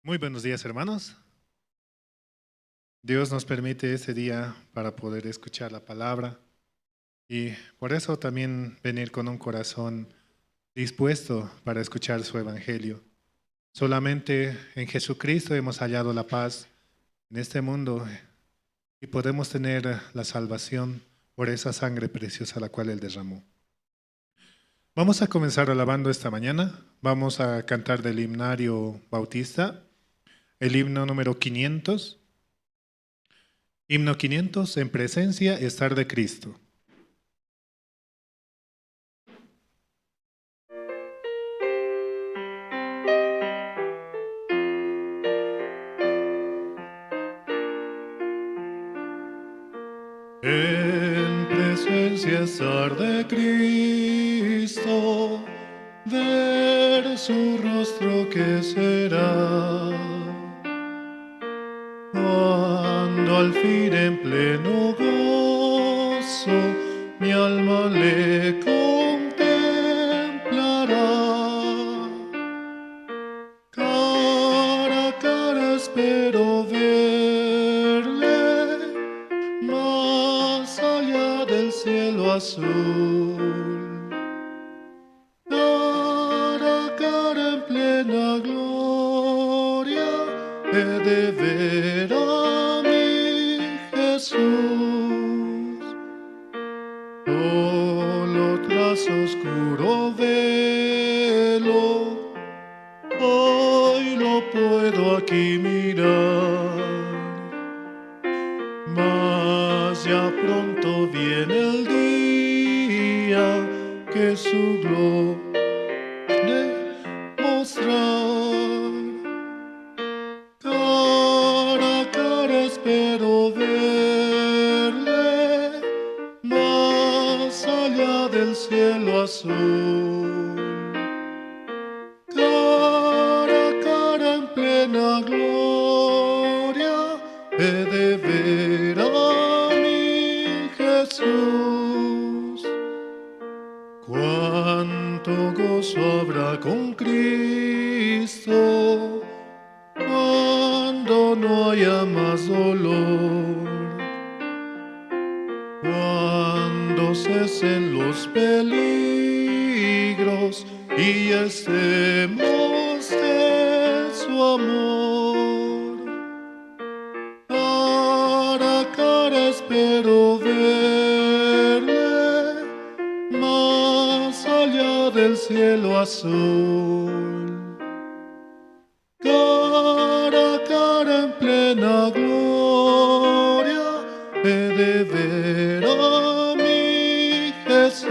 Muy buenos días, hermanos. Dios nos permite este día para poder escuchar la palabra y por eso también venir con un corazón dispuesto para escuchar su evangelio. Solamente en Jesucristo hemos hallado la paz en este mundo y podemos tener la salvación por esa sangre preciosa la cual Él derramó. Vamos a comenzar alabando esta mañana. Vamos a cantar del himnario bautista, el himno número 500. Himno 500, en presencia estar de Cristo. En presencia estar de Cristo, ver su rostro que será. Cuando al fin en pleno gozo mi alma le contemplará. Cara a cara espero verle, más allá del cielo azul. Cara a cara en plena gloria he de ver a mi Jesús. Solo tras oscuro velo hoy lo puedo aquí mirar, mas ya pronto viene el día que su gloria mostrar. Cara a cara espero verle, más allá del cielo azul. Cara a cara en plena gloria he de ver a mi Jesús. Cuánto gozo habrá con Cristo cuando no haya más dolor, cuando cesen los peligros y estemos en su amor. Cara a cara espero verle, más allá del cielo azul. Cara a cara en plena gloria he de ver a mi Jesús.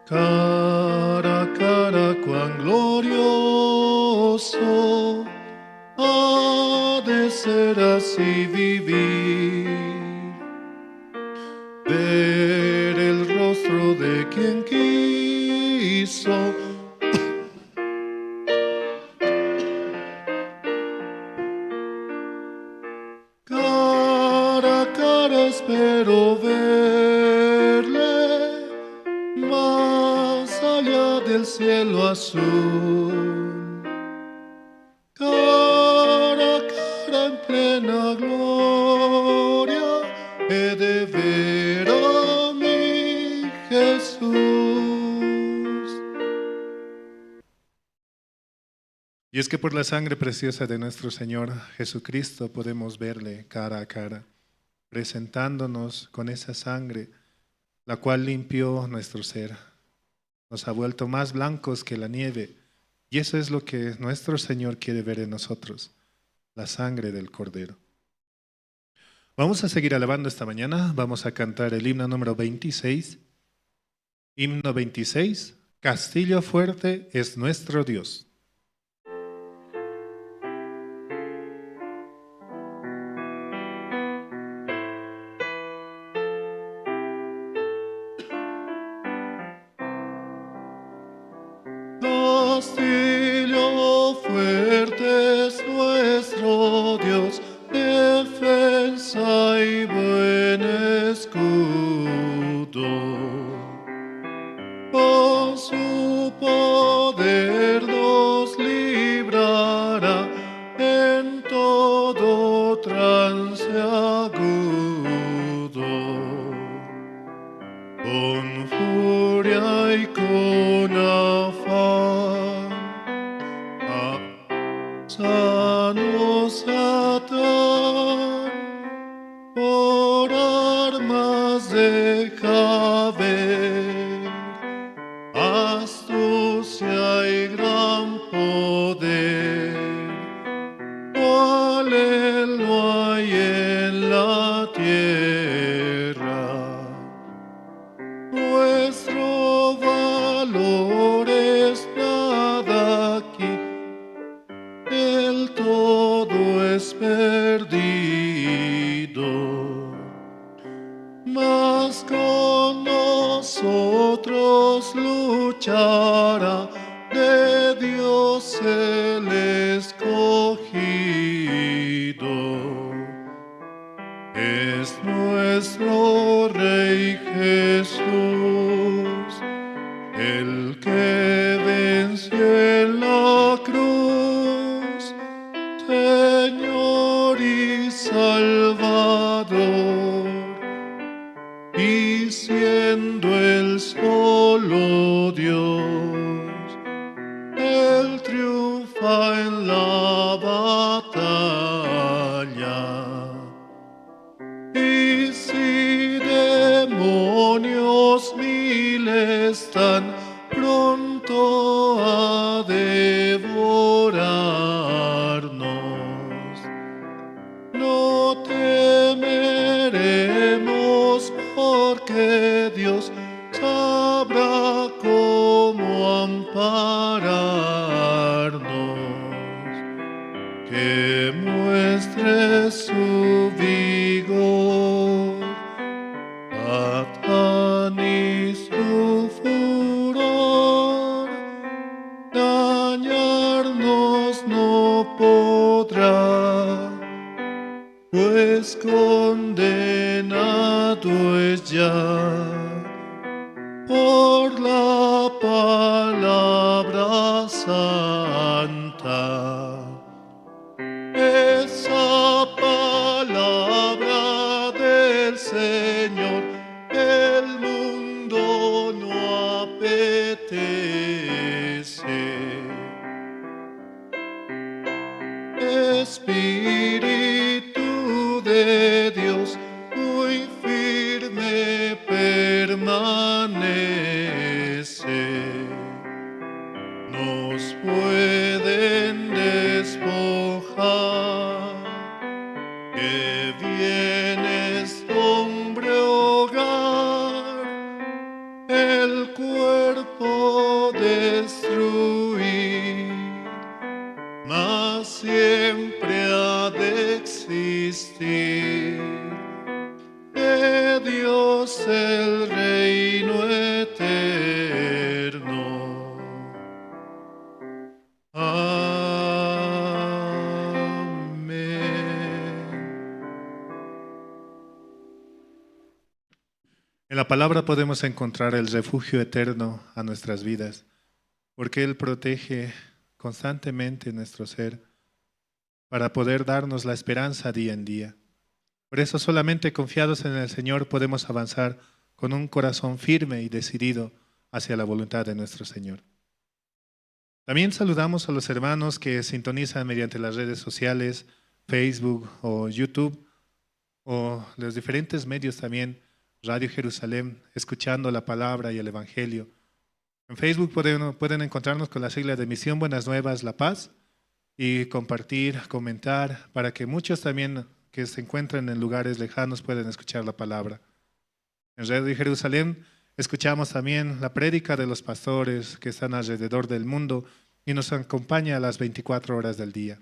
Cara a cara cuán glorioso ha de ser así vivir, ver el rostro de quien quiso cara a cara espero verle, más allá del cielo azul. Cara a cara en plena gloria he de ver a mi Jesús. Y es que por la sangre preciosa de nuestro Señor Jesucristo podemos verle cara a cara, presentándonos con esa sangre, la cual limpió nuestro ser, nos ha vuelto más blancos que la nieve, y eso es lo que nuestro Señor quiere ver en nosotros, la sangre del Cordero. Vamos a seguir alabando esta mañana, vamos a cantar el himno número 26, himno 26, Castillo fuerte es nuestro Dios. Castillo fuerte es nuestro Dios, defensa y buen escudo. Con su poder nos libra con furia y con afán. Sanos Satán, por armas deja ver astucia y gran poder. Cual él no hay en la tierra. Nuestro valor es nada aquí, el todo es perdido. Mas con nosotros luchará de Dios el escogido. Es nuestro Rey Jesús, el que venció en la cruz, Señor y Salvador, y siendo el solo Dios, Él triunfa en la batalla. Y si demonios mil están pronto a devorarnos, no temeremos, porque Dios sabrá cómo ampararnos, que muestre su vigor, Satán y su furor, dañarnos no podrá, pues condenado es ya por la palabra santa. Esa palabra del Señor el mundo no apetece. Espíritu de Dios, muy firme permanece. Nos pueden despojar, que vienes, hombre, hogar, el cuerpo destruir, mas siempre ha de existir de Dios el reino eterno. En la palabra podemos encontrar el refugio eterno a nuestras vidas, porque Él protege constantemente nuestro ser para poder darnos la esperanza día en día. Por eso solamente confiados en el Señor podemos avanzar con un corazón firme y decidido hacia la voluntad de nuestro Señor. También saludamos a los hermanos que sintonizan mediante las redes sociales, Facebook o YouTube, o los diferentes medios también, Radio Jerusalén, escuchando la palabra y el Evangelio. En Facebook pueden encontrarnos con la sigla de Misión Buenas Nuevas La Paz y compartir, comentar, para que muchos también que se encuentren en lugares lejanos puedan escuchar la palabra. En Radio Jerusalén escuchamos también la prédica de los pastores que están alrededor del mundo y nos acompaña a las 24 horas del día.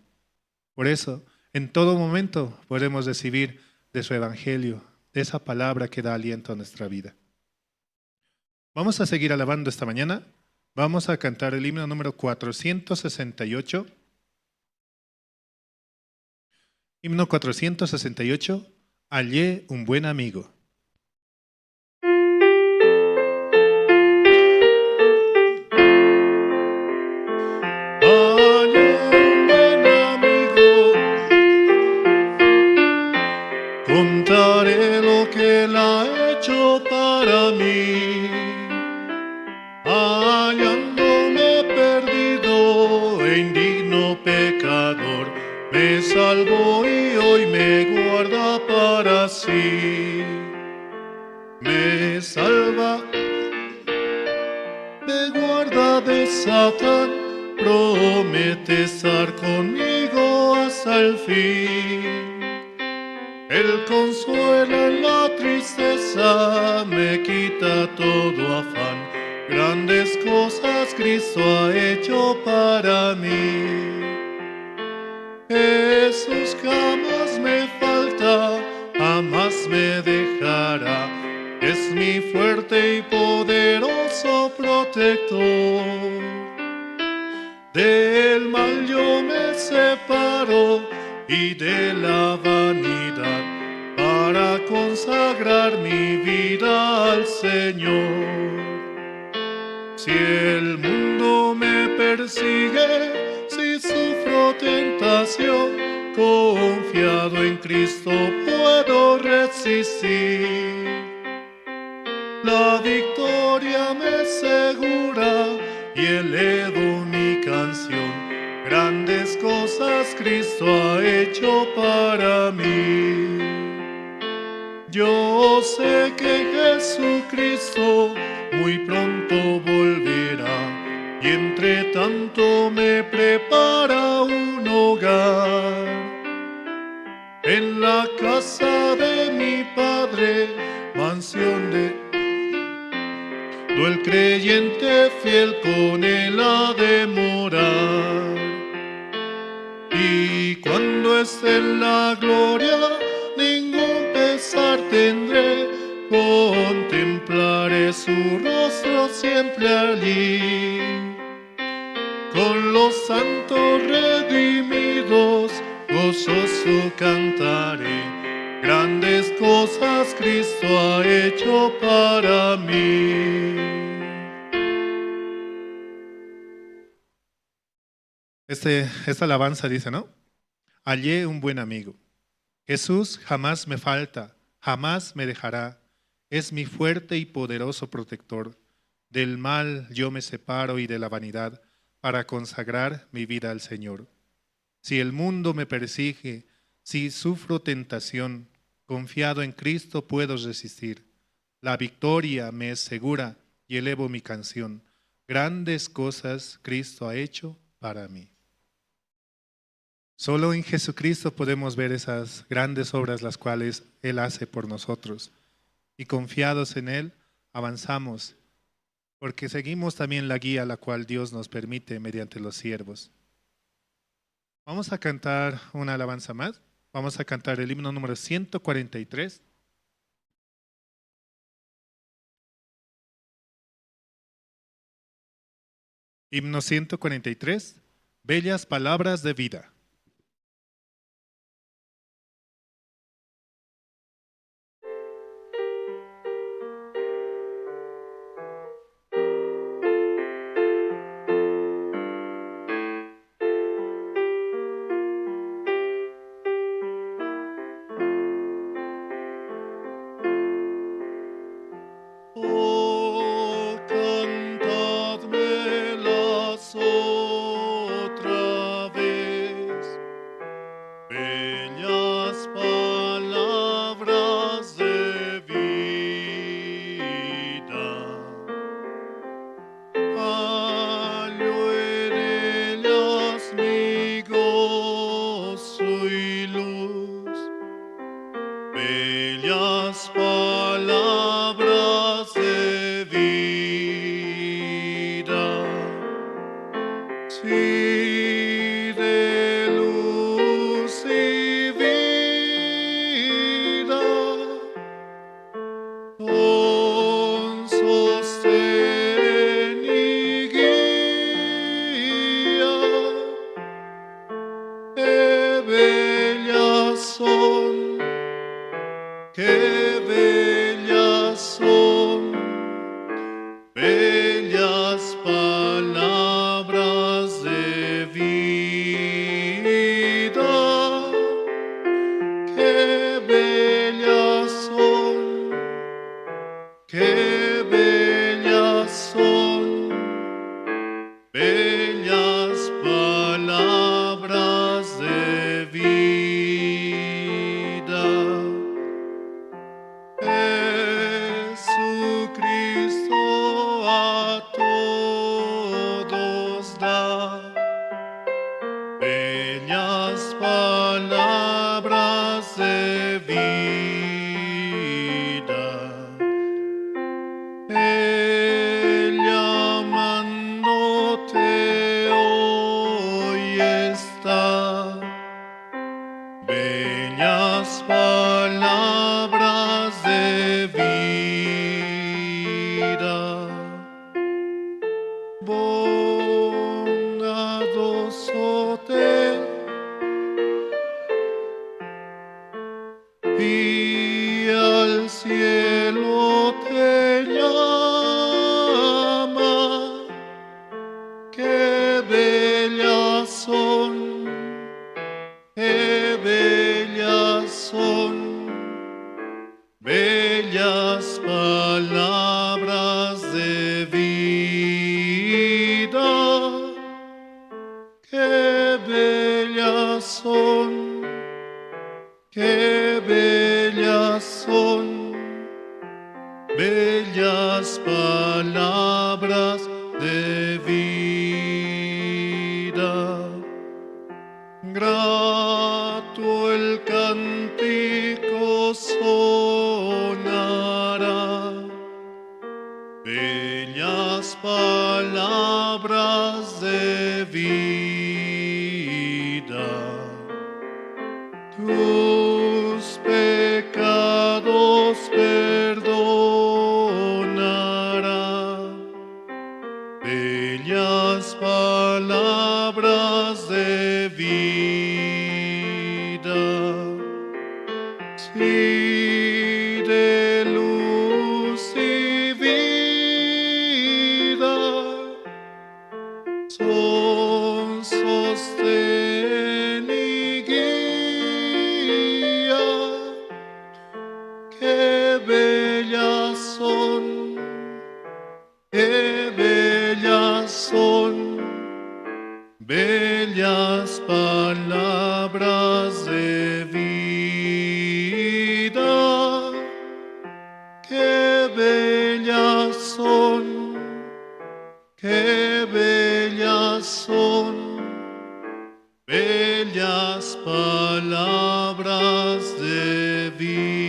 Por eso, en todo momento podemos recibir de su Evangelio, de esa palabra que da aliento a nuestra vida. Vamos a seguir alabando esta mañana. Vamos a cantar el himno número 468. Himno 468, Hallé un buen amigo. Hallé un buen amigo, contaré lo que Él ha hecho para mí. salva, me guarda de Satán, promete estar conmigo hasta el fin. Él consuela en la tristeza, me quita todo afán. Grandes cosas Cristo ha hecho para mí. Jesús jamás me falta, jamás me dejará. Es mi fuerte y poderoso protector. Del mal yo me separo y de la vanidad para consagrar mi vida al Señor. Si el mundo me persigue, si sufro tentación, confiado en Cristo puedo resistir. La victoria me asegura y elevo mi canción. Grandes cosas Cristo ha hecho para mí. Yo sé que Jesucristo muy pronto volverá y entre tanto me prepara un hogar. En la casa de mi Padre, mansión de el creyente fiel con él ha de morar. Y cuando esté en la gloria, ningún pesar tendré, contemplaré su rostro siempre allí. Con los santos redimidos, gozoso cantaré, grandes cosas Cristo ha hecho para mí. Esta alabanza dice, ¿no? Hallé un buen amigo. Jesús jamás me falta, jamás me dejará. Es mi fuerte y poderoso protector. Del mal yo me separo y de la vanidad para consagrar mi vida al Señor. Si el mundo me persigue, si sufro tentación, confiado en Cristo puedo resistir. La victoria me es segura y elevo mi canción. Grandes cosas Cristo ha hecho para mí. Solo en Jesucristo podemos ver esas grandes obras las cuales Él hace por nosotros. Y confiados en Él, avanzamos, porque seguimos también la guía la cual Dios nos permite mediante los siervos. Vamos a cantar una alabanza más. Vamos a cantar el himno número 143. Himno 143, bellas palabras de vida. Oh, cantadmelas otra vez, bellas palabras de vida. Hallo en ellas mi gozo y luz, bellas palabras de qué bellas son, bellas palabras de vida. Grato el cántico sonará, bellas palabras de vida. Tus pecados perdonará, bellas palabras de vida. Sí, de luz y vida son sostén y guía. Qué bellas son, qué bellas son, bellas palabras de vida. Qué bellas son, qué bellas son, bellas palabras de vida.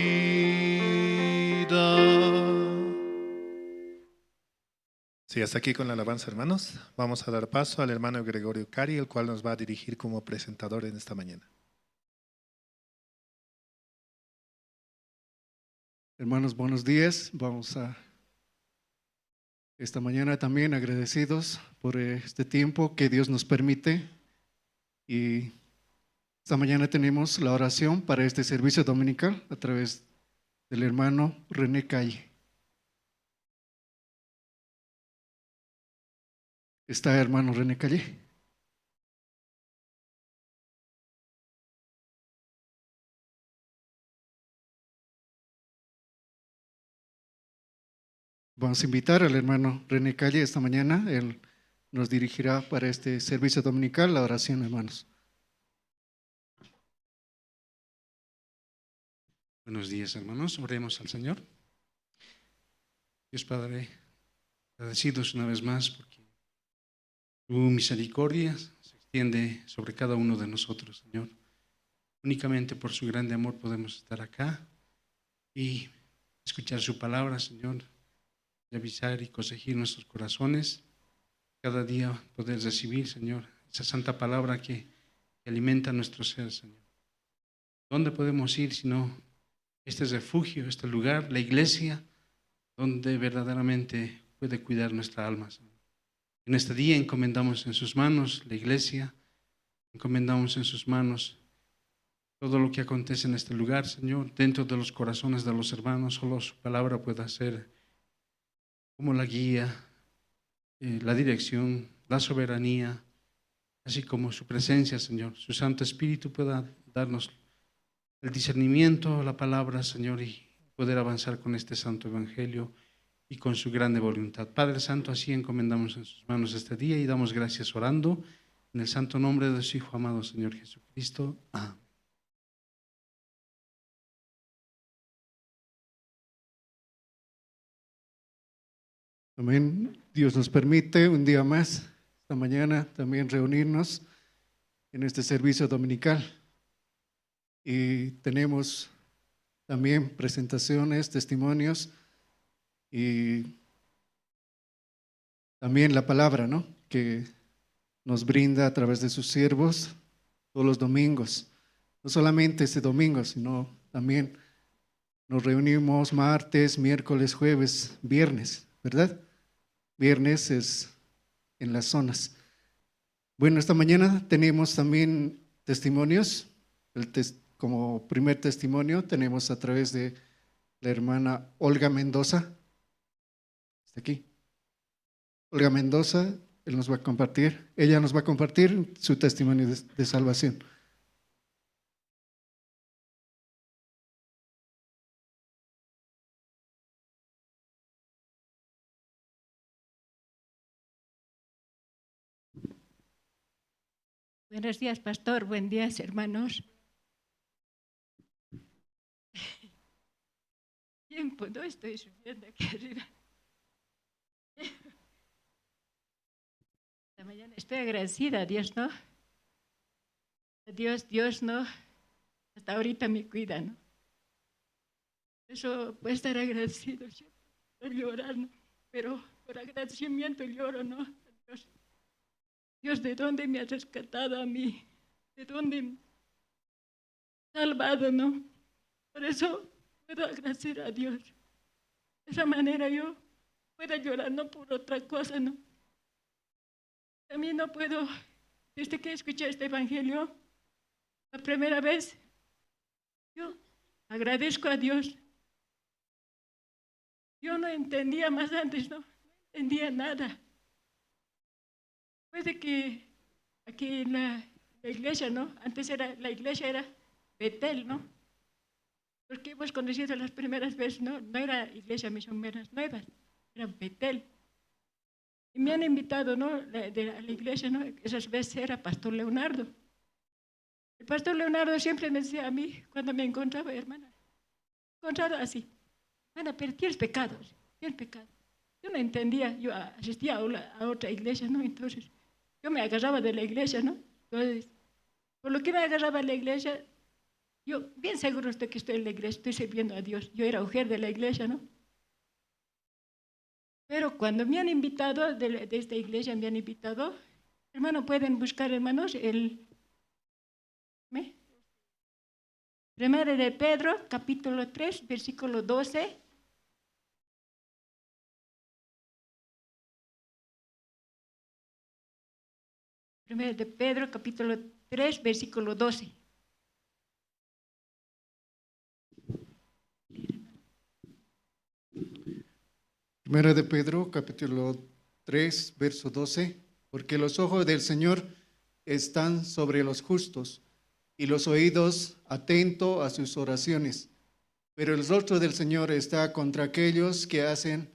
Sí, hasta aquí con la alabanza, hermanos. Vamos a dar paso al hermano Gregorio Cari, el cual nos va a dirigir como presentador en esta mañana. Hermanos, buenos días. Vamos a esta mañana también agradecidos por este tiempo que Dios nos permite. Y esta mañana tenemos la oración para este servicio dominical a través del hermano René Calle. ¿Está hermano René Calle? Vamos a invitar al hermano René Calle esta mañana. Él nos dirigirá para este servicio dominical la oración, hermanos. Buenos días, hermanos. Oremos al Señor. Dios Padre, agradecidos una vez más porque tu misericordia se extiende sobre cada uno de nosotros, Señor. Únicamente por su grande amor podemos estar acá y escuchar su palabra, Señor, y avisar y corregir nuestros corazones. Cada día poder recibir, Señor, esa santa palabra que alimenta nuestro ser, Señor. ¿Dónde podemos ir sino este refugio, este lugar, la iglesia, donde verdaderamente puede cuidar nuestra alma, Señor? En este día encomendamos en sus manos la iglesia, encomendamos en sus manos todo lo que acontece en este lugar, Señor, dentro de los corazones de los hermanos. Solo su palabra pueda ser como la guía, la dirección, la soberanía, así como su presencia, Señor. Su Santo Espíritu pueda darnos el discernimiento, la palabra, Señor, y poder avanzar con este santo evangelio y con su grande voluntad. Padre Santo, así encomendamos en sus manos este día y damos gracias orando en el santo nombre de su Hijo amado, Señor Jesucristo. Amén. Amén. Dios nos permite un día más, esta mañana, también reunirnos en este servicio dominical. Y tenemos también presentaciones, testimonios y también la palabra, ¿no?, que nos brinda a través de sus siervos todos los domingos. No solamente este domingo, sino también nos reunimos martes, miércoles, jueves, viernes, ¿verdad? Viernes es en las zonas. Bueno, esta mañana tenemos también testimonios. Como primer testimonio tenemos a través de la hermana Olga Mendoza. Está aquí. Olga Mendoza, ella nos va a compartir su testimonio de salvación. Buenos días, pastor. Buen día, hermanos. tiempo, ¿no? Estoy subiendo aquí arriba. Esta mañana estoy agradecida a Dios, ¿no? A Dios, ¿no? Hasta ahorita me cuida, ¿no? Eso puede estar agradecido, siempre, por llorar, ¿no? Pero por agradecimiento lloro, ¿no? Dios, Dios, ¿de dónde me has rescatado a mí? ¿De dónde me has salvado, no? Por eso puedo agradecer a Dios. De esa manera yo puedo llorar, no por otra cosa, ¿no? También no puedo, desde que escuché este evangelio, la primera vez, yo agradezco a Dios. Yo no entendía más antes, no entendía nada. Puede que aquí en la iglesia, ¿no? Antes la iglesia era Betel, ¿no? Porque hemos conocido las primeras veces, ¿no? No era iglesia misioneras nuevas, era Betel. Y me han invitado, ¿no? De la iglesia, ¿no? Esas veces era Pastor Leonardo. El Pastor Leonardo siempre me decía a mí, cuando me encontraba, hermana, encontrado así, hermana, pero tienes pecados, tienes pecado. Yo no entendía, yo asistía a otra iglesia, ¿no? Entonces, yo me agarraba de la iglesia, ¿no? Entonces, por lo que me agarraba de la iglesia, yo bien seguro estoy que estoy en la iglesia, estoy sirviendo a Dios. Yo era mujer de la iglesia, ¿no? Pero cuando me han invitado, de esta iglesia me han invitado, hermano, pueden buscar, hermanos, Primero de Pedro, capítulo 3, versículo 12. Primero de Pedro, capítulo 3, versículo 12. Primera de Pedro, capítulo 3, verso 12. Porque los ojos del Señor están sobre los justos y los oídos atentos a sus oraciones. Pero el rostro del Señor está contra aquellos que hacen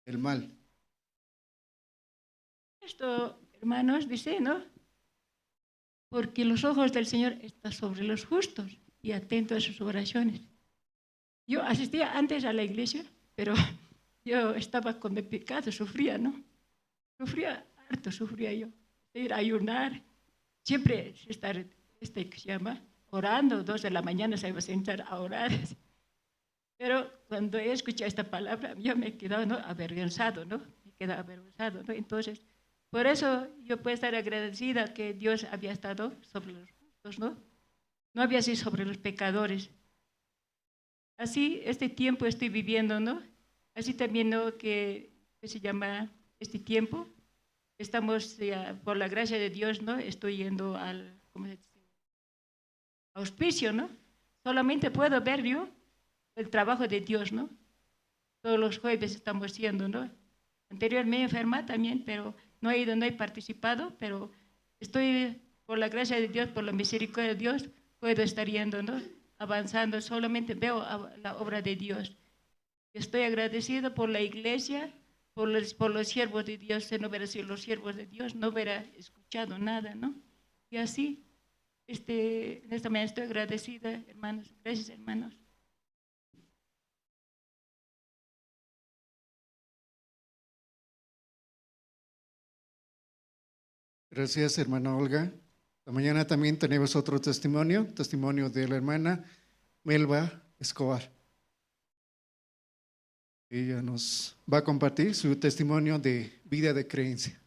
el mal. Esto, hermanos, dice, ¿no? Porque los ojos del Señor están sobre los justos y atentos a sus oraciones. Yo asistía antes a la iglesia, pero yo estaba con mi pecado, sufría, ¿no? Sufría harto, sufría yo. Ir a ayunar, siempre estar, que se llama, orando, 2 de la mañana se iba a sentar a orar. Pero cuando he escuchado esta palabra, yo me he quedado, ¿no? Avergonzado, ¿no? Me he quedado avergonzado, ¿no? Entonces, por eso yo puedo estar agradecida que Dios había estado sobre los justos, ¿no? No había sido sobre los pecadores. Así, este tiempo estoy viviendo, ¿no? Así también, ¿no? Que se llama este tiempo. Estamos, por la gracia de Dios, ¿no? Estoy yendo al, ¿cómo se dice? Auspicio, ¿no? Solamente puedo ver yo el trabajo de Dios, ¿no? Todos los jueves estamos yendo, ¿no? Anteriormente enferma también, pero no he ido, no he participado, pero estoy, por la gracia de Dios, por la misericordia de Dios, puedo estar yendo, ¿no? Avanzando, solamente veo la obra de Dios. Estoy agradecido por la iglesia, por los siervos de Dios. Si no hubiera sido los siervos de Dios, no hubiera escuchado nada, ¿no? Y así, en esta mañana estoy agradecida, hermanos. Gracias, hermanos. Gracias, hermana Olga. La mañana también tenemos otro testimonio de la hermana Melba Escobar. Ella nos va a compartir su testimonio de vida de creencia.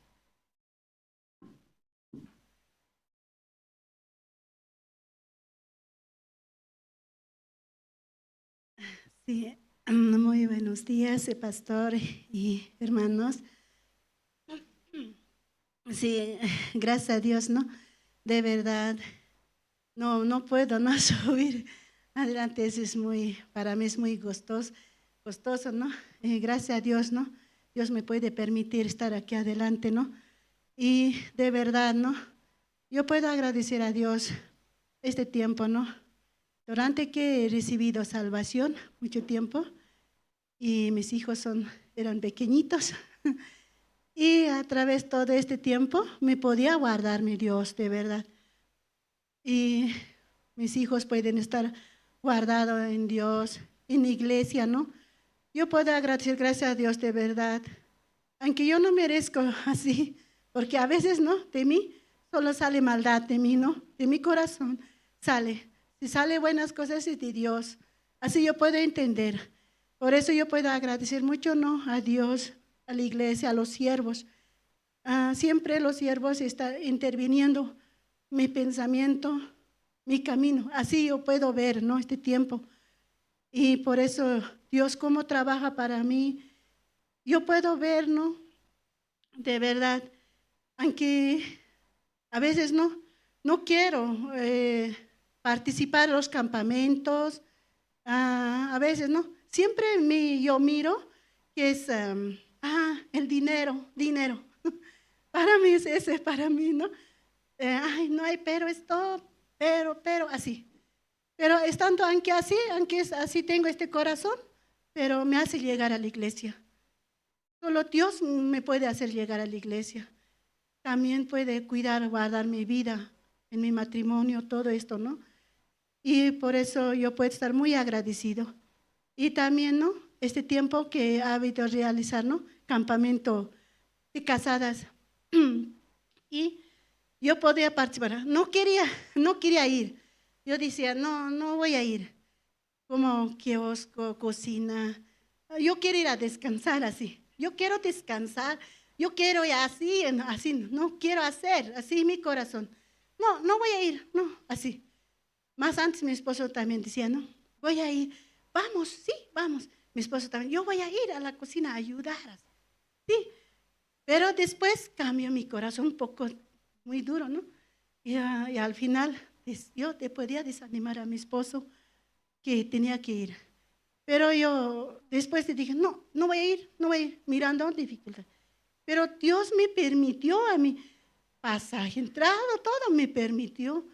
Sí, muy buenos días, pastor y hermanos. Sí, gracias a Dios, ¿no? De verdad, no puedo no subir adelante, eso es para mí es muy costoso, ¿no? Gracias a Dios, ¿no? Dios me puede permitir estar aquí adelante, ¿no? Y de verdad, ¿no? Yo puedo agradecer a Dios este tiempo, ¿no? Durante que he recibido salvación, mucho tiempo, y mis hijos eran pequeñitos, y a través de todo este tiempo me podía guardar mi Dios, de verdad. Y mis hijos pueden estar guardados en Dios, en la iglesia, ¿no? yo puedo agradecer, gracias a Dios de verdad, aunque yo no merezco así, porque a veces, ¿no? De mí solo sale maldad, de mí, ¿no? De mi corazón sale. Si sale buenas cosas es de Dios. Así yo puedo entender. Por eso yo puedo agradecer mucho, ¿no? A Dios, a la iglesia, a los siervos. Siempre los siervos están interviniendo mi pensamiento, mi camino. Así yo puedo ver, ¿no? Este tiempo. Y por eso Dios cómo trabaja para mí. Yo puedo ver, ¿no? De verdad, aunque a veces no quiero participar en los campamentos, a veces no. Siempre yo miro que es el dinero. Para mí es ese, para mí, ¿no? Ay, no hay pero, esto, pero, así. Pero estando aunque así tengo este corazón, pero me hace llegar a la iglesia. Solo Dios me puede hacer llegar a la iglesia. También puede cuidar, guardar mi vida, en mi matrimonio, todo esto, ¿no? Y por eso yo puedo estar muy agradecido. Y también, ¿no? Este tiempo que ha habido realizar, ¿no? Campamento de casadas. Y yo podía participar. No quería ir. Yo decía, no voy a ir. Como kiosco, cocina. Yo quiero ir a descansar así. Yo quiero descansar. Yo quiero ir así, no quiero hacer, así mi corazón. No voy a ir, no, así. Más antes mi esposo también decía, no, voy a ir. Vamos, sí, vamos. Mi esposo también, yo voy a ir a la cocina a ayudar. Sí, pero después cambió mi corazón un poco, muy duro, ¿no? Y al final yo te podía desanimar a mi esposo que tenía que ir. Pero yo después le dije, no voy a ir, mirando dificultad. Pero Dios me permitió a mi pasaje, entrada, todo me permitió.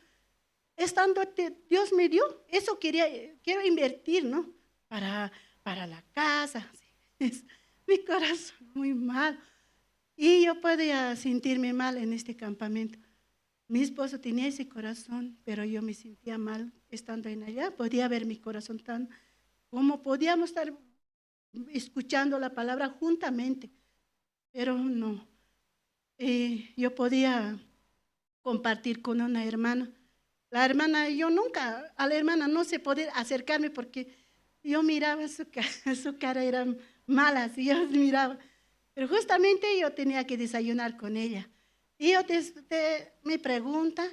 Estando, Dios me dio, eso quiero invertir, ¿no? Para la casa. Es mi corazón muy mal. Y yo podía sentirme mal en este campamento. Mi esposo tenía ese corazón, pero yo me sentía mal estando en allá. Podía ver mi corazón tan, como podíamos estar escuchando la palabra juntamente, pero no. Yo podía compartir con una hermana. La hermana, a la hermana no se podía acercarme porque yo miraba su cara era mala, así yo miraba. Pero justamente yo tenía que desayunar con ella. Y yo me pregunta,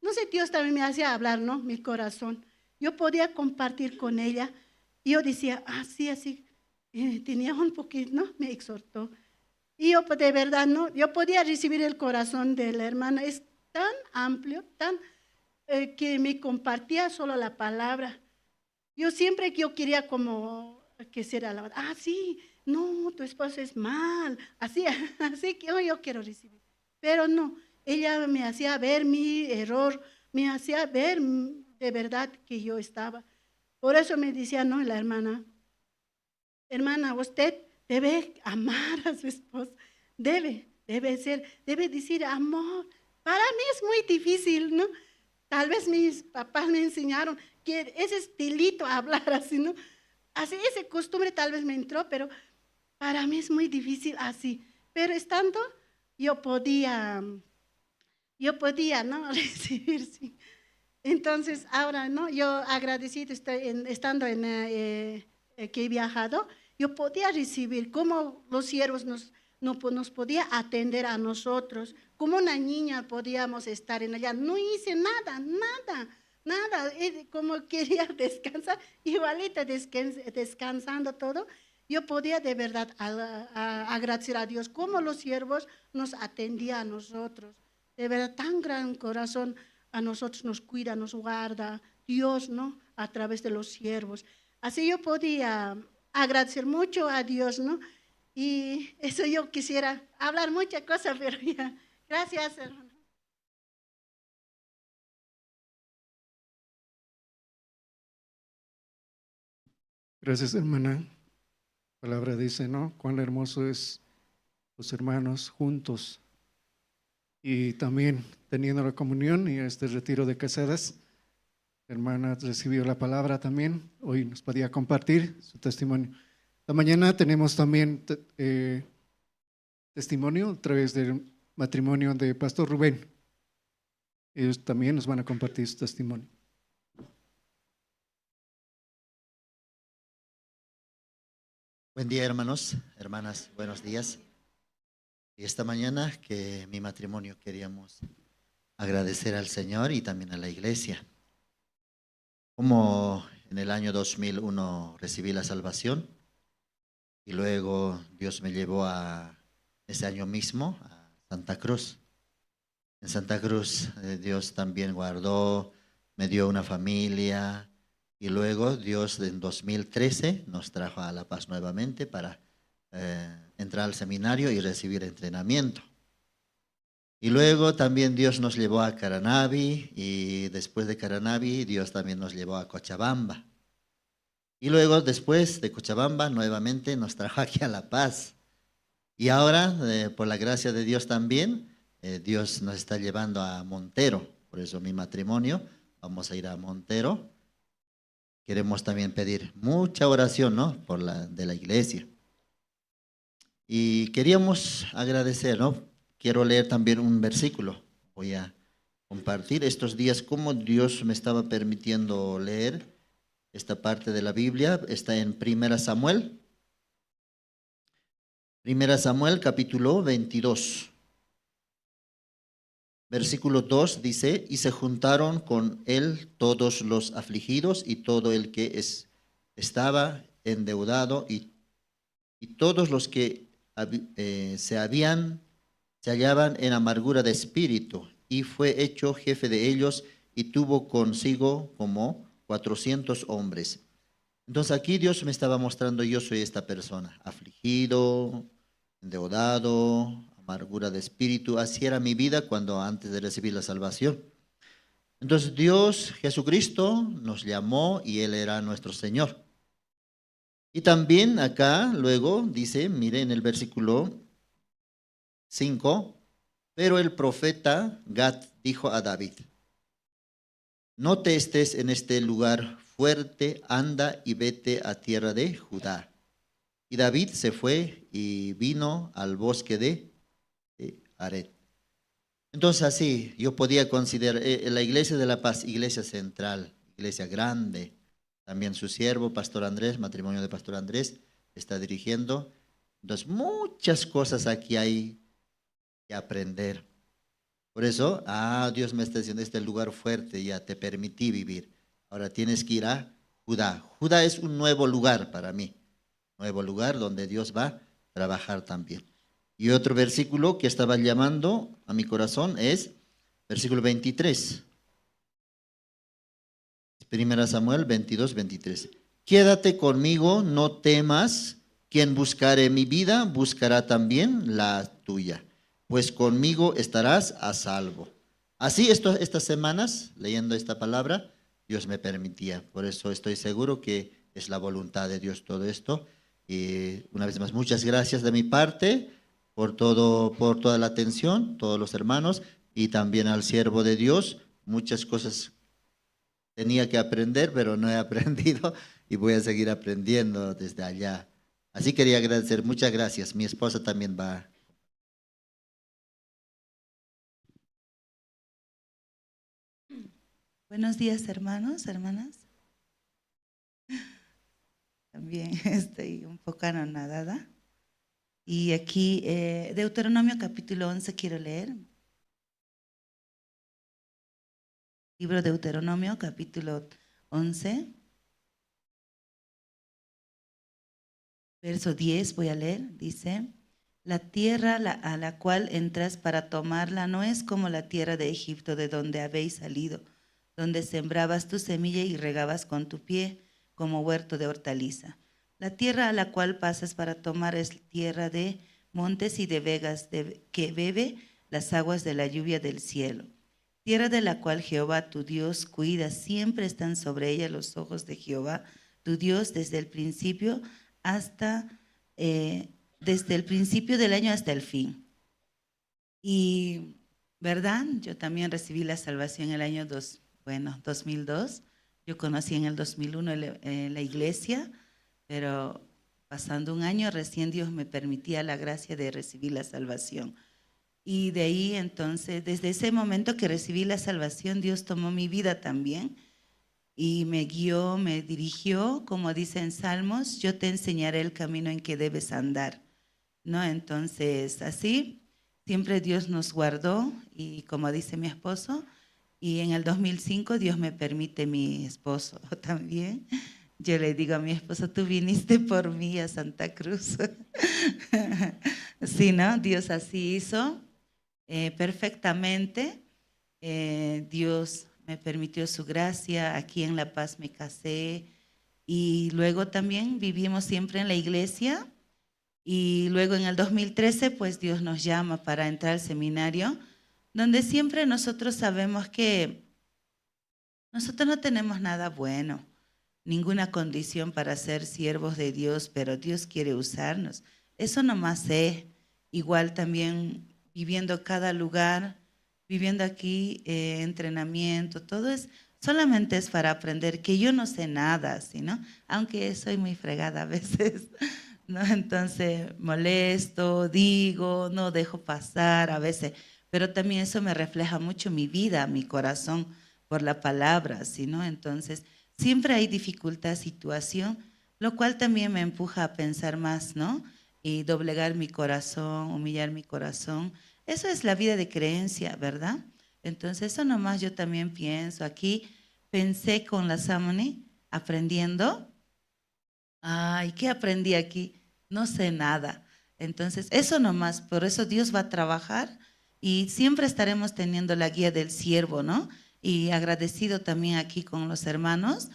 no sé, Dios también me hacía hablar, ¿no? Mi corazón. Yo podía compartir con ella. Y yo decía, así. Tenía un poquito, ¿no? Me exhortó. Y yo de verdad, ¿no? Yo podía recibir el corazón de la hermana. Es tan amplio, tan que me compartía solo la palabra. Yo siempre que yo quería como que ser alabada. Sí, no, tu esposo es mal. Así que yo quiero recibir. Pero no, ella me hacía ver mi error, me hacía ver de verdad que yo estaba. Por eso me decía, no, la hermana, usted debe amar a su esposo, debe decir amor. Para mí es muy difícil, ¿no? Tal vez mis papás me enseñaron que ese estilito hablar así, ¿no? Así, esa costumbre tal vez me entró, pero para mí es muy difícil así. Pero estando, yo podía, ¿no? Recibir, sí. Entonces, ahora, ¿no? Yo agradecido estando que he viajado, yo podía recibir cómo los siervos nos podía atender a nosotros, como una niña podíamos estar en allá. No hice nada, como quería descansar, igualita descansando todo. Yo podía de verdad agradecer a Dios cómo los siervos nos atendían a nosotros. De verdad, tan gran corazón a nosotros nos cuida, nos guarda Dios, ¿no? A través de los siervos. Así yo podía agradecer mucho a Dios, ¿no? Y eso yo quisiera hablar muchas cosas, pero ya. Gracias, hermano. Gracias, hermana. La palabra dice, ¿no? Cuán hermoso es los hermanos juntos. Y también teniendo la comunión y este retiro de casadas, la hermana recibió la palabra también. Hoy nos podía compartir su testimonio. La mañana tenemos también testimonio a través del matrimonio de Pastor Rubén. Ellos también nos van a compartir su testimonio. Buen día, hermanos, hermanas, buenos días. Y esta mañana que mi matrimonio queríamos agradecer al Señor y también a la iglesia. Como en el año 2001 recibí la salvación y luego Dios me llevó a ese año mismo a Santa Cruz. En Santa Cruz Dios también guardó, me dio una familia. Y luego Dios en 2013 nos trajo a La Paz nuevamente para entrar al seminario y recibir entrenamiento. Y luego también Dios nos llevó a Caranavi y después de Caranavi Dios también nos llevó a Cochabamba. Y luego después de Cochabamba nuevamente nos trajo aquí a La Paz. Y ahora por la gracia de Dios también Dios nos está llevando a Montero. Por eso mi matrimonio, vamos a ir a Montero. Queremos también pedir mucha oración, ¿no? De la iglesia. Y queríamos agradecer, ¿no? Quiero leer también un versículo. Voy a compartir estos días cómo Dios me estaba permitiendo leer esta parte de la Biblia. Está en 1 Samuel. 1 Samuel capítulo 22. Versículo 2 dice, y se juntaron con él todos los afligidos y todo el que estaba endeudado y todos los que se hallaban en amargura de espíritu, y fue hecho jefe de ellos y tuvo consigo como 400 hombres. Entonces aquí Dios me estaba mostrando, yo soy esta persona, afligido, endeudado, amargura de espíritu. Así era mi vida cuando antes de recibir la salvación. Entonces Dios, Jesucristo, nos llamó y Él era nuestro Señor. Y también acá luego dice, mire en el versículo 5, pero el profeta Gad dijo a David, no te estés en este lugar fuerte, anda y vete a tierra de Judá. Y David se fue y vino al bosque de Aret. Entonces así yo podía considerar la iglesia de La Paz, iglesia central, iglesia grande. También su siervo, Pastor Andrés, matrimonio de Pastor Andrés, está dirigiendo. Entonces muchas cosas aquí hay que aprender. Por eso, Dios me está diciendo, este lugar fuerte, ya te permití vivir. Ahora tienes que ir a Judá. Judá es un nuevo lugar para mí. Nuevo lugar donde Dios va a trabajar también. Y otro versículo que estaba llamando a mi corazón es versículo 23. 1 Samuel 22, 23. Quédate conmigo, no temas, quien buscare mi vida, buscará también la tuya, pues conmigo estarás a salvo. Así estas semanas, leyendo esta palabra, Dios me permitía. Por eso estoy seguro que es la voluntad de Dios todo esto. Y una vez más, muchas gracias de mi parte por toda la atención, todos los hermanos, y también al siervo de Dios. Muchas cosas tenía que aprender, pero no he aprendido y voy a seguir aprendiendo desde allá. Así quería agradecer, muchas gracias. Mi esposa también va. Buenos días, hermanos, hermanas. También estoy un poco anonadada. Y aquí, Deuteronomio capítulo 11 quiero leer. Libro de Deuteronomio capítulo 11. Verso 10 voy a leer, dice, la tierra a la cual entras para tomarla no es como la tierra de Egipto de donde habéis salido, donde sembrabas tu semilla y regabas con tu pie como huerto de hortaliza. La tierra a la cual pasas para tomar es tierra de montes y de vegas, que bebe las aguas de la lluvia del cielo. Tierra de la cual Jehová tu Dios cuida, siempre están sobre ella los ojos de Jehová tu Dios desde el principio del año hasta el fin. Y, ¿verdad? Yo también recibí la salvación en el año 2002. Yo conocí en el 2001 la iglesia, pero pasando un año, recién Dios me permitía la gracia de recibir la salvación. Y de ahí entonces, desde ese momento que recibí la salvación, Dios tomó mi vida también y me guió, me dirigió, como dice en Salmos, yo te enseñaré el camino en que debes andar, ¿no? Entonces, así, siempre Dios nos guardó y como dice mi esposo, y en el 2005 Dios me permite mi esposo también. Yo le digo a mi esposo, tú viniste por mí a Santa Cruz. Sí, ¿no? Dios así hizo perfectamente. Dios me permitió su gracia. Aquí en La Paz me casé y luego también vivimos siempre en la iglesia. Y luego en el 2013, pues Dios nos llama para entrar al seminario, donde siempre nosotros sabemos que nosotros no tenemos nada bueno, ninguna condición para ser siervos de Dios, pero Dios quiere usarnos. Eso nomás es. Igual también viviendo cada lugar, viviendo aquí, entrenamiento, todo es, solamente es para aprender, que yo no sé nada, ¿sí, no? Aunque soy muy fregada a veces, ¿no? Entonces molesto, digo, no dejo pasar a veces, pero también eso me refleja mucho mi vida, mi corazón por la palabra, ¿sí, no? Entonces siempre hay dificultad, situación, lo cual también me empuja a pensar más, ¿no? Y doblegar mi corazón, humillar mi corazón. Eso es la vida de creencia, ¿verdad? Entonces eso nomás yo también pienso. Aquí pensé con la Samoni, aprendiendo. Ay, ¿qué aprendí aquí? No sé nada. Entonces eso nomás, por eso Dios va a trabajar y siempre estaremos teniendo la guía del siervo, ¿no? Y agradecido también aquí con los hermanos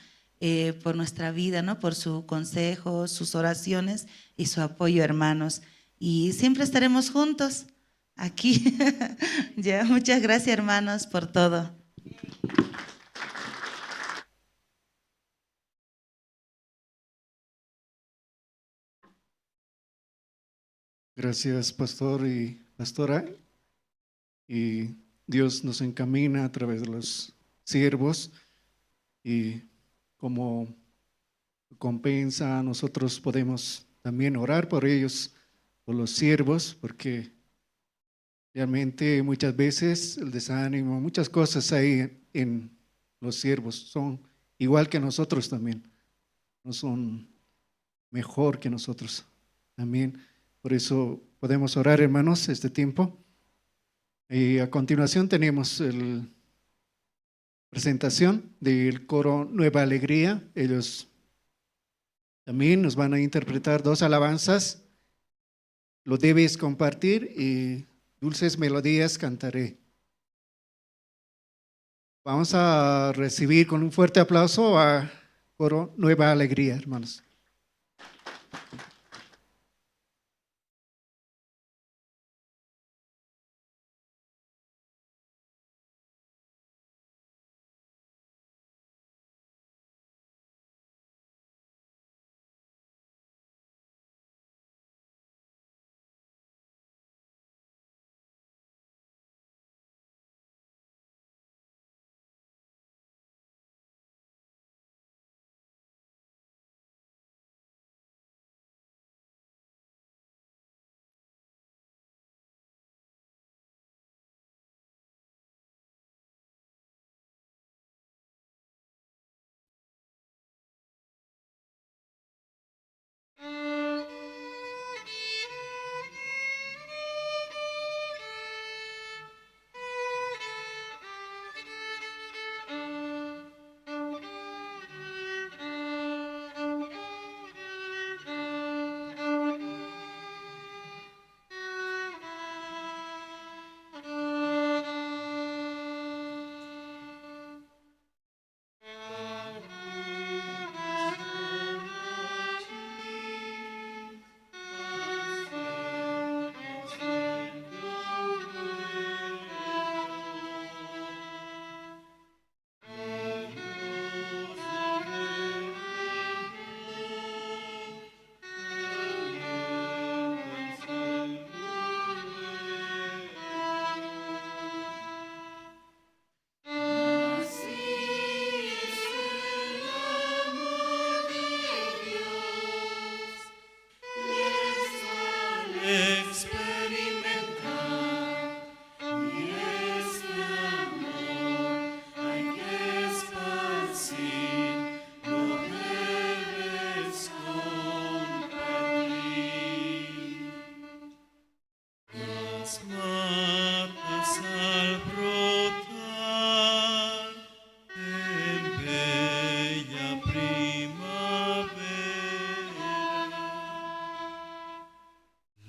por nuestra vida, ¿no? Por su consejo, sus oraciones y su apoyo, hermanos. Y siempre estaremos juntos aquí. Ya, muchas gracias, hermanos, por todo. Gracias, pastor y pastora. Y Dios nos encamina a través de los siervos y como recompensa nosotros podemos también orar por ellos, por los siervos, porque realmente muchas veces el desánimo, muchas cosas hay en los siervos, son igual que nosotros también, no son mejor que nosotros también. Por eso podemos orar, hermanos, este tiempo. Y a continuación tenemos la presentación del coro Nueva Alegría. Ellos también nos van a interpretar 2 alabanzas. Lo debes compartir y dulces melodías cantaré. Vamos a recibir con un fuerte aplauso a coro Nueva Alegría, hermanos. experimentar. Y este amor hay que esparcir, lo debes compartir. Las matas al brotar en bella primavera,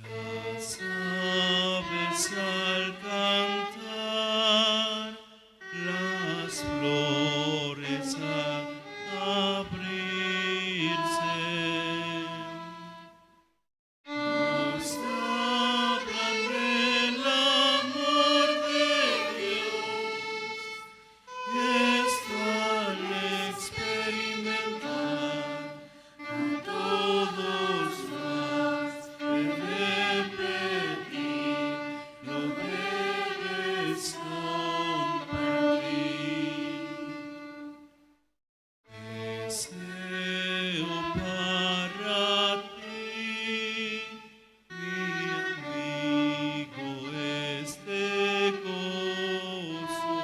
las aves al cantar, las flores al abrirse, nos hablan del amor de Dios. Y esto al experimentar, a todos más de repetir, lo debes compartir. Deseo para ti, mi amigo, este gozo.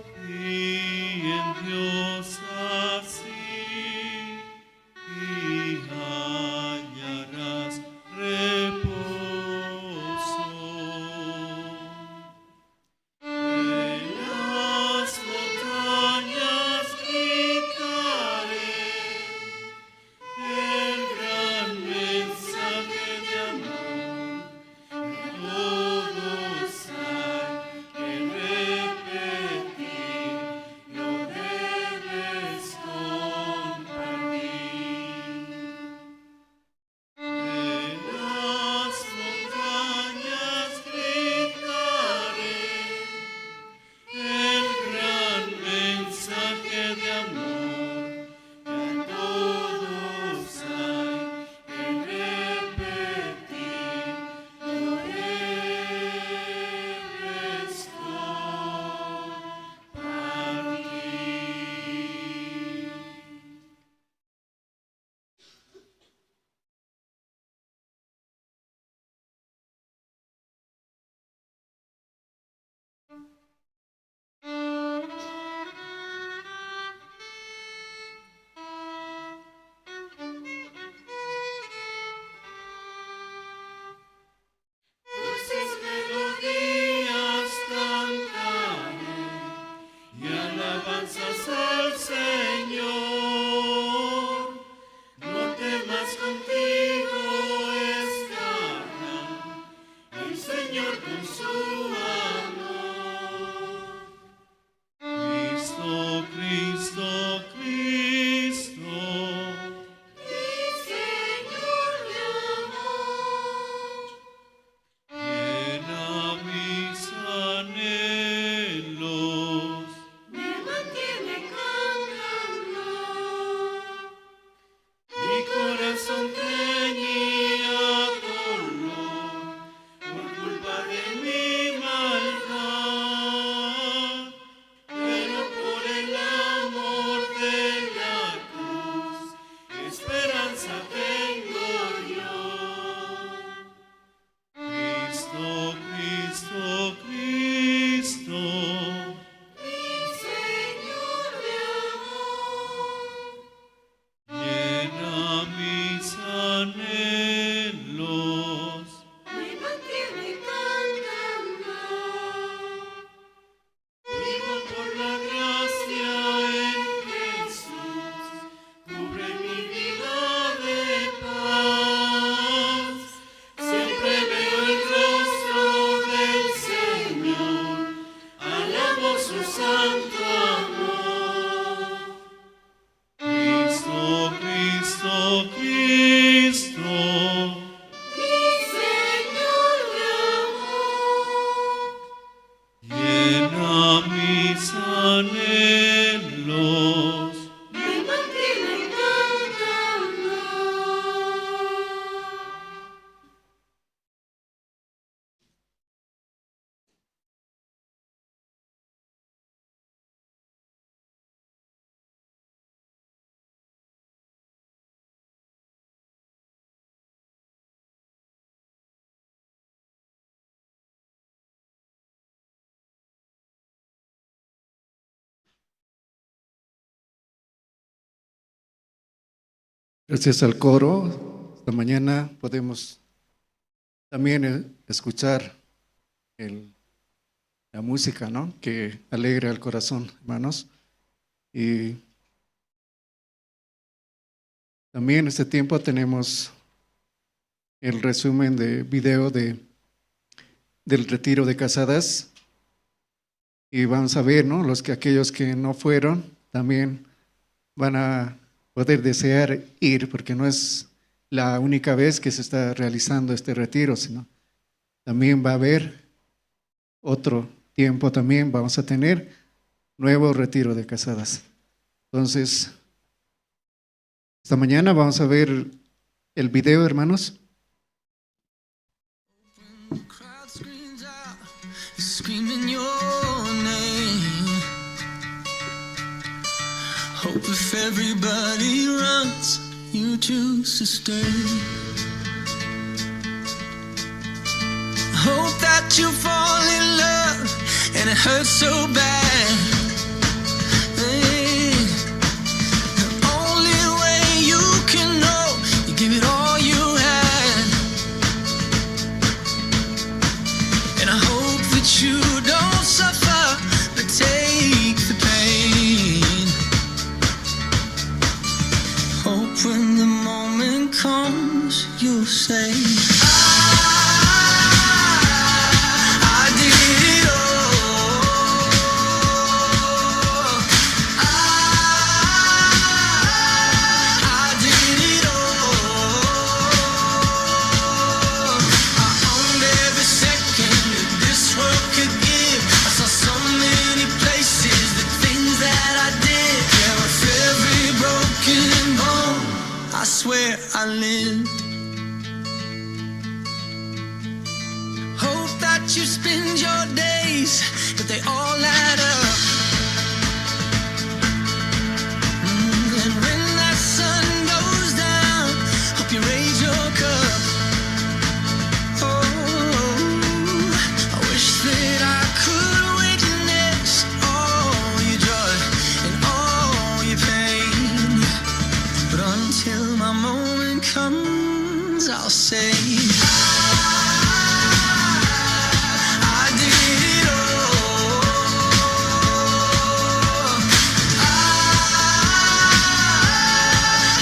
Confía en Dios así y hallarás reposo. De las montañas gritaré el gran mensaje de amor. Todos hay que repetir, lo debes compartir. De las montañas gritaré el gran mensaje de amor, que a todos hay que repetir, lo debes compartir. Dulces melodías cantaré y alabanzas al Señor. No temas, contigo estará el Señor con su amor. Cristo, Cristo, Cristo, mi Señor de amor, llena mis anhelos, me mantiene cantando. Mi corazón tenía dolor por culpa de mi maldad, pero por el amor de la cruz, esperanza tengo yo. Cristo, Cristo, Cristo, mi Señor de amor, llena mis anhelos, me mantiene cantando. Vivo por la gracia en Jesús, cubre mi vida de paz. Siempre veo el rostro del Señor, alabo su santo amor. Cristo, Cristo, Cristo, mi Señor de amor, llena mis anhelos, me mantiene cantando. Gracias al coro, esta mañana podemos también escuchar la música, ¿no? Que alegra el corazón, hermanos. Y también en este tiempo tenemos el resumen de video del retiro de casadas. Y vamos a ver, ¿no? Aquellos que no fueron también van a poder desear ir, porque no es la única vez que se está realizando este retiro, sino también va a haber otro tiempo, también vamos a tener nuevo retiro de casadas. Entonces, esta mañana vamos a ver el video, hermanos. Crowd screams out, screaming your name. Hope if everybody runs, you choose to stay. Hope that you fall in love and it hurts so bad. Hey, the only way you can know, you give it all you had. And I hope that you don't suffer, but take the pain. Hope when the moment comes, you'll say, I did it all. I did it all. I owned every second that this world could give. I saw so many places, the things that I did. Yeah, with every broken bone, I swear I lived. Hope that you spend your days, but they all add up. And when that sun goes down, hope you raise your cup. Oh, I wish that I could witness all your joy and all your pain. But until my moment comes, I'll say, I did it all.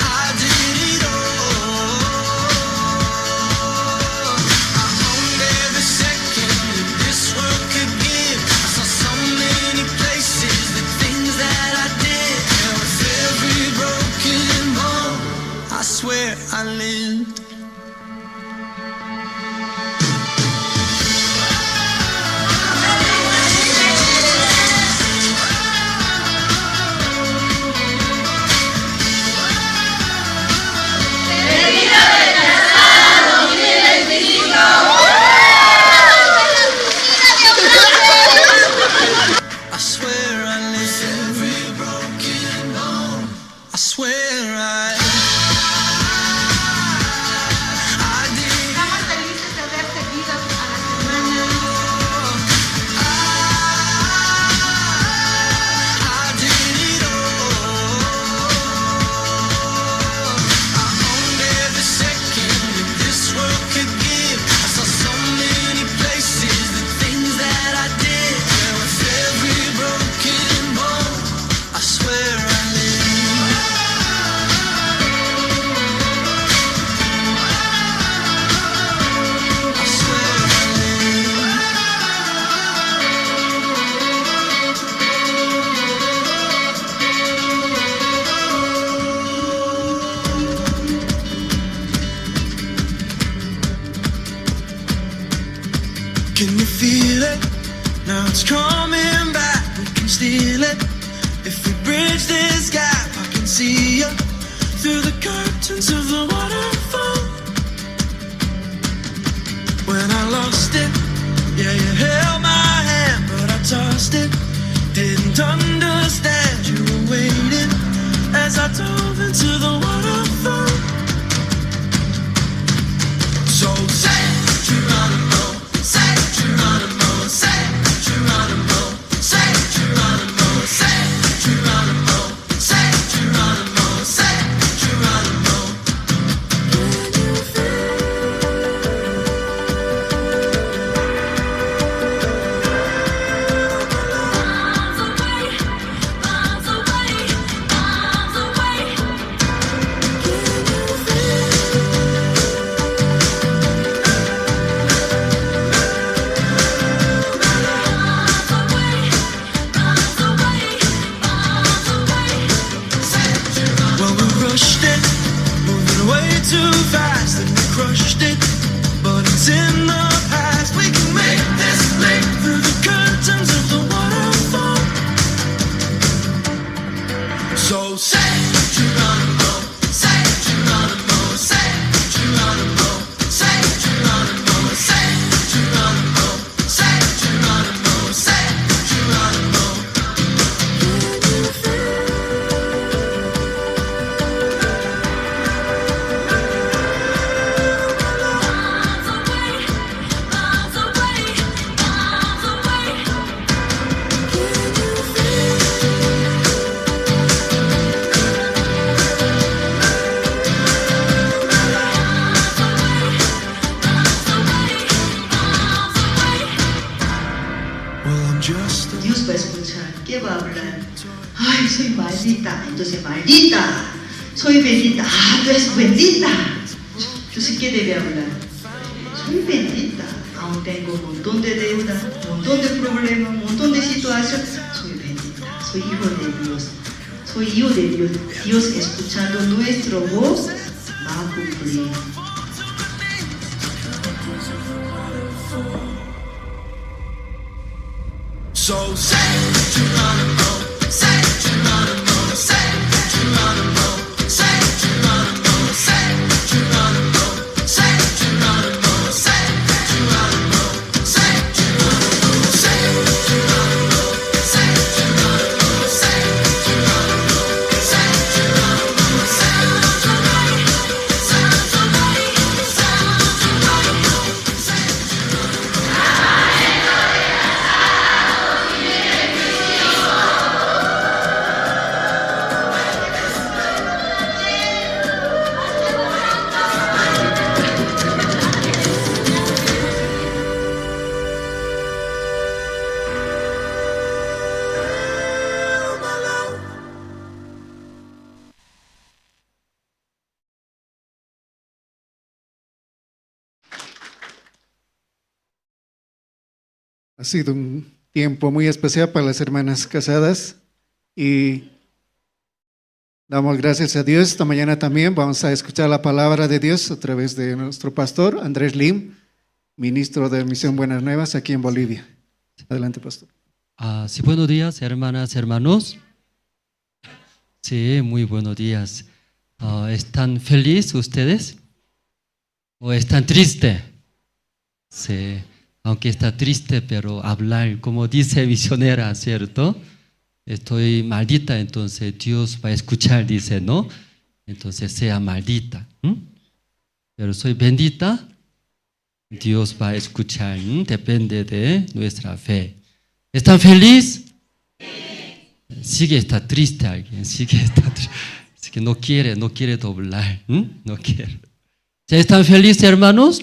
I did it all. I owned every second that this world could give. I saw so many places, the things that I did. And with every broken bone, I swear I lived. I swear I lived. Every broken bone, I swear I did. Estamos felices de ver seguidos a las hermanas. I did it all. I owned every second that this world could give. I saw so many places, the things that I did. Yeah, with every broken bone, I swear I lived. I swear I lived. Can you feel it? Now it's coming back. We can steal it. If we bridge this gap, I can see you through the curtains of the waterfall. When I lost it, yeah, you held my hand, but I tossed it. Didn't understand you were waiting as I dove into the waterfall. So say Geronimo, say Geronimo, say Geronimo, say Geronimo, say Geronimo, say Geronimo, say Geronimo. soy maldita. Entonces, maldita. Soy bendita. Ah, tú eres bendita. Entonces, ¿qué debe hablar? Soy bendita. Aún tengo un montón de deuda, un montón de problemas, un montón de situaciones. Soy bendita. Soy hijo de Dios. Soy hijo de Dios. Dios, escuchando nuestra voz, va a cumplir. So say Geronimo, say Geronimo, say Geronimo, say Geronimo, say Geronimo, say Geronimo, say Geronimo, say Geronimo, say Geronimo, say Geronimo, say Geronimo, say Geronimo, sounds alright, sounds alright, sounds alright, say Geronimo. Ha sido un tiempo muy especial para las hermanas casadas y damos gracias a Dios. Esta mañana también vamos a escuchar la palabra de Dios a través de nuestro pastor Andrés Lim, ministro de Misión Buenas Nuevas aquí en Bolivia. Adelante, pastor. Sí, buenos días, hermanas, hermanos. Sí, muy buenos días. ¿Están felices ustedes? ¿O están tristes? Sí, aunque está triste, pero hablar, como dice misionera, ¿cierto? Estoy maldita, entonces Dios va a escuchar, dice, ¿no? Entonces sea maldita. Pero soy bendita, Dios va a escuchar, depende de nuestra fe. ¿Están felices? Sigue está triste alguien, sigue que no quiere doblar, no quiere. ¿Están felices, hermanos?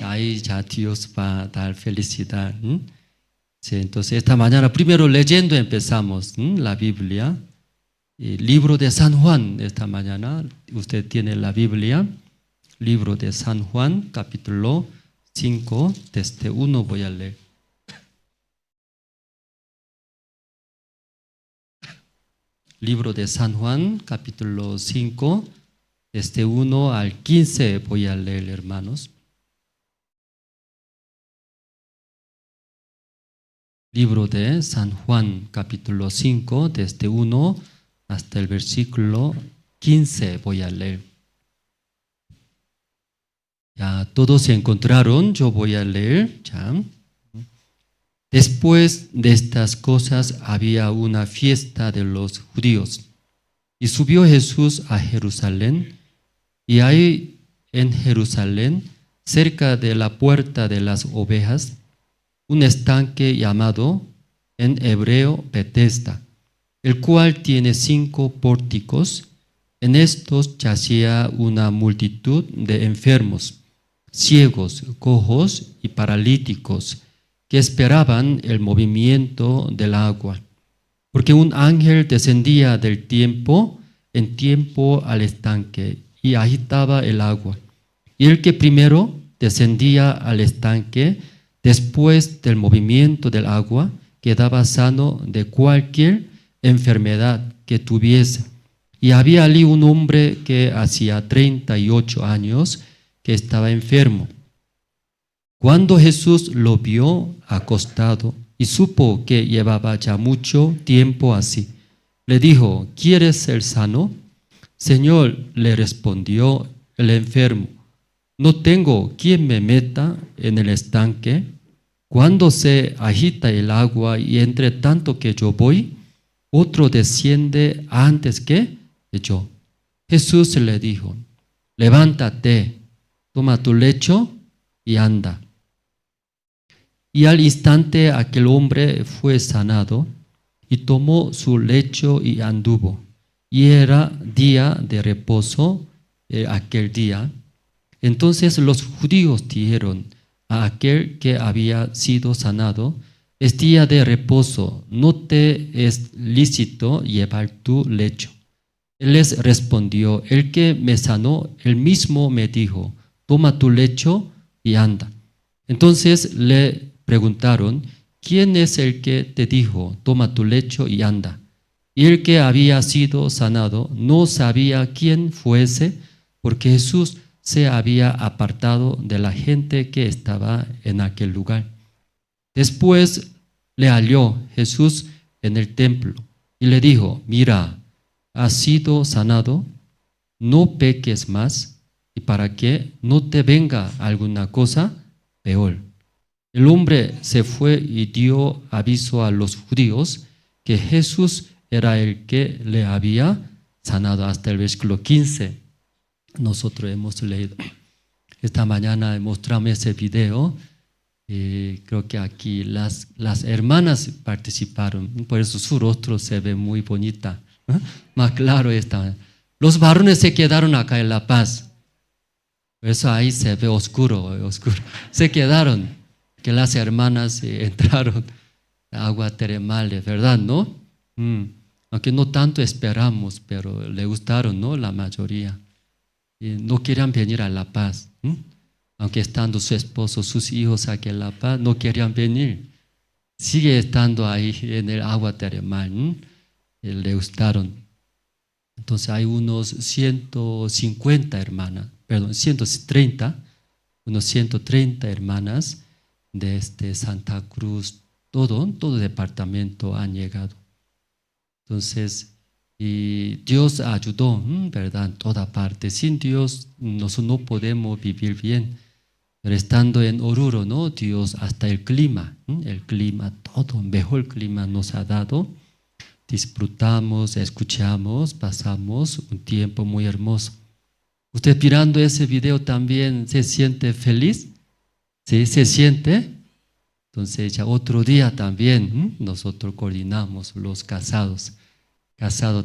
Ahí ya Dios va a dar felicidad. Sí, entonces esta mañana primero leyendo empezamos la Biblia, el libro de San Juan. Esta mañana usted tiene la Biblia, libro de San Juan, capítulo 5, desde 1 voy a leer. Libro de San Juan, capítulo 5, desde 1 al 15 voy a leer, hermanos. Libro de San Juan, capítulo 5, desde 1 hasta el versículo 15 voy a leer. Ya todos se encontraron, yo voy a leer. Ya. Después de estas cosas había una fiesta de los judíos y subió Jesús a Jerusalén, y ahí en Jerusalén, cerca de la puerta de las ovejas, un estanque llamado en hebreo Betesda, el cual tiene 5 pórticos. En estos yacía una multitud de enfermos, ciegos, cojos y paralíticos, que esperaban el movimiento del agua, porque un ángel descendía del tiempo en tiempo al estanque y agitaba el agua. Y el que primero descendía al estanque, después del movimiento del agua, quedaba sano de cualquier enfermedad que tuviese. Y había allí un hombre que hacía 38 años que estaba enfermo. Cuando Jesús lo vio acostado y supo que llevaba ya mucho tiempo así, le dijo: ¿Quieres ser sano? Señor, le respondió el enfermo, no tengo quien me meta en el estanque cuando se agita el agua, y entre tanto que yo voy, otro desciende antes que yo. Jesús le dijo: levántate, toma tu lecho y anda. Y al instante aquel hombre fue sanado y tomó su lecho y anduvo. Y era día de reposo aquel día. Entonces los judíos dijeron a aquel que había sido sanado: es día de reposo, no te es lícito llevar tu lecho. Él les respondió, el que me sanó, él mismo me dijo, toma tu lecho y anda. Entonces le preguntaron, ¿quién es el que te dijo, toma tu lecho y anda? Y el que había sido sanado no sabía quién fuese, porque Jesús se había apartado de la gente que estaba en aquel lugar. Después le halló Jesús en el templo y le dijo, mira, has sido sanado, no peques más, y para que no te venga alguna cosa peor. El hombre se fue y dio aviso a los judíos que Jesús era el que le había sanado, hasta el versículo 15. Nosotros hemos leído. Esta mañana mostramos ese video. Creo que aquí las hermanas participaron, por eso su rostro se ve muy bonita, más claro está. Los varones se quedaron acá en La Paz, por eso ahí se ve oscuro. Se quedaron, que las hermanas entraron a agua termales, ¿verdad? ¿No? Aunque no tanto esperamos, pero le gustaron, ¿no? La mayoría. Y no querían venir a La Paz. Aunque estando su esposo, sus hijos aquí en La Paz, no querían venir. Sigue estando ahí en el agua termal. Le gustaron. Entonces hay unos 150 hermanas, perdón, 130, unos 130 hermanas de Santa Cruz, todo departamento han llegado. Entonces, y Dios ayudó, ¿verdad? En toda parte. Sin Dios nosotros no podemos vivir bien. Pero estando en Oruro, ¿no? Dios hasta el clima, todo, mejor clima nos ha dado. Disfrutamos, escuchamos, pasamos un tiempo muy hermoso. ¿Usted mirando ese video también se siente feliz? ¿Sí? ¿Se siente? Entonces ya otro día también nosotros coordinamos los casados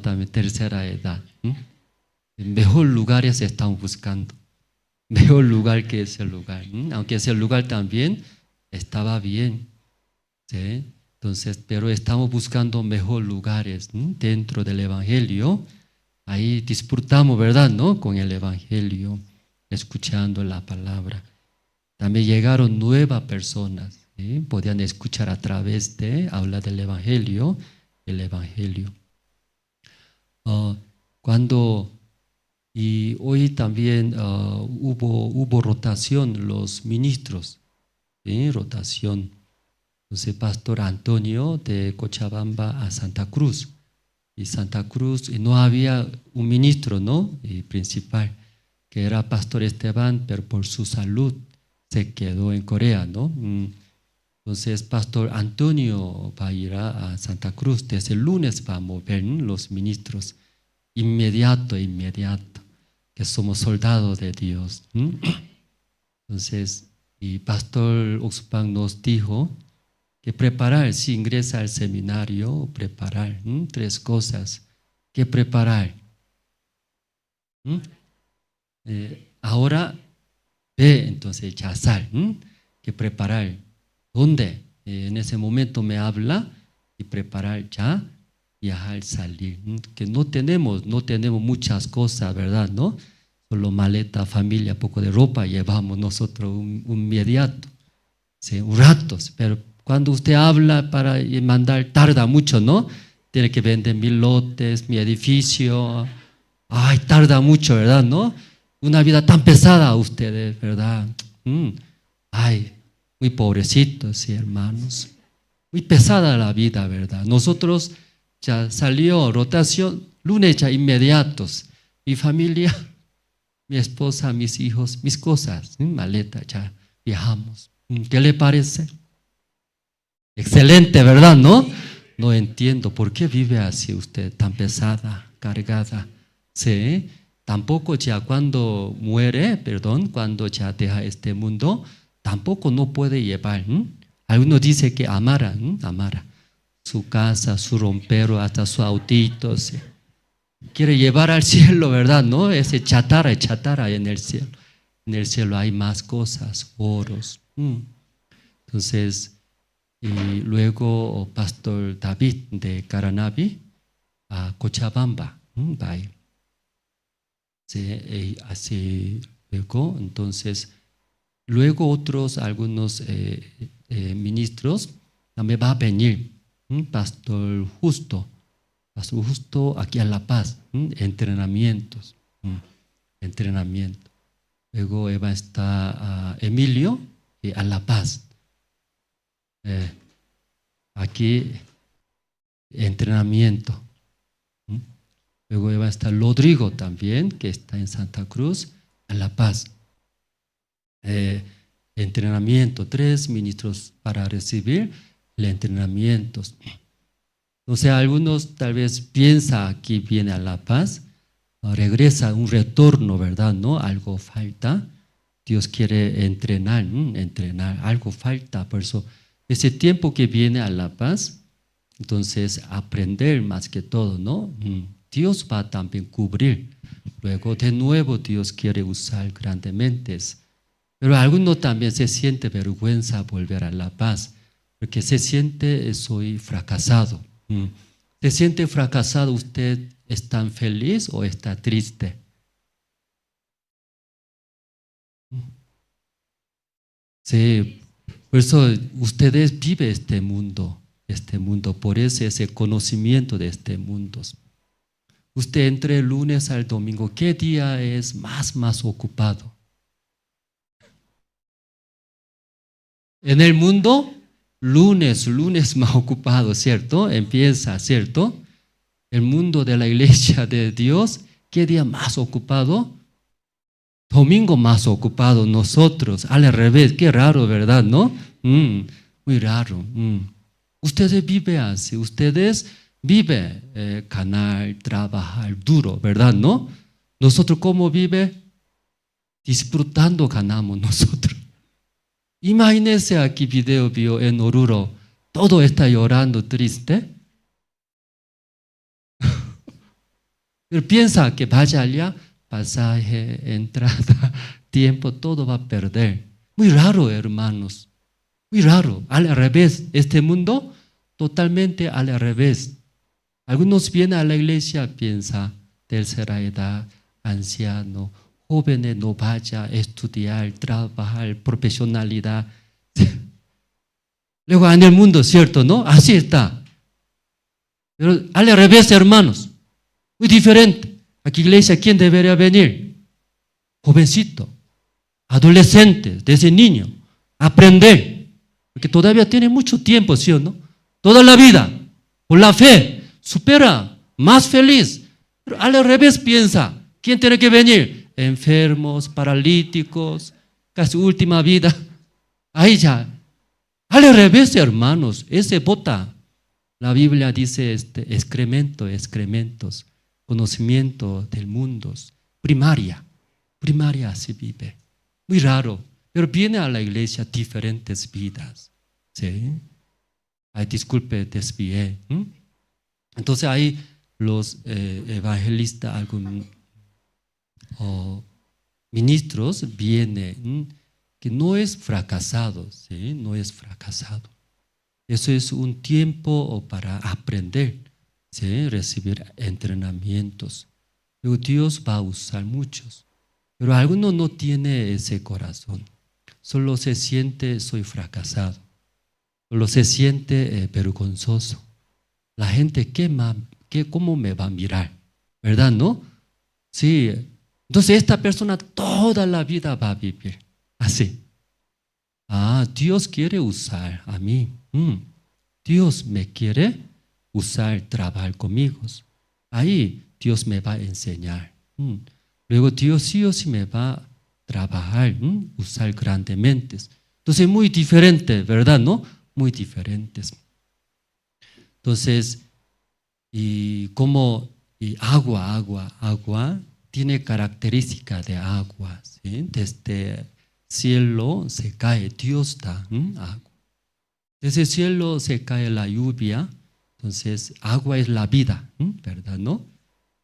también, tercera edad. En mejor lugares estamos buscando. Mejor lugar que ese lugar. Aunque ese lugar también estaba bien. ¿Sí? Entonces, pero estamos buscando mejor lugares dentro del Evangelio. Ahí disfrutamos, ¿verdad? ¿No? Con el Evangelio, escuchando la palabra. También llegaron nuevas personas. ¿Sí? Podían escuchar a través de hablar del Evangelio, el Evangelio. Y hoy también hubo rotación, los ministros, ¿sí? Rotación. Entonces, Pastor Antonio de Cochabamba a Santa Cruz. Y Santa Cruz, y no había un ministro, ¿no? Y principal, que era Pastor Esteban, pero por su salud se quedó en Corea, ¿no? Entonces, Pastor Antonio va a ir a Santa Cruz. Desde el lunes va a mover los ministros. Inmediato, que somos soldados de Dios. Entonces, y Pastor Oxupang nos dijo que preparar, si ingresa al seminario, preparar 3 cosas. ¿Qué preparar? Ahora ve, entonces chazar, que preparar. ¿Dónde? En ese momento me habla y preparar ya, viajar, salir. Que no tenemos muchas cosas, ¿verdad? ¿No? Solo maleta, familia, poco de ropa llevamos nosotros un inmediato, ¿sí? Un rato, pero cuando usted habla para mandar, tarda mucho, ¿no? Tiene que vender 1000 lotes, mi edificio. Ay, tarda mucho, ¿verdad? ¿No? Una vida tan pesada ustedes, ¿verdad? Ay, muy pobrecitos, sí, hermanos. Muy pesada la vida, ¿verdad? Nosotros ya salió rotación, lunes ya inmediatos. Mi familia, mi esposa, mis hijos, mis cosas, maleta, ya viajamos. ¿Qué le parece? Excelente, ¿verdad? ¿No? No entiendo por qué vive así usted, tan pesada, cargada. ¿Sí? Tampoco ya cuando muere, cuando ya deja este mundo, tampoco no puede llevar. Algunos dicen que amara su casa, su rompero, hasta su autito. ¿Sí? Quiere llevar al cielo, ¿verdad? ¿No? Ese chatarra en el cielo. En el cielo hay más cosas, oros. Entonces, y luego Pastor David de Caranavi a Cochabamba. Va a ir. Sí, así luego, entonces, luego algunos ministros también va a venir. Pastor Justo aquí a La Paz, entrenamientos. Entrenamiento. Luego va a estar Emilio a La Paz. Aquí entrenamiento. Luego va a estar Rodrigo también, que está en Santa Cruz, a La Paz. Entrenamiento, 3 ministros para recibir el entrenamiento. O sea, algunos tal vez piensan que viene a La Paz, regresa un retorno, ¿verdad? ¿No? Algo falta. Dios quiere entrenar, algo falta. Por eso, ese tiempo que viene a La Paz, entonces aprender más que todo, ¿no? Dios va a también cubrir. Luego de nuevo Dios quiere usar grandemente. Pero algunos también se siente vergüenza volver a La Paz, porque se siente soy fracasado. ¿Se siente fracasado? ¿Usted está feliz o está triste? Sí, por eso ustedes viven este mundo, por eso ese conocimiento de este mundo. Usted entre el lunes al domingo, ¿qué día es más ocupado? En el mundo, lunes más ocupado, ¿cierto? Empieza, ¿cierto? El mundo de la iglesia de Dios, ¿qué día más ocupado? Domingo más ocupado, nosotros, al revés, qué raro, ¿verdad? ¿No? Muy raro. Ustedes viven así, ustedes viven ganar, trabajar duro, ¿verdad? ¿No? Nosotros, ¿cómo vive? Disfrutando ganamos nosotros. Imagínense aquí video vio en Oruro, todo está llorando, triste. Pero piensa que vaya allá, pasaje, entrada, tiempo, todo va a perder. Muy raro, hermanos. Muy raro. Al revés, este mundo totalmente al revés. Algunos vienen a la iglesia, piensa, tercera edad, anciano, jóvenes no vaya a estudiar, trabajar, profesionalidad. Luego en el mundo, ¿cierto? ¿No? Así está. Pero al revés, hermanos, muy diferente. Aquí iglesia, ¿quién debería venir? Jovencito, adolescente, desde niño, aprender. Porque todavía tiene mucho tiempo, ¿sí o no? Toda la vida, por la fe, supera, más feliz. Pero al revés piensa, ¿quién tiene que venir? Enfermos, paralíticos, casi última vida. Ahí ya. Al revés, hermanos, ese bota. La Biblia dice excrementos, conocimiento del mundo, primaria así vive. Muy raro, pero viene a la iglesia diferentes vidas. ¿Sí? Ay, disculpe, desvié. Entonces ahí los evangelistas, algunos ministros vienen que no es fracasado, ¿sí? No es fracasado. Eso es un tiempo para aprender, ¿sí? Recibir entrenamientos. Luego Dios va a usar muchos, pero algunos no tienen ese corazón. Solo se siente soy fracasado, solo se siente vergonzoso. La gente, ¿cómo me va a mirar? ¿Verdad, no? Sí. Entonces esta persona toda la vida va a vivir así. Dios quiere usar a mí. Dios me quiere usar, trabajar conmigo. Ahí Dios me va a enseñar. Luego Dios sí o sí me va a trabajar, usar grandemente. Entonces muy diferente, ¿verdad, no? Muy diferentes. Entonces, agua tiene característica de agua, ¿sí? Desde cielo se cae, Dios da agua. Desde el cielo se cae la lluvia, entonces agua es la vida, ¿verdad, no?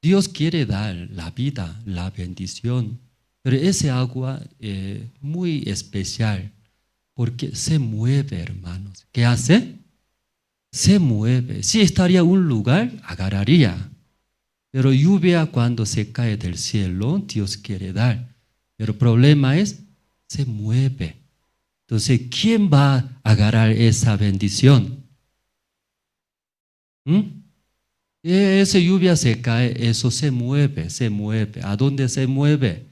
Dios quiere dar la vida, la bendición, pero ese agua es muy especial. Porque se mueve, hermanos. ¿Qué hace? Se mueve. Si estaría en un lugar, agarraría. Pero lluvia cuando se cae del cielo, Dios quiere dar. Pero el problema es, se mueve. Entonces, ¿quién va a agarrar esa bendición? Esa lluvia se cae, eso se mueve, se mueve. ¿A dónde se mueve?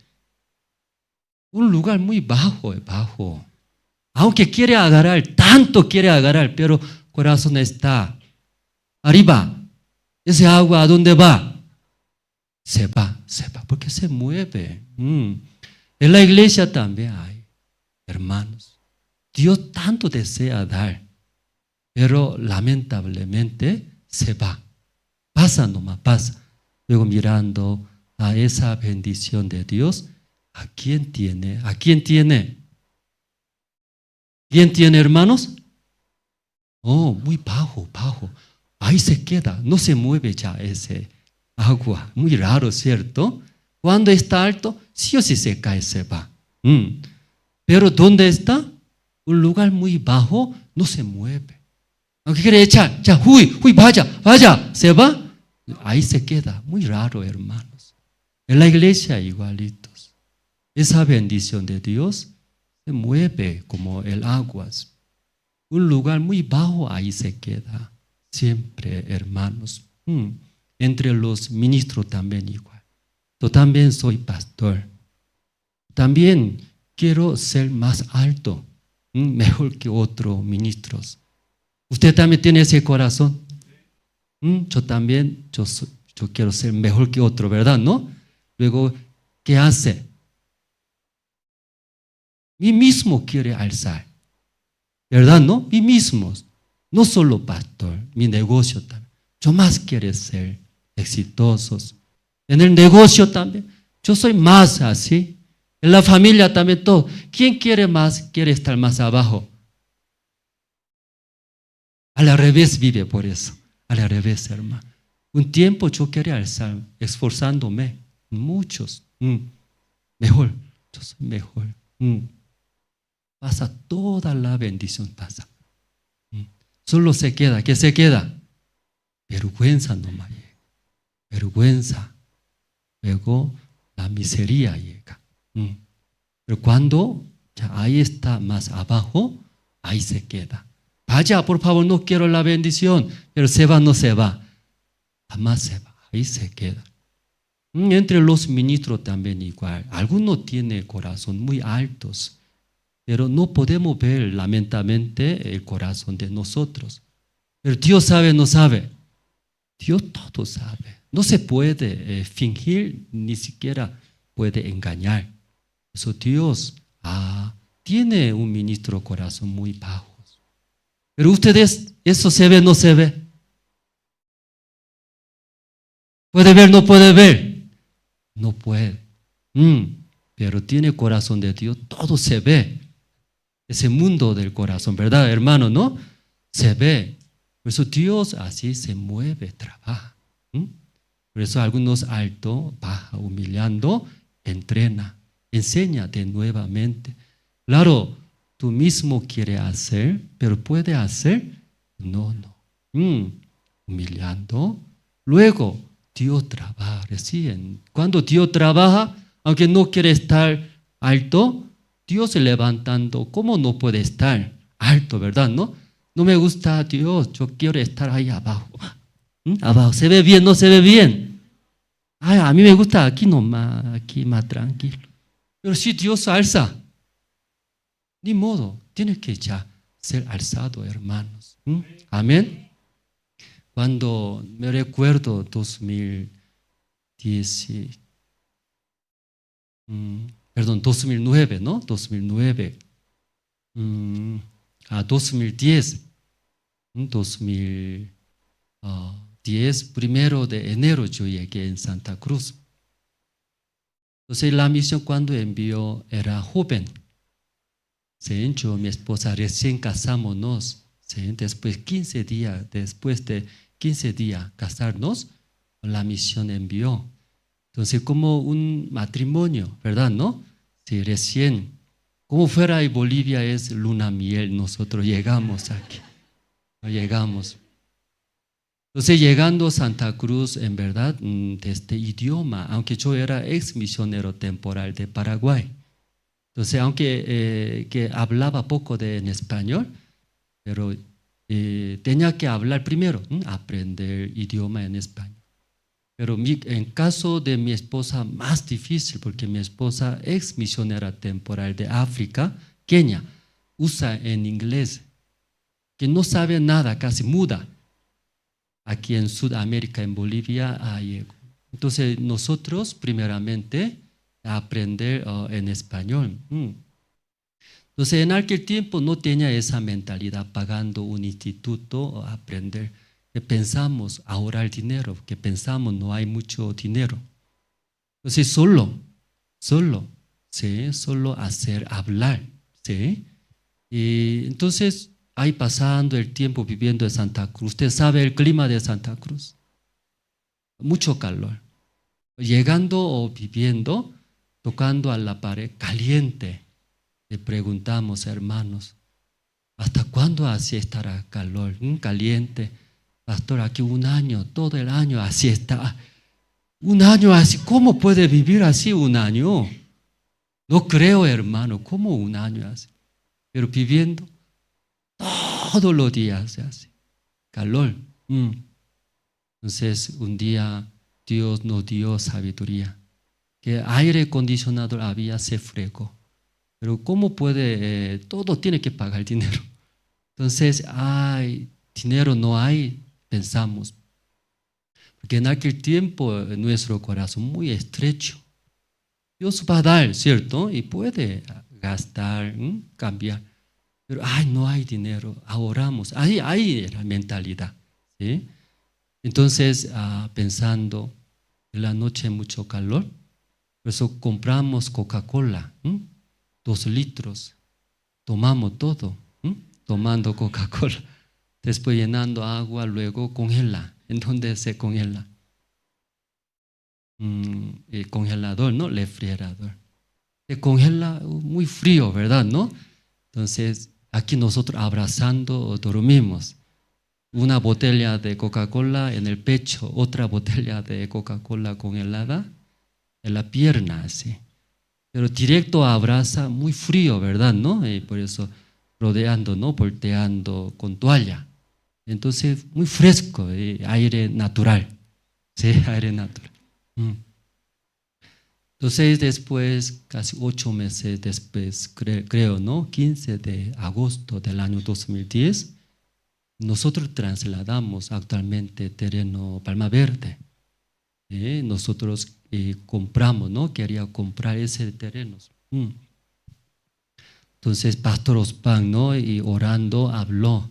Un lugar muy bajo, bajo. Aunque quiere agarrar, tanto quiere agarrar, pero corazón está arriba. Ese agua, ¿a dónde va? Se va, porque se mueve. En la iglesia también hay, hermanos. Dios tanto desea dar, pero lamentablemente se va. Pasa nomás, pasa. Luego mirando a esa bendición de Dios, ¿a quién tiene? ¿A quién tiene? ¿Quién tiene, hermanos? Oh, muy bajo, bajo. Ahí se queda, no se mueve ya ese agua. Muy raro, ¿cierto? Cuando está alto, sí o sí se cae, se va. Pero ¿dónde está? Un lugar muy bajo, no se mueve. Aunque quiere echar, ya, vaya, se va. Ahí se queda. Muy raro, hermanos. En la iglesia igualitos. Esa bendición de Dios se mueve como el agua. Un lugar muy bajo, ahí se queda. Siempre, hermanos. Entre los ministros también igual. Yo también soy pastor. También quiero ser más alto, mejor que otros ministros. ¿Usted también tiene ese corazón? Yo también, yo quiero ser mejor que otro, ¿verdad? ¿No? Luego, ¿qué hace? Mí mismo quiere alzar, ¿verdad? ¿No? Mí mismo, no solo pastor, mi negocio también. Yo más quiero ser exitosos. En el negocio también, yo soy más así. En la familia también todo. ¿Quién quiere más? Quiere estar más abajo. Al revés vive por eso. Al revés, hermano. Un tiempo yo quería alzar, esforzándome. Muchos. Mejor. Yo soy mejor. Pasa toda la bendición, pasa. Solo se queda. ¿Qué se queda? Vergüenza nomás llega. Vergüenza. Luego la miseria llega. Pero cuando ya ahí está más abajo, ahí se queda. Vaya, por favor, no quiero la bendición, pero se va, no se va. Jamás se va, ahí se queda. Entre los ministros también igual. Algunos tienen corazón muy altos, pero no podemos ver lamentablemente el corazón de nosotros. Pero Dios sabe, no sabe. Dios todo sabe. No se puede fingir, ni siquiera puede engañar. Eso Dios tiene un ministro corazón muy bajo. Pero ustedes, ¿eso se ve, no se ve? ¿Puede ver, no puede ver? No puede. Pero tiene corazón de Dios, todo se ve. Ese mundo del corazón, ¿verdad, hermano? ¿No? Se ve. Por eso Dios así se mueve, trabaja. Por eso algunos alto, baja, humillando, entrena, enseña de nuevamente. Claro, tú mismo quieres hacer, pero ¿puede hacer? No. Humillando. Luego, Dios trabaja recién. Cuando Dios trabaja, aunque no quiere estar alto, Dios se levantando. ¿Cómo no puede estar alto, verdad? No me gusta Dios, yo quiero estar ahí abajo. Abajo, ¿se ve bien? ¿No se ve bien? A mí me gusta aquí nomás, aquí más tranquilo. Pero si Dios alza, ni modo, tiene que ya ser alzado, hermanos. Amén. Cuando me recuerdo 2009, ¿no? 2009 a 2010. 2010, 1 de enero yo llegué en Santa Cruz. Entonces la misión cuando envió era joven. Yo, mi esposa, recién casámonos. Después de 15 días casarnos, la misión envió. Entonces como un matrimonio, ¿verdad? ¿No? Sí, recién como fuera de Bolivia es luna miel, nosotros llegamos aquí, llegamos. Entonces, llegando a Santa Cruz, en verdad, de este idioma, aunque yo era ex misionero temporal de Paraguay, entonces, aunque que hablaba poco en español, pero tenía que hablar primero, aprender idioma en español. Pero en caso de mi esposa, más difícil, porque mi esposa, ex misionera temporal de África, Kenia, usa en inglés, que no sabe nada, casi muda. Aquí en Sudamérica, en Bolivia, llegó. Entonces, nosotros, primeramente, aprender en español. Entonces, en aquel tiempo no tenía esa mentalidad, pagando un instituto, aprender. Que pensamos ahorrar dinero, que pensamos no hay mucho dinero. Entonces, solo, ¿sí? Solo hacer hablar, ¿sí? Y entonces, ahí pasando el tiempo viviendo en Santa Cruz. Usted sabe el clima de Santa Cruz. Mucho calor. Llegando o viviendo, tocando a la pared, caliente. Le preguntamos, hermanos, ¿hasta cuándo así estará calor? Caliente. Pastor, aquí un año, todo el año así está. Un año así, ¿cómo puede vivir así un año? No creo, hermano, ¿cómo un año así? Pero viviendo todos los días así, calor. Entonces, un día Dios nos dio sabiduría. Que aire acondicionado había, se fregó. Pero ¿cómo puede? Todo tiene que pagar dinero. Entonces, dinero no hay, pensamos. Porque en aquel tiempo nuestro corazón muy estrecho. Dios va a dar, ¿cierto? Y puede gastar, cambiar. Pero, no hay dinero, ahorramos. Ahí era la mentalidad, ¿sí? Entonces, pensando, en la noche mucho calor, por eso compramos Coca-Cola, 2 litros, tomamos todo, tomando Coca-Cola, después llenando agua, luego congela. ¿En dónde se congela? El congelador, ¿no? Refrigerador. Se congela muy frío, ¿verdad? ¿No? Entonces, aquí nosotros abrazando dormimos. Una botella de Coca-Cola en el pecho, otra botella de Coca-Cola congelada en la pierna, así. Pero directo abraza, muy frío, ¿verdad? ¿No? Y por eso rodeando, ¿no? Volteando con toalla. Entonces, muy fresco, aire natural. Sí, aire natural. Entonces, después, casi 8 meses después, creo, ¿no? 15 de agosto del año 2010, nosotros trasladamos actualmente terreno Palma Verde. Nosotros compramos, ¿no? Quería comprar ese terreno. Entonces, Pastor Ospan, ¿no? Y orando, habló.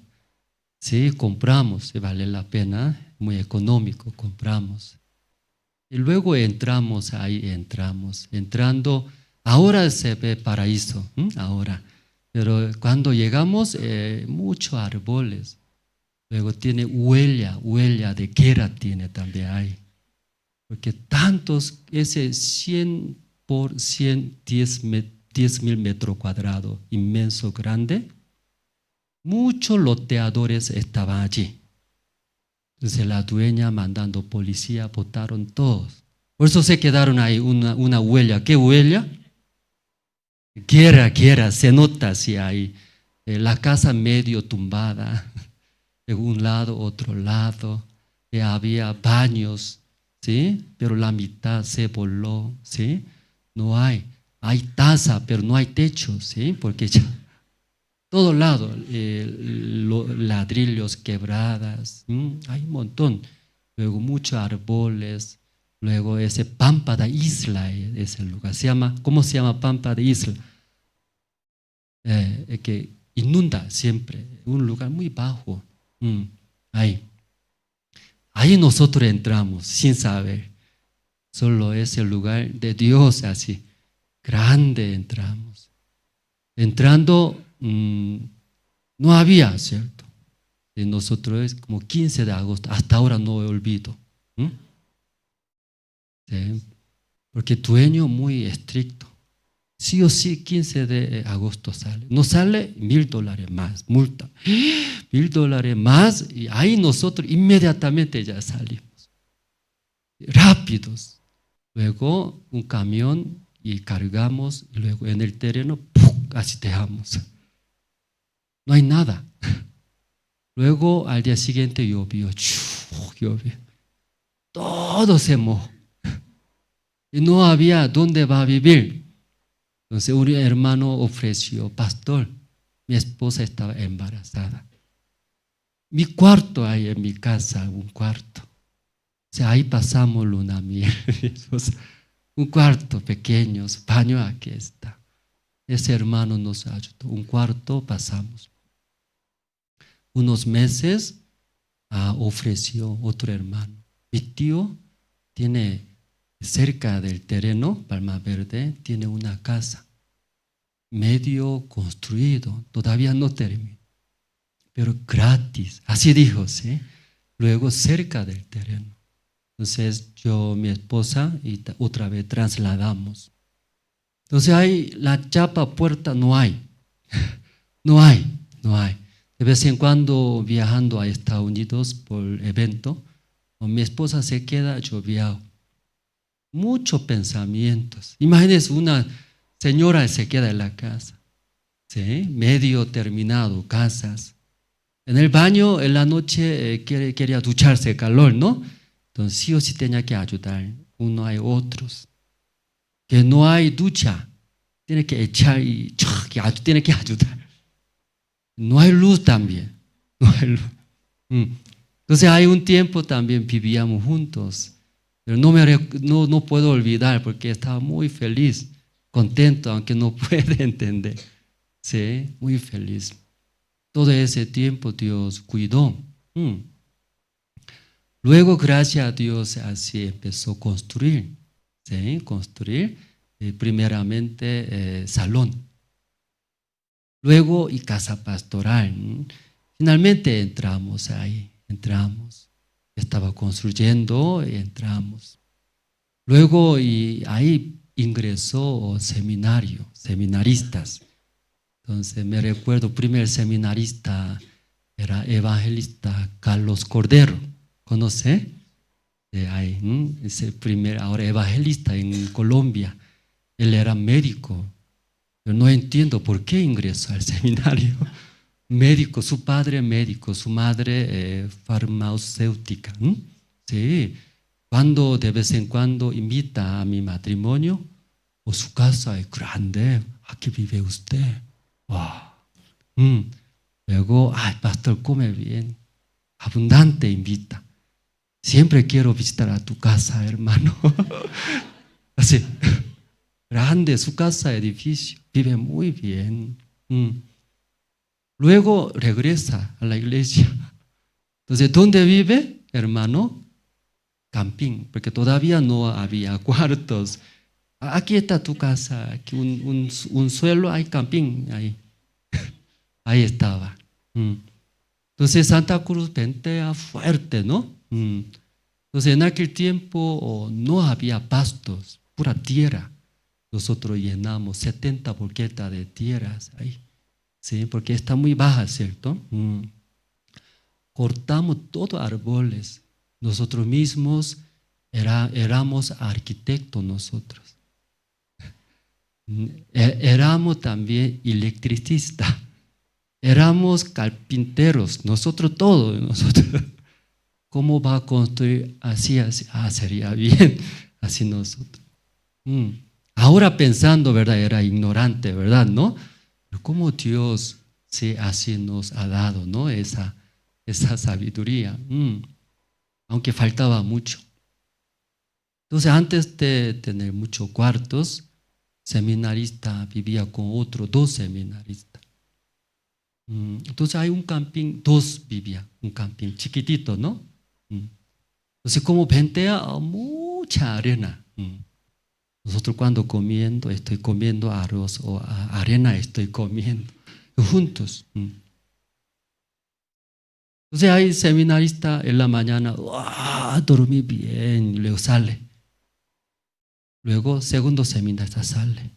Sí, compramos, vale la pena, muy económico, compramos. Y luego entramos, entrando, ahora se ve paraíso, ahora. Pero cuando llegamos, muchos árboles. Luego tiene huella de guerra tiene también ahí. Porque tantos, ese 100 por 100, 10.000 metros cuadrados, inmenso, grande, muchos loteadores estaban allí. Entonces la dueña mandando policía, botaron todos. Por eso se quedaron ahí una huella. ¿Qué huella? Guerra, se nota así ahí. La casa medio tumbada, de un lado, otro lado. Había baños, ¿sí? Pero la mitad se voló, ¿sí? No hay. Hay taza, pero no hay techo, ¿sí? Porque ya todo lado, ladrillos quebradas, hay un montón. Luego muchos árboles, luego ese Pampa de Isla, ese lugar. ¿Cómo se llama Pampa de Isla? Que inunda siempre, un lugar muy bajo. Ahí nosotros entramos sin saber. Solo ese lugar de Dios así, grande entramos. Entrando, no había, ¿cierto? Y nosotros es como 15 de agosto, hasta ahora no he olvidado. ¿Sí? Porque dueño muy estricto. sí o sí 15 de agosto sale. No sale, $1,000 más, multa. $1,000 más, y ahí nosotros inmediatamente ya salimos. Rápidos. Luego un camión y cargamos, y luego en el terreno, ¡pum!, así dejamos. No hay nada. Luego al día siguiente llovió. Todo se mojó. Y no había dónde va a vivir. Entonces un hermano ofreció, pastor, mi esposa estaba embarazada. Mi cuarto hay en mi casa, un cuarto. O sea, ahí pasamos luna de miel. Un cuarto pequeño, baño, aquí está. Ese hermano nos ayudó. Un cuarto pasamos. Unos meses ofreció otro hermano. Mi tío tiene cerca del terreno, Palma Verde, tiene una casa medio construido, todavía no terminó, pero gratis, así dijo, ¿sí? Luego cerca del terreno. Entonces yo, mi esposa y otra vez trasladamos. Entonces ahí la chapa puerta no hay, no hay. De vez en cuando viajando a Estados Unidos por evento, mi esposa se queda, yo viajo. Muchos pensamientos. Imagínense, una señora se queda en la casa, ¿sí? Medio terminado, casas. En el baño, en la noche quería ducharse, calor, ¿no? Entonces sí o sí tenía que ayudar. Uno hay otros. Que no hay ducha, tiene que echar y tiene que ayudar. No hay luz también. No hay luz. Entonces hay un tiempo también vivíamos juntos. Pero no puedo olvidar porque estaba muy feliz, contento, aunque no puede entender. Sí, muy feliz. Todo ese tiempo Dios cuidó. Luego, gracias a Dios, así empezó a construir. ¿Sí? Construir, primeramente, salón. Luego, y casa pastoral. Finalmente entramos ahí, Estaba construyendo y entramos. Luego y ahí ingresó seminaristas. Entonces me recuerdo, primer seminarista era evangelista Carlos Cordero. ¿Conoce? Ahí, ese primer, ahora evangelista en Colombia. Él era médico. Yo no entiendo por qué ingresó al seminario. Médico, su padre médico, su madre farmacéutica. Sí, cuando de vez en cuando invita a mi matrimonio, o su casa es grande, aquí vive usted. Wow. Luego, ay, pastor, come bien, abundante invita. Siempre quiero visitar a tu casa, hermano. Así, grande, su casa, edificio, vive muy bien. Luego regresa a la iglesia. Entonces, ¿dónde vive, hermano? Camping, porque todavía no había cuartos. Aquí está tu casa, aquí un suelo, hay camping, ahí. Ahí estaba. Entonces, Santa Cruz ventea fuerte, ¿no? Entonces, en aquel tiempo no había pastos, pura tierra. Nosotros llenamos 70 volquetas de tierras ahí. Sí, porque está muy baja, ¿cierto? Cortamos todos árboles. Nosotros mismos éramos arquitectos nosotros. Éramos también electricistas. Éramos carpinteros. Nosotros todos. ¿Cómo va a construir así? Sería bien. Así nosotros. Ahora pensando, ¿verdad? Era ignorante, ¿verdad? ¿No? Pero cómo Dios así nos ha dado, ¿no? Esa sabiduría. Aunque faltaba mucho. Entonces, antes de tener muchos cuartos, seminarista vivía con dos seminaristas. Entonces, hay un camping, dos vivían, un camping chiquitito, ¿no? Entonces, como ventea mucha arena. Nosotros cuando estoy comiendo arroz o arena estoy comiendo juntos. Entonces hay seminarista en la mañana, dormí bien, luego sale. Luego segundo seminarista sale.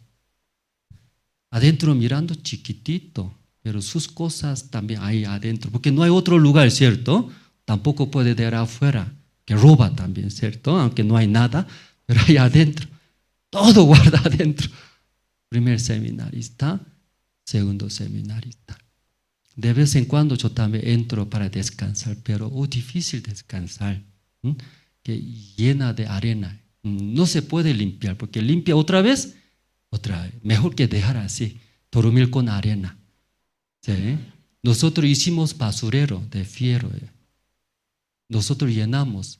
adentro mirando chiquitito, pero sus cosas también hay adentro, porque no hay otro lugar, ¿cierto? Tampoco puede dejar afuera, que roba también, ¿cierto? Aunque no hay nada, pero hay adentro. Todo guarda adentro. Primer seminarista, segundo seminarista. De vez en cuando yo también entro para descansar, pero difícil descansar, que llena de arena. No se puede limpiar, porque limpia otra vez. Mejor que dejar así, dormir con arena. ¿Sí? Nosotros hicimos basurero de fierro. Nosotros llenamos.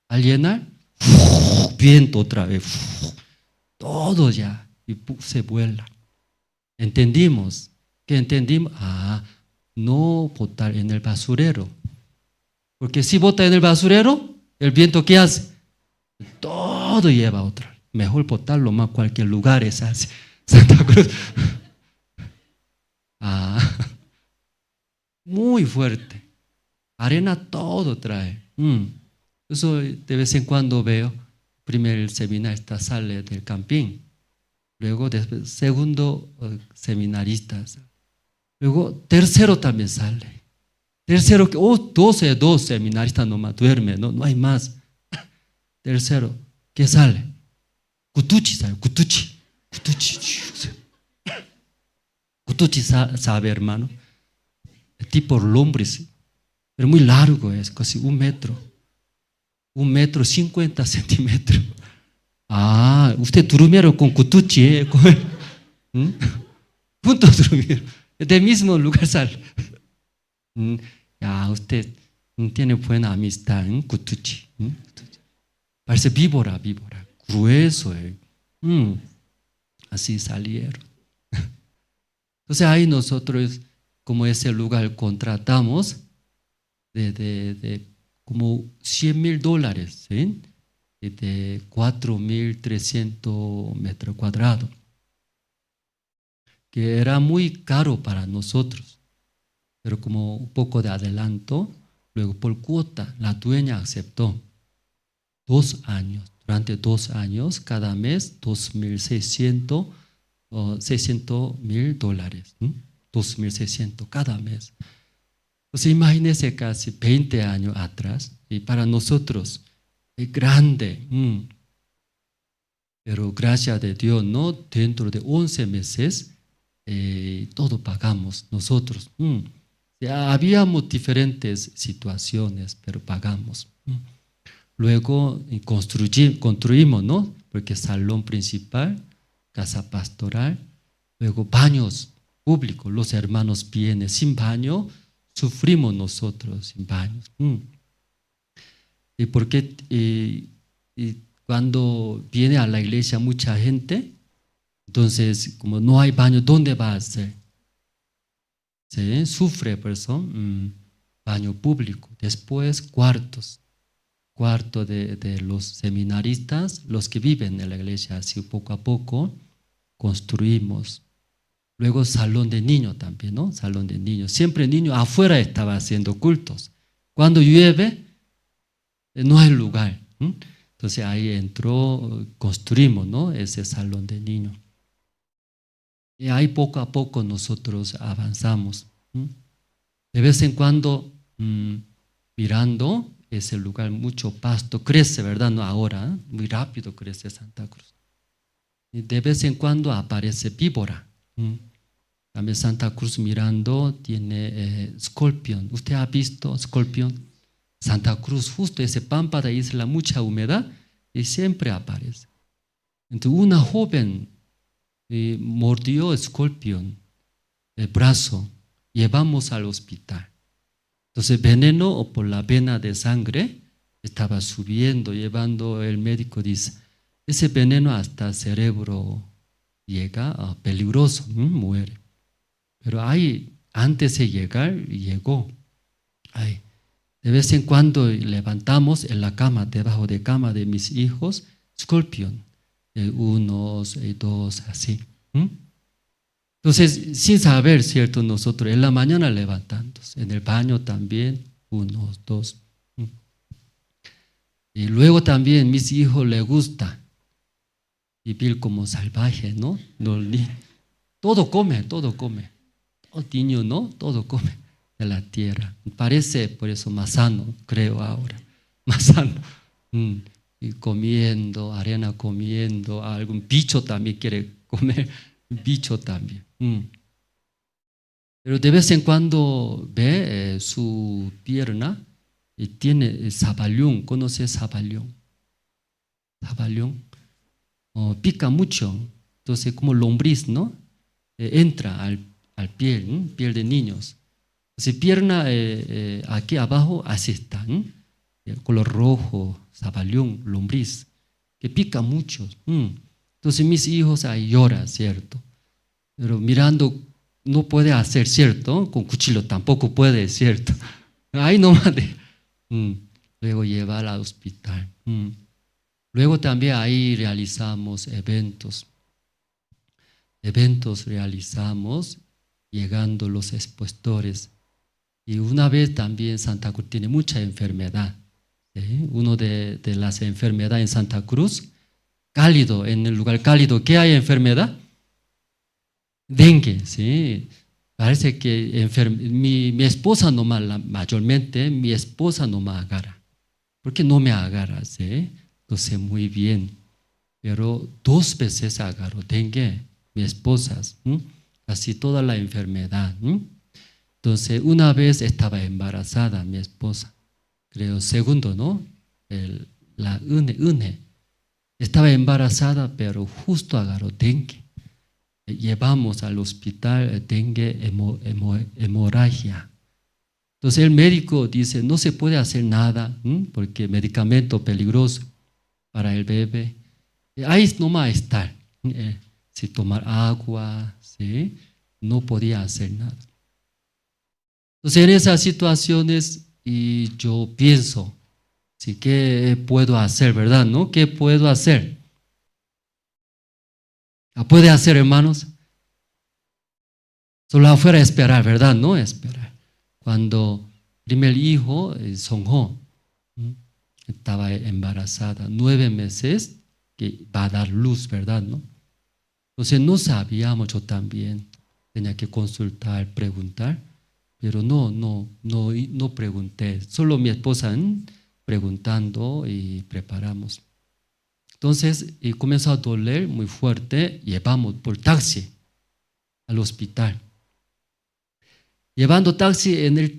Al llenar, viento otra vez. Todo ya. Y se vuela. ¿Entendimos? ¿Qué entendimos? No botar en el basurero. Porque si bota en el basurero, el viento ¿qué hace? Todo lleva otra. Mejor botarlo más cualquier lugar es así. Santa Cruz. Muy fuerte. Arena todo trae. Eso de vez en cuando veo. Primero el seminarista sale del camping. Luego después, segundo seminarista. Luego tercero también sale. Tercero, 12 seminaristas nomás duermen, no hay más. Tercero, ¿qué sale? Kutuchi sale, Kutuchi. Kutuchi sabe, hermano. Tipo lombriz, pero muy largo es, casi 1 metro. 1 metro 50 centímetros. Usted durmieron con Kutuchi, Punto durmieron. Del mismo lugar sale. Usted tiene buena amistad, Kutuchi. Parece víbora, grueso. Así salieron. Entonces ahí nosotros, como ese lugar contratamos de como $100,000, ¿sí? De 4.300 metros cuadrados, que era muy caro para nosotros, pero como un poco de adelanto, luego por cuota la dueña aceptó 2 años, durante 2 años, cada mes $2.600 o $600,000, $2.600 cada mes. Pues imagínense casi 20 años atrás, y para nosotros es grande, pero gracias a Dios, ¿no? Dentro de 11 meses, todo pagamos nosotros. Ya habíamos diferentes situaciones, pero pagamos. Luego construimos, ¿no? Porque salón principal, casa pastoral, luego baños públicos, los hermanos vienen sin baño, sufrimos nosotros sin baños. Y porque cuando viene a la iglesia mucha gente, entonces como no hay baño, ¿dónde va a hacer? ¿Sí? Sufre por eso, baño público. Después cuarto de los seminaristas, los que viven en la iglesia, así poco a poco construimos. Luego salón de niños también, ¿no? Salón de niños. Siempre niños afuera estaba haciendo cultos. Cuando llueve, no hay lugar. Entonces ahí construimos, ¿no? Ese salón de niños. Y ahí poco a poco nosotros avanzamos. De vez en cuando, mirando ese lugar, mucho pasto, crece, ¿verdad? No ahora, muy rápido crece Santa Cruz. Y de vez en cuando aparece víbora. También Santa Cruz mirando tiene escorpión. ¿Usted ha visto escorpión? Santa Cruz, justo ese pampa de isla, mucha humedad y siempre aparece. Entonces una joven mordió escorpión, el brazo, llevamos al hospital. Entonces veneno o por la vena de sangre estaba subiendo, llevando el médico, dice, ese veneno hasta el cerebro llega, peligroso, muere. Pero ahí, antes de llegar, llegó. Ahí. De vez en cuando levantamos en la cama, debajo de cama de mis hijos, escorpión, 1, 2, así. Entonces, sin saber, ¿cierto? Nosotros en la mañana levantamos, en el baño también, 1, 2. Y luego también mis hijos les gusta vivir como salvaje, ¿no? todo come, todo come. Todo niño, ¿no? Todo come de la tierra. Parece por eso más sano, creo ahora. Más sano. Y comiendo, arena comiendo, algún bicho también quiere comer, bicho también. Pero de vez en cuando ve su pierna y tiene sabalión. ¿Conoce sabalión? Sabalión. Pica mucho. Entonces, como lombriz, ¿no? Entra al piel, piel de niños. Entonces, pierna aquí abajo, así está. Color rojo, sabalión, lombriz, que pica mucho. Entonces, mis hijos ahí lloran, ¿cierto? Pero mirando, no puede hacer, ¿cierto? Con cuchillo tampoco puede, ¿cierto? Ahí nomás luego llevar al hospital. Luego también ahí realizamos eventos. Eventos realizamos, llegando los expositores. Y una vez también Santa Cruz tiene mucha enfermedad. ¿Sí? Una de las enfermedades en Santa Cruz, cálido, en el lugar cálido, ¿qué hay enfermedad? Dengue, ¿sí? Parece que mi esposa nomás, mayormente mi esposa no me agarra. ¿Por qué no me agarra? ¿Sí? Lo sé muy bien. Pero 2 veces agarró dengue, mi esposa, casi toda la enfermedad. Entonces, una vez estaba embarazada mi esposa, creo segundo, ¿no? La Une. Estaba embarazada, pero justo agarró dengue. Llevamos al hospital dengue, hemorragia. Entonces el médico dice, no se puede hacer nada, porque medicamento peligroso para el bebé. Ahí nomás estar, si tomar agua, ¿sí? No podía hacer nada. Entonces en esas situaciones y yo pienso, ¿sí? ¿Qué puedo hacer, verdad? ¿No? ¿Qué puedo hacer? ¿La puede hacer, hermanos? Solo afuera esperar, ¿verdad? No esperar. Cuando primer hijo, Sonjo, estaba embarazada, 9 meses que va a dar luz, ¿verdad? ¿No? Entonces no sabíamos, yo también tenía que consultar, preguntar, pero no pregunté. Solo mi esposa preguntando y preparamos. Entonces comenzó a doler muy fuerte, llevamos por taxi al hospital. Llevando taxi, en el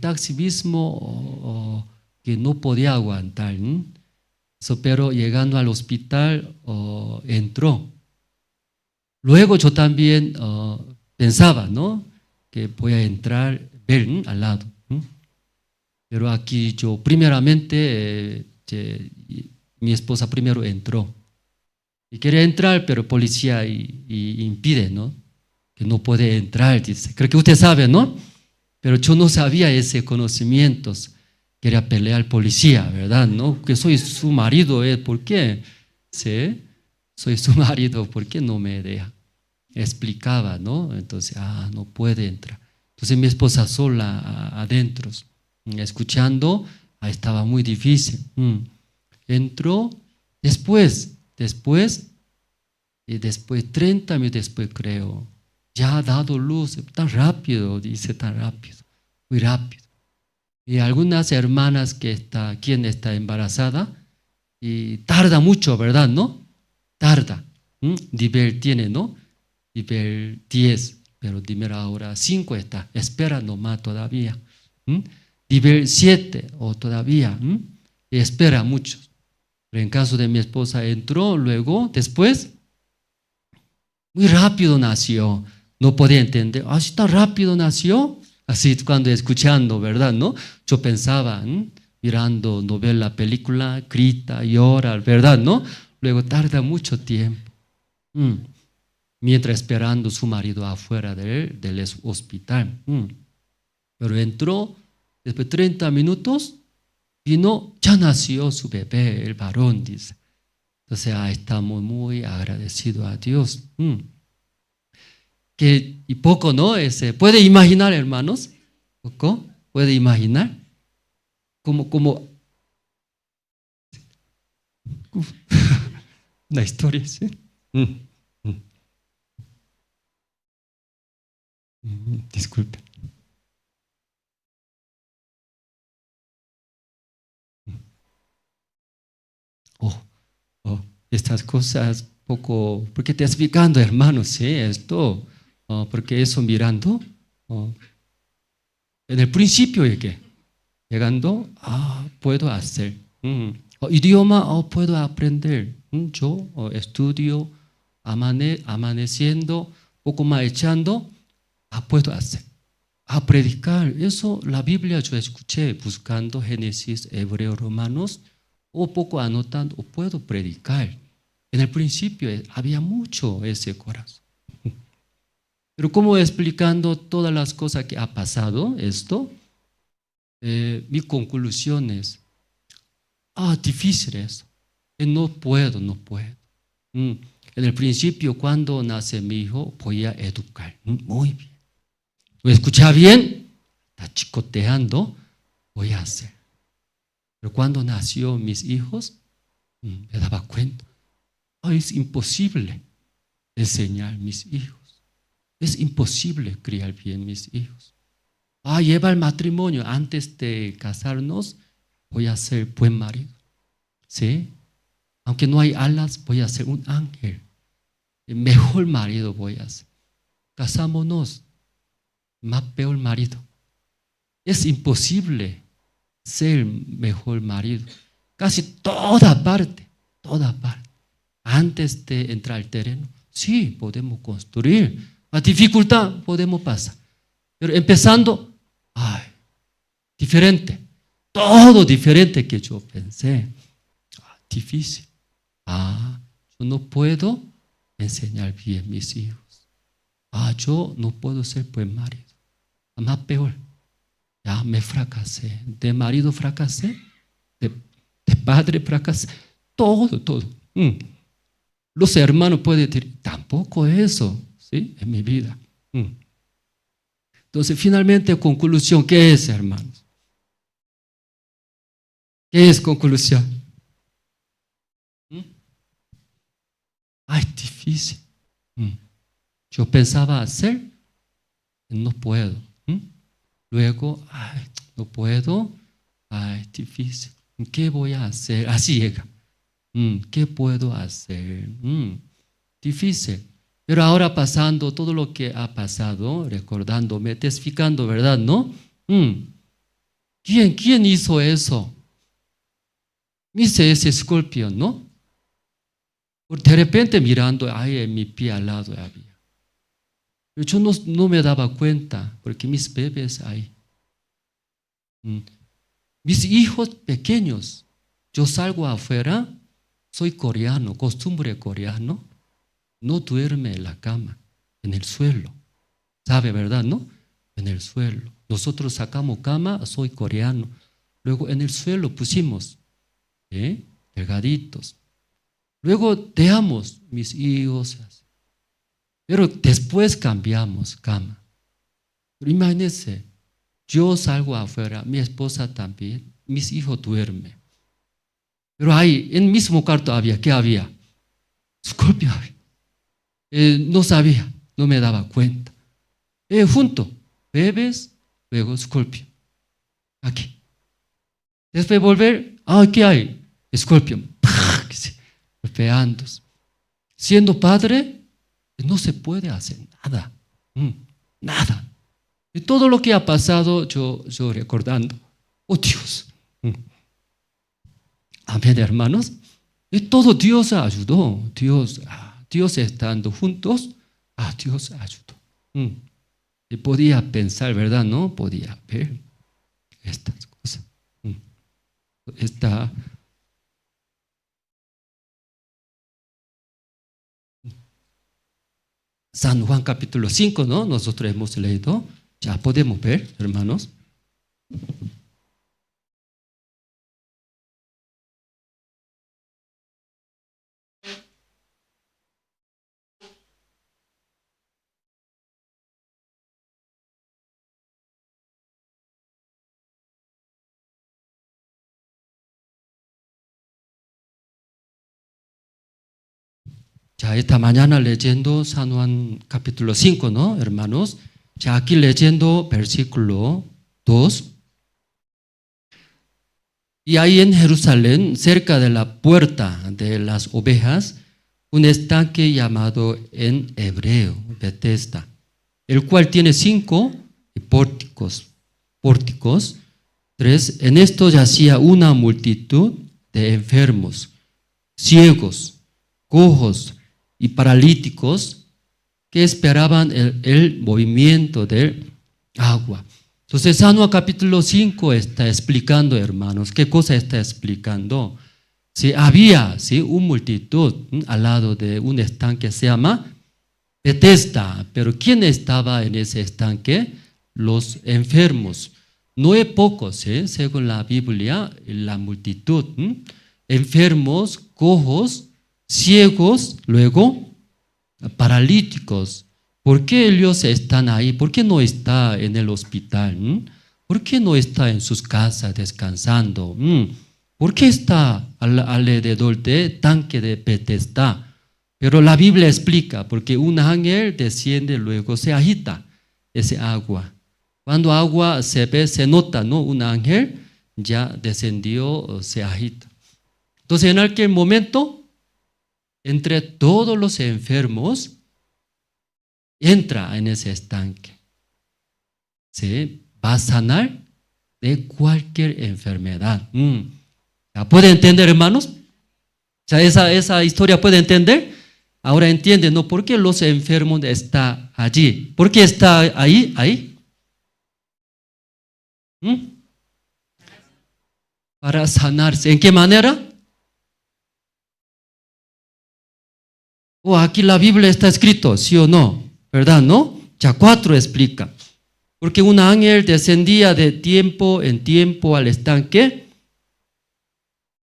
taxi mismo que no podía aguantar. Pero llegando al hospital entró. Luego yo también pensaba, ¿no? Que voy a entrar, ver al lado. Pero aquí yo primeramente mi esposa primero entró y quería entrar, pero policía impide, ¿no? Que no puede entrar, dice. Creo que usted sabe, ¿no? Pero yo no sabía ese conocimiento. Quería pelear policía, ¿verdad? ¿No? Que soy su marido, ¿por qué? ¿Sí? Soy su marido, ¿por qué no me deja? Explicaba, ¿no? Entonces, no puede entrar. Entonces mi esposa sola adentro, escuchando, estaba muy difícil. Entró después, 30 minutos después creo, ya ha dado luz, tan rápido, dice, tan rápido, muy rápido. Y algunas hermanas quien está embarazada, y tarda mucho, ¿verdad? ¿No? Tarda. Nivel tiene, ¿no? Nivel 10, pero nivel ahora 5 está, espera nomás todavía. Nivel 7 o todavía, espera mucho. Pero en caso de mi esposa entró, luego, después, muy rápido nació. No podía entender, así tan rápido nació. Así cuando escuchando, ¿verdad? ¿No? Yo pensaba, mirando novela, película, grita, llora, ¿verdad? ¿No? Luego tarda mucho tiempo. Mientras esperando su marido afuera del hospital. Pero entró, después de 30 minutos, vino, ya nació su bebé, el varón, dice. Entonces estamos muy agradecidos a Dios. Y poco, ¿no? ¿Puede imaginar, hermanos? ¿Poco? ¿Puede imaginar? Como una historia, ¿sí? Disculpe. Estas cosas poco, porque te explicando, hermanos, ¿sí? Esto, porque eso mirando, en el principio llegué, llegando, puedo hacer. Idioma, puedo aprender. Yo estudio, amaneciendo, poco más echando, puedo hacer. A predicar, eso la Biblia yo escuché buscando Génesis, Hebreo, Romanos, o poco anotando, puedo predicar. En el principio había mucho ese corazón. Pero como explicando todas las cosas que ha pasado, esto, mi conclusión es, difíciles, no puedo. En el principio, cuando nace mi hijo, voy a educar. Muy bien. ¿Lo escucha bien? Está chicoteando, voy a hacer. Pero cuando nació mis hijos, me daba cuenta, es imposible enseñar a mis hijos. Es imposible criar bien mis hijos. Lleva el matrimonio, antes de casarnos, voy a ser buen marido. ¿Sí? Aunque no hay alas, voy a ser un ángel. El mejor marido voy a ser. Casámonos, más peor marido. Es imposible ser mejor marido. Casi toda parte. Antes de entrar al terreno, sí, podemos construir. La dificultad podemos pasar. Pero empezando, diferente. Todo diferente que yo pensé. Difícil. Yo no puedo enseñar bien a mis hijos. Yo no puedo ser buen marido. Más peor. Ya me fracasé. De marido fracasé. De padre fracasé. Todo. Los hermanos pueden decir, tampoco eso, ¿sí? En mi vida. Entonces, finalmente, conclusión, ¿qué es, hermanos? ¿Qué es conclusión? Difícil. Yo pensaba hacer, no puedo. Luego, no puedo, difícil. ¿Qué voy a hacer? Así llega. ¿Qué puedo hacer? Difícil. Pero ahora pasando todo lo que ha pasado, recordándome, testificando, ¿verdad? ¿No? ¿Quién hizo eso? Hice ese escorpión, ¿no? De repente mirando, en mi pie al lado había. Pero yo no me daba cuenta, porque mis bebés ahí. Mis hijos pequeños, yo salgo afuera, soy coreano, costumbre coreano, no duerme en la cama, en el suelo. ¿Sabe, verdad, no? En el suelo. Nosotros sacamos cama, soy coreano. Luego en el suelo pusimos, delgaditos. Luego dejamos mis hijos, pero después cambiamos cama. Pero imagínense, yo salgo afuera, mi esposa también, mis hijos duermen. Pero ahí, en el mismo cuarto había, ¿qué había? Escorpión. No sabía, no me daba cuenta. Junto, bebés, luego escorpión. Aquí. Después volver, ¿qué hay? Escorpión. Golpeando. Siendo padre, no se puede hacer nada. Nada. Y todo lo que ha pasado, yo recordando, Dios. Amén, hermanos. Y todo Dios ayudó. Dios estando juntos, Dios ayudó. Y podía pensar, ¿verdad? No podía ver estas cosas. San Juan capítulo 5, ¿no? Nosotros hemos leído. Ya podemos ver, hermanos. Ya esta mañana leyendo San Juan capítulo 5, ¿no, hermanos? Ya aquí leyendo versículo 2. Y ahí en Jerusalén, cerca de la puerta de las ovejas, un estanque llamado en hebreo Betesda, el cual tiene 5 pórticos. 3. En esto yacía una multitud de enfermos, ciegos, cojos y paralíticos que esperaban el movimiento del agua. Entonces, Sanua capítulo 5 está explicando, hermanos, ¿qué cosa está explicando? Si había una multitud al lado de un estanque que se llama Betesda, pero ¿quién estaba en ese estanque? Los enfermos. No es pocos, según la Biblia, la multitud. Enfermos, cojos, ciegos, luego paralíticos. ¿Por qué ellos están ahí? ¿Por qué no está en el hospital? ¿Por qué no está en sus casas descansando? ¿Por qué está alrededor del tanque de Betesda? Pero la Biblia explica, porque un ángel desciende, luego se agita ese agua. Cuando agua se ve, se nota, ¿no? Un ángel ya descendió, se agita. Entonces, en aquel momento, entre todos los enfermos, entra en ese estanque. Se va a sanar de cualquier enfermedad. ¿Puede entender, hermanos? Esa historia puede entender. Ahora entiende, ¿no? ¿Por qué los enfermos están allí? ¿Por qué está ahí? Para sanarse. ¿En qué manera? Aquí la Biblia está escrito, ¿sí o no? ¿Verdad, no? Ya 4 explica. Porque un ángel descendía de tiempo en tiempo al estanque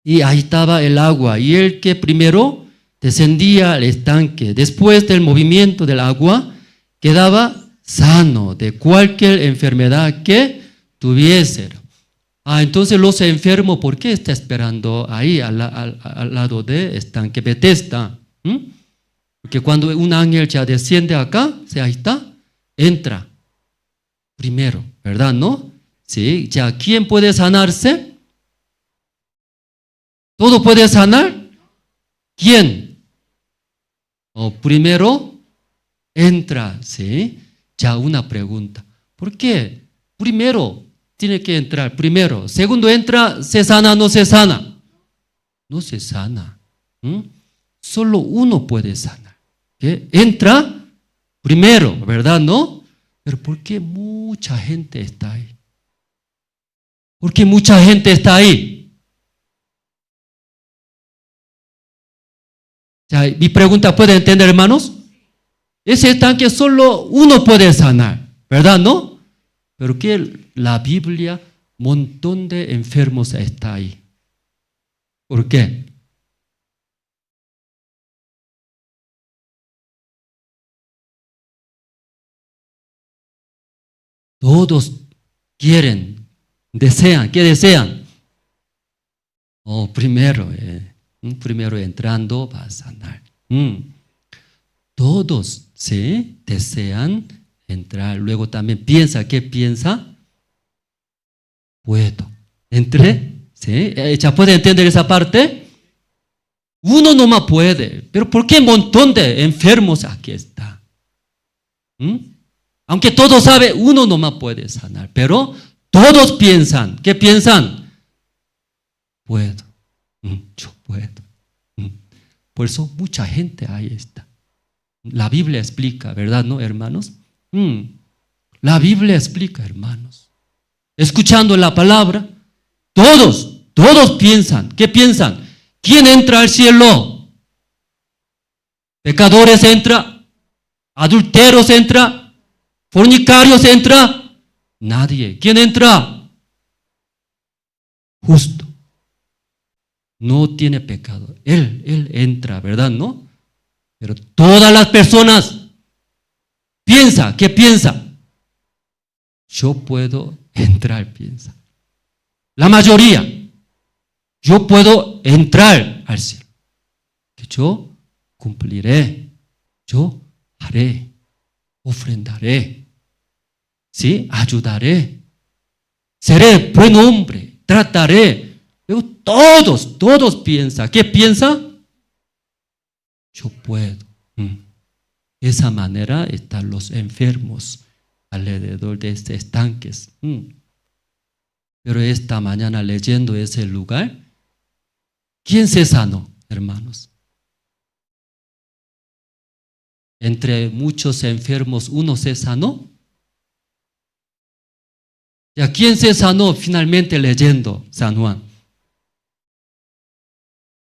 y ahí estaba el agua. Y el que primero descendía al estanque, después del movimiento del agua, quedaba sano de cualquier enfermedad que tuviese. Entonces los enfermos, ¿por qué está esperando ahí al lado del estanque Betesda? Porque cuando un ángel ya desciende acá, ahí está, entra primero, ¿verdad? ¿No? Sí, ya ¿quién puede sanarse? ¿Todo puede sanar? ¿Quién? Primero entra, ¿sí? Ya una pregunta. ¿Por qué? Primero tiene que entrar, primero. Segundo entra, ¿se sana o no se sana? No se sana. Solo uno puede sanar. ¿Qué? Entra primero, ¿verdad? ¿No? Pero ¿por qué mucha gente está ahí? ¿Por qué mucha gente está ahí? Ya, mi pregunta, ¿puede entender, hermanos? Ese estanque solo uno puede sanar, ¿verdad? ¿No? Pero que la Biblia, montón de enfermos está ahí. ¿Por qué? Todos quieren, desean, ¿qué desean? Primero entrando va a sanar. Todos desean entrar. Luego también piensa, ¿qué piensa? Puedo. Entré, ¿ya puede entender esa parte? Uno nomás puede, pero ¿por qué un montón de enfermos aquí está? Aunque todos saben, uno nomás puede sanar, pero todos piensan, ¿qué piensan? Puedo, yo puedo. Por eso mucha gente ahí está. La Biblia explica, ¿verdad, no, hermanos? La Biblia explica, hermanos. Escuchando la palabra, todos piensan, ¿qué piensan? ¿Quién entra al cielo? Pecadores entra, adulteros entra, fornicarios entra, nadie. ¿Quién entra? Justo. No tiene pecado. Él entra, ¿verdad? ¿No? Pero todas las personas piensa, ¿qué piensa? Yo puedo entrar, piensa. La mayoría, yo puedo entrar al cielo. Que yo cumpliré, yo haré, ofrendaré. sí, ayudaré, seré buen hombre, trataré. Luego todos piensan. ¿Qué piensa? Yo puedo. De esa manera están los enfermos alrededor de este estanques. Pero esta mañana leyendo ese lugar, ¿quién se sanó, hermanos? Entre muchos enfermos, ¿uno se sanó? ¿Ya quién se sanó finalmente leyendo San Juan?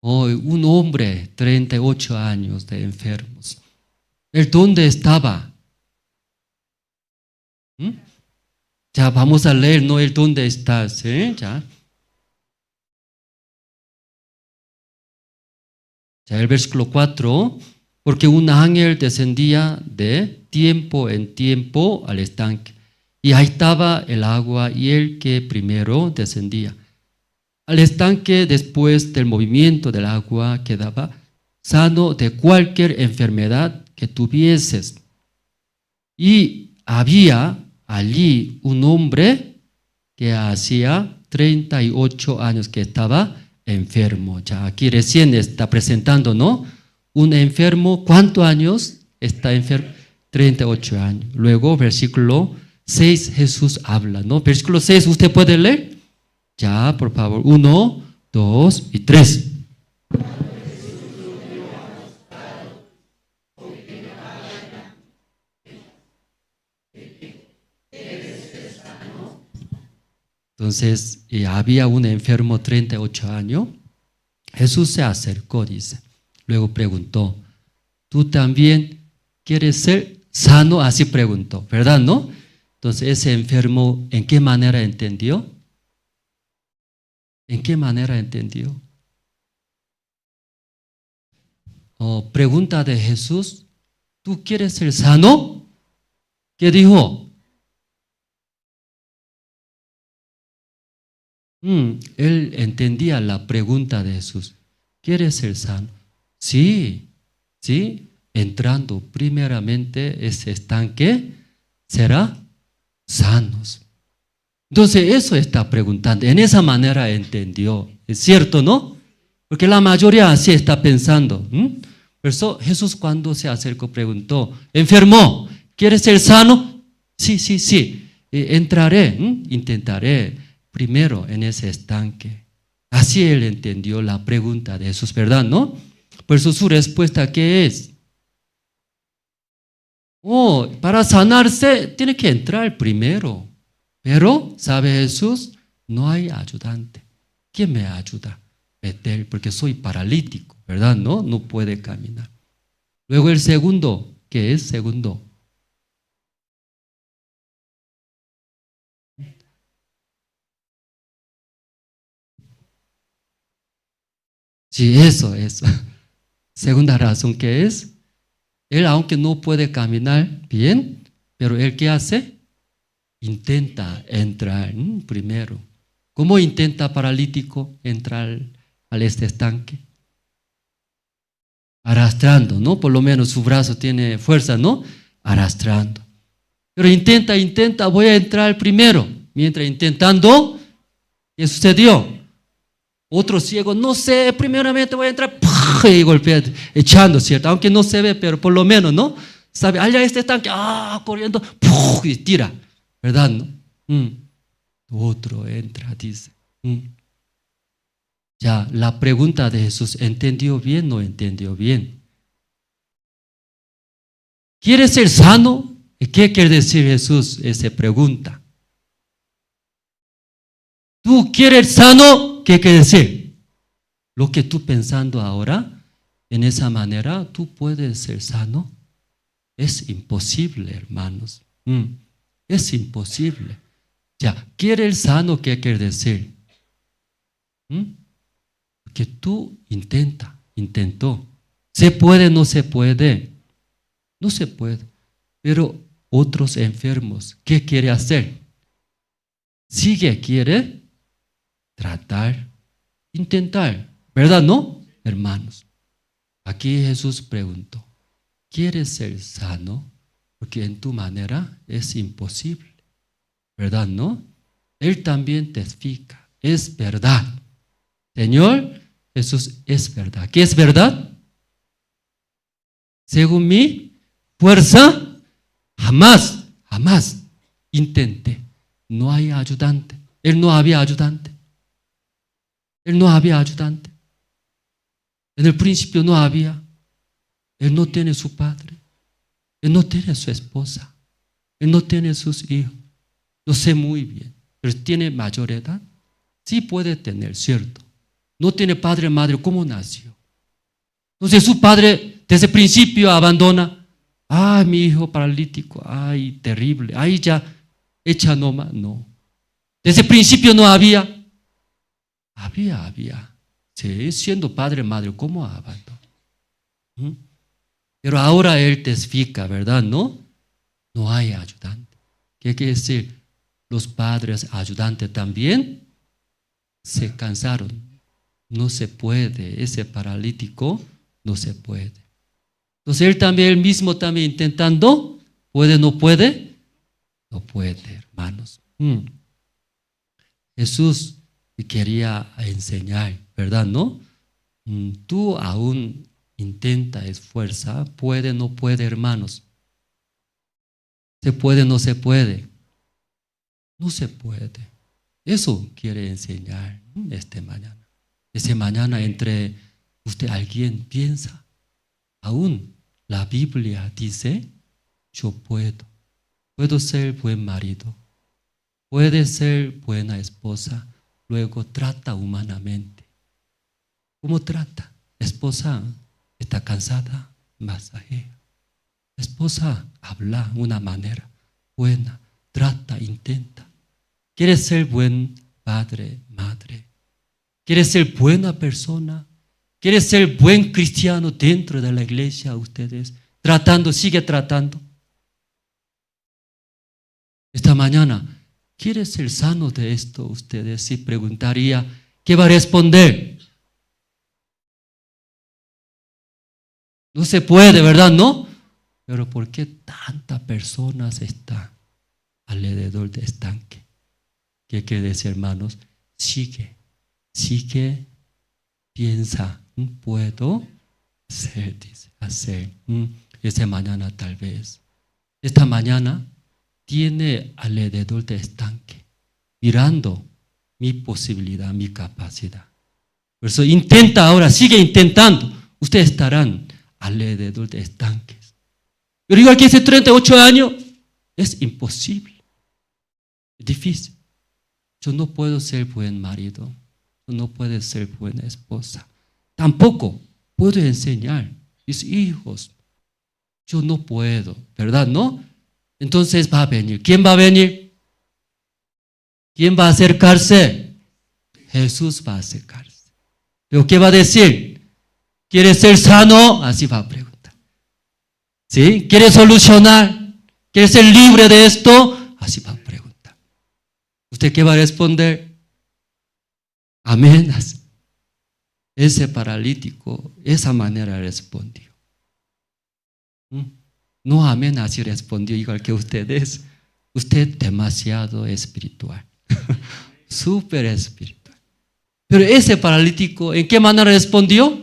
Un hombre, 38 años de enfermos. ¿Él dónde estaba? Ya vamos a leer, ¿no? ¿El dónde está? ¿Sí? Ya el versículo 4, porque un ángel descendía de tiempo en tiempo al estanque, y ahí estaba el agua, y el que primero descendía al estanque después del movimiento del agua quedaba sano de cualquier enfermedad que tuvieses. Y había allí un hombre que hacía 38 años que estaba enfermo. Ya aquí recién está presentando, ¿no? Un enfermo, ¿cuántos años está enfermo? 38 años. Luego, versículo 6, Jesús habla, ¿no? Versículo 6, ¿usted puede leer? Ya, por favor. 1, 2 y 3. Entonces, había un enfermo 38 años. Jesús se acercó, dice. Luego preguntó, ¿tú también quieres ser sano? Así preguntó, ¿verdad, no? Entonces, ese enfermo, ¿en qué manera entendió? ¿En qué manera entendió? Pregunta de Jesús, ¿tú quieres ser sano? ¿Qué dijo? Él entendía la pregunta de Jesús. ¿Quieres ser sano? Sí, sí. Entrando primeramente ese estanque, será sanos. Entonces eso está preguntando. En esa manera entendió. Es cierto, ¿no? Porque la mayoría así está pensando. Por eso Jesús cuando se acercó preguntó, enfermo, ¿quieres ser sano? Sí, sí, sí. Entraré, intentaré primero en ese estanque. Así él entendió la pregunta de Jesús, ¿verdad, no? Por eso su respuesta, ¿qué es? Para sanarse tiene que entrar primero. Pero, ¿sabe Jesús? No hay ayudante. ¿Quién me ayuda? Betel, porque soy paralítico, ¿verdad? No puede caminar. Luego el segundo, ¿qué es segundo? Sí, eso. Segunda razón, ¿qué es? Él, aunque no puede caminar bien, pero él, ¿qué hace? Intenta entrar primero. ¿Cómo intenta paralítico entrar a este estanque? Arrastrando, ¿no? Por lo menos su brazo tiene fuerza, ¿no? Arrastrando. Pero intenta, voy a entrar primero. Mientras intentando, ¿qué sucedió? Otro ciego, no sé, primeramente voy a entrar, y golpea, echando, ¿cierto? Aunque no se ve, pero por lo menos, ¿no? Sabe, allá este estanque, corriendo, y tira, ¿verdad? ¿No? Otro entra, dice. Ya, la pregunta de Jesús, ¿entendió bien o no entendió bien? ¿Quieres ser sano? ¿Qué quiere decir Jesús? Esa pregunta. ¿Tú quieres sano? ¿Qué quiere decir? Lo que tú pensando ahora, en esa manera, tú puedes ser sano. Es imposible, hermanos. Es imposible. Ya, ¿quiere el sano? ¿Qué quiere decir? Que tú intentó. ¿Se puede? No se puede. No se puede. Pero otros enfermos, ¿qué quiere hacer? Quiere tratar, intentar, ¿verdad? ¿No? Hermanos, aquí Jesús preguntó, ¿quieres ser sano? Porque en tu manera es imposible. ¿verdad? ¿No? Él también testifica, es verdad. Señor Jesús es verdad. ¿Qué es verdad? Según mi fuerza, jamás intenté. No hay ayudante. Él no había ayudante. Él no había ayudante. En el principio no había. Él no tiene su padre. Él no tiene su esposa. Él no tiene sus hijos. No sé muy bien. Pero tiene mayor edad. Sí puede tener, ¿cierto? No tiene padre, madre. ¿Cómo nació? Entonces su padre desde el principio abandona. Ay, mi hijo paralítico. Ay, terrible. Ay, ya echa nomás. No. Desde el principio no había. Había. Sí, siendo padre, madre, ¿cómo abandonó? Pero ahora él testifica, ¿verdad? No hay ayudante. ¿Qué quiere decir? Los padres ayudantes también se cansaron. No se puede, ese paralítico no se puede. Entonces él mismo también intentando, ¿puede, no puede? No puede, hermanos. Jesús quería enseñar, ¿verdad? ¿No? Tú aún intenta, esfuerza, puede, no puede, hermanos. ¿Se puede, no se puede? No se puede. Eso quiere enseñar esta mañana. Esta mañana entre usted, alguien piensa, aún la Biblia dice, yo puedo ser buen marido, puede ser buena esposa, luego trata humanamente. ¿Cómo trata? Esposa está cansada, masajea. Esposa habla de una manera buena, trata, intenta. Quiere ser buen padre, madre. Quiere ser buena persona. Quiere ser buen cristiano dentro de la iglesia. Ustedes tratando, sigue tratando. Esta mañana, ¿quiere ser sano de esto? Ustedes si preguntaría, ¿qué va a responder? No se puede, ¿verdad? ¿No? Pero ¿por qué tantas personas están alrededor del estanque? ¿Qué quiere decir, hermanos? Sigue, piensa, puedo hacer, dice, hacer. Esta mañana tal vez. Esta mañana tiene alrededor del estanque, mirando mi posibilidad, mi capacidad. Por eso intenta ahora, sigue intentando. Ustedes estarán alrededor de estanques. Pero igual que hace 38 años, es imposible. Es difícil. Yo no puedo ser buen marido. Yo no puedo ser buena esposa. Tampoco puedo enseñar a mis hijos. Yo no puedo, ¿verdad? ¿No? Entonces va a venir. ¿Quién va a venir? ¿Quién va a acercarse? Jesús va a acercarse. ¿Pero qué va a decir? ¿Quiere ser sano? Así va a preguntar. ¿Sí? ¿Quiere solucionar? ¿Quiere ser libre de esto? Así va a preguntar. ¿Usted qué va a responder? Amén. Ese paralítico, esa manera respondió. No amén, así respondió igual que ustedes. Usted demasiado espiritual. Súper espiritual. Pero ese paralítico, ¿en qué manera respondió?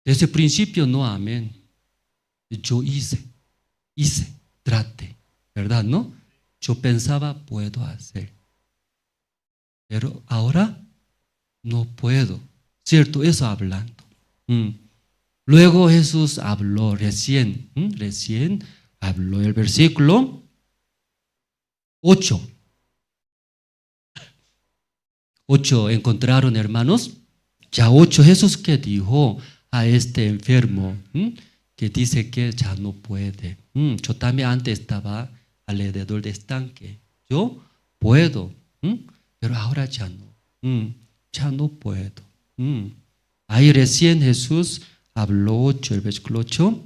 Desde el principio no amén. Yo hice, traté, ¿verdad? ¿No? Yo pensaba puedo hacer. Pero ahora no puedo. ¿Cierto? Eso hablando. Luego Jesús habló recién habló el versículo 8. 8 encontraron, hermanos. Ya 8, Jesús que dijo a este enfermo que dice que ya no puede. Yo también antes estaba alrededor del estanque. Yo puedo, pero ahora ya no. Ya no puedo. Ahí recién Jesús habló 8, el versículo 8.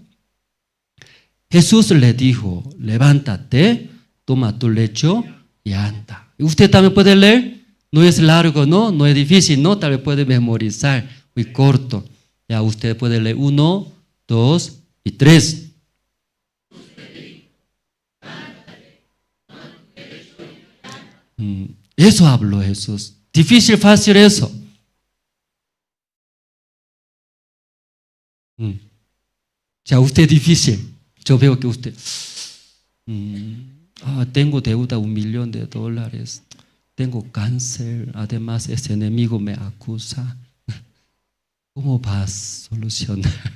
Jesús le dijo, levántate, toma tu lecho y anda. ¿Usted también puede leer? No es largo, ¿no? No es difícil, ¿no? Tal vez puede memorizar, muy corto. Ya usted puede leer 1, 2 y 3. Eso habló Jesús. Difícil, fácil eso. Ya usted difícil. Yo veo que usted, tengo deuda $1 millón. Tengo cáncer. Además, ese enemigo me acusa. ¿Cómo vas a solucionar?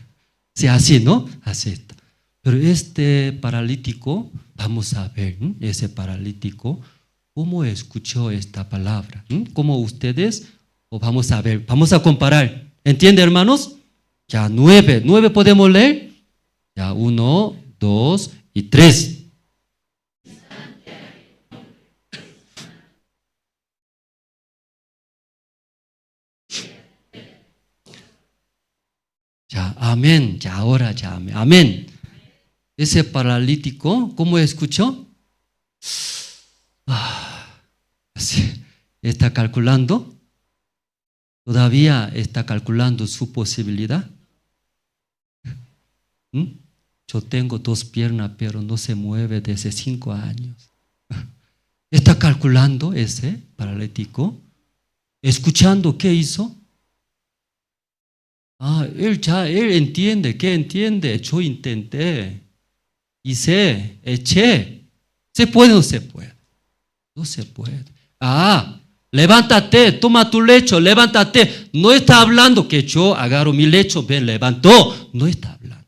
Sí, así, ¿no? Así está. Pero este paralítico, vamos a ver, ese paralítico, ¿cómo escuchó esta palabra? ¿Cómo ustedes? O vamos a ver, vamos a comparar. ¿Entiende, hermanos? Ya 9 podemos leer. Ya 1, 2 y 3. Ya, amén. Ya ahora ya, amén. Ese paralítico, ¿cómo escuchó? Así, está calculando. Todavía está calculando su posibilidad. Yo tengo 2 piernas, pero no se mueve desde 5 años. Está calculando ese paralítico. Escuchando, ¿qué hizo? Él entiende. ¿Qué entiende? Yo intenté. Hice, eché. ¿Se puede o no se puede? No se puede. Levántate, toma tu lecho, levántate. No está hablando que yo agarro mi lecho, ven, levantó. No está hablando.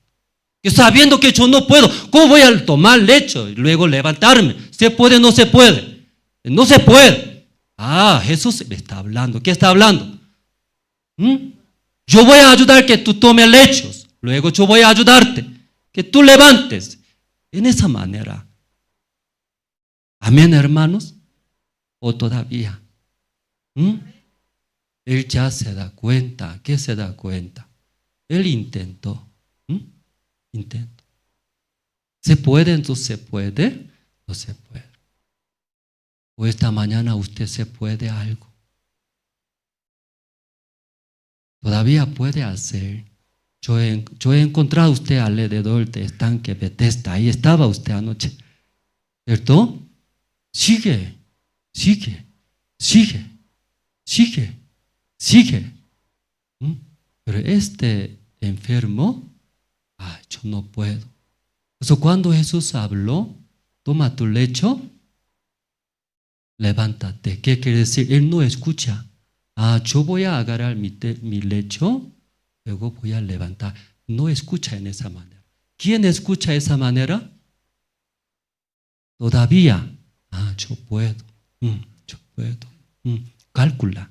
Que sabiendo que yo no puedo, ¿cómo voy a tomar lecho y luego levantarme? ¿Se puede o no se puede? No se puede. Jesús le está hablando. ¿Qué está hablando? Yo voy a ayudar que tú tomes lechos. Luego yo voy a ayudarte. Que tú levantes. En esa manera. Amén, hermanos. ¿O todavía? Él ya se da cuenta. ¿Qué se da cuenta? Él intentó. Intento. ¿Se puede? Entonces se puede. No se puede. O esta mañana usted se puede algo. Todavía puede hacer. Yo he encontrado a usted alrededor del estanque Bethesda. Ahí estaba usted anoche. ¿Cierto? Sigue. Pero este enfermo, yo no puedo. Entonces cuando Jesús habló, toma tu lecho, levántate. ¿Qué quiere decir? Él no escucha. Yo voy a agarrar mi lecho, luego voy a levantar. No escucha en esa manera. ¿Quién escucha de esa manera? Todavía. Yo puedo. Calcula.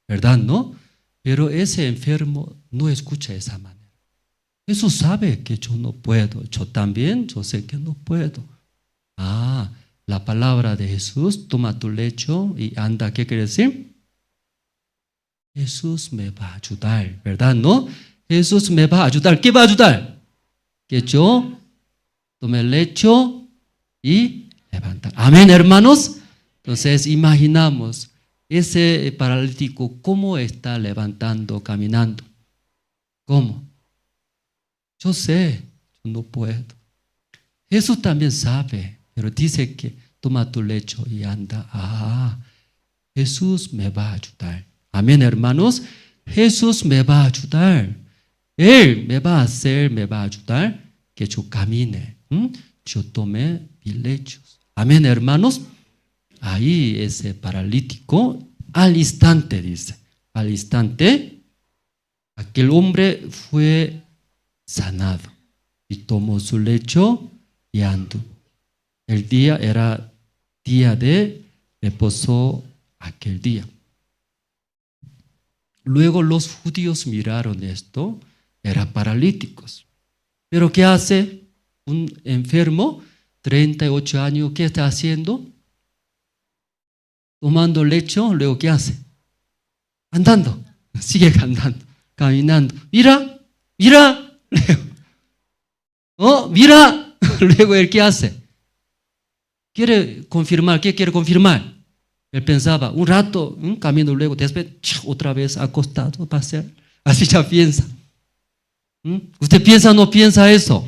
¿Verdad? ¿No? Pero ese enfermo no escucha de esa manera. Jesús sabe que yo no puedo. Yo también, yo sé que no puedo. La palabra de Jesús, toma tu lecho y anda. ¿Qué quiere decir? Jesús me va a ayudar, ¿verdad? ¿No? Jesús me va a ayudar. ¿Qué va a ayudar? Que yo tome el lecho y levantar. Amén, hermanos. Entonces imaginamos ese paralítico cómo está levantando, caminando. ¿Cómo? Yo sé, yo no puedo. Jesús también sabe, pero dice que toma tu lecho y anda. Jesús me va a ayudar. Amén, hermanos. Jesús me va a ayudar. Él me va a ayudar que yo camine. Yo tome mis lechos. Amén, hermanos. Ahí ese paralítico, al instante, dice, al instante, aquel hombre fue sanado y tomó su lecho y anduvo. El día era día de reposo aquel día. Luego los judíos miraron esto, eran paralíticos. Pero ¿qué hace un enfermo, 38 años, qué está haciendo? Tomando lecho, luego ¿qué hace? Andando, sigue andando, caminando. Mira, mira. Mira. Luego él ¿qué hace? Quiere confirmar, ¿qué quiere confirmar? Él pensaba, un rato, camino luego, después otra vez acostado, pasear. Así ya piensa. ¿Usted piensa o no piensa eso?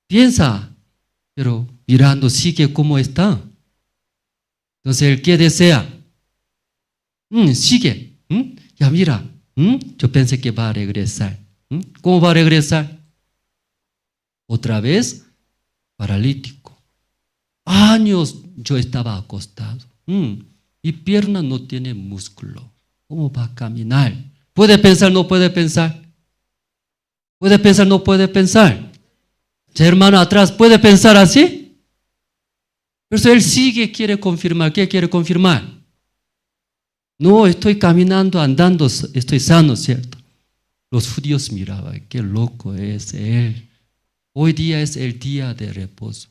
Piensa, pero mirando sigue cómo está. Entonces, ¿el qué desea? Sigue. Ya mira, yo pensé que va a regresar. ¿Cómo va a regresar? Otra vez, paralítico. Años yo estaba acostado. Mi pierna no tiene músculo. ¿Cómo va a caminar? ¿Puede pensar, no puede pensar? ¿Puede pensar, no puede pensar? Hermano atrás, ¿puede pensar así? Pero él sigue, quiere confirmar. ¿Qué quiere confirmar? No, estoy caminando, andando, estoy sano, ¿cierto? Los judíos miraban, qué loco es él. Hoy día es el día de reposo.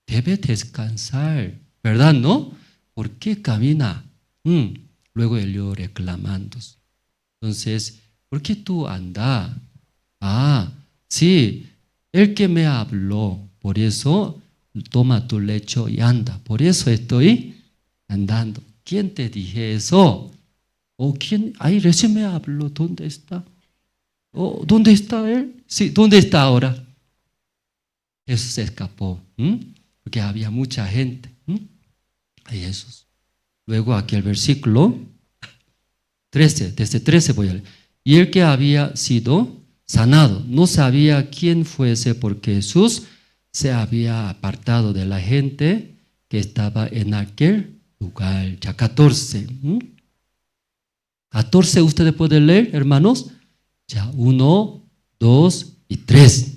Debe descansar, ¿verdad? ¿No? ¿Por qué camina? Luego ellos reclamando. Entonces, ¿por qué tú andas? Sí, el que me habló, por eso toma tu lecho y anda. Por eso estoy andando. ¿Quién te dije eso? ¿O quién? Ay, recién me habló. ¿Dónde está? ¿Dónde está él? Sí, ¿dónde está ahora? Jesús se escapó, porque había mucha gente. Ay, Jesús. Luego aquí el versículo 13, desde 13 voy a leer. Y el que había sido sanado no sabía quién fuese, porque Jesús se había apartado de la gente que estaba en aquel lugar. Ya 14. 14 ustedes pueden leer, hermanos. Ya 1, 2 y 3.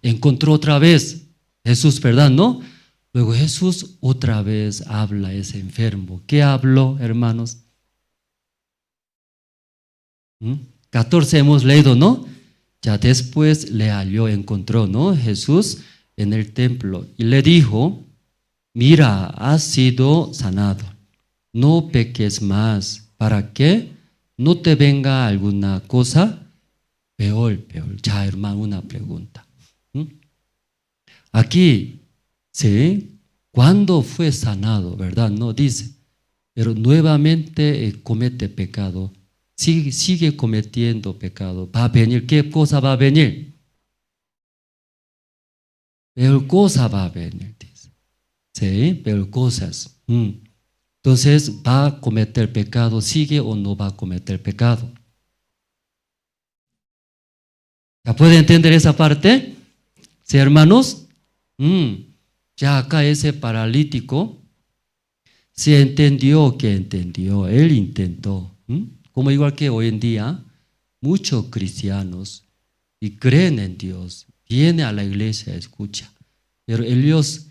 Encontró otra vez Jesús, ¿verdad? ¿No? Luego Jesús otra vez habla a ese enfermo. ¿Qué habló, hermanos? 14 hemos leído, ¿no? Ya después le halló, encontró, ¿no? Jesús en el templo y le dijo: mira, has sido sanado, no peques más, para que no te venga alguna cosa peor. Ya, hermano, una pregunta. Aquí, ¿sí? ¿Cuándo fue sanado, verdad? No dice, pero nuevamente comete pecado. Sigue cometiendo pecado. Va a venir, ¿qué cosa va a venir? Peor cosa va a venir, dice. ¿Sí? Peor cosas. Entonces, ¿va a cometer pecado? ¿Sigue o no va a cometer pecado? ¿Ya puede entender esa parte? ¿Sí, hermanos? Ya acá ese paralítico se entendió que entendió. Él intentó. Como igual que hoy en día, muchos cristianos y creen en Dios, vienen a la iglesia, escucha, pero ellos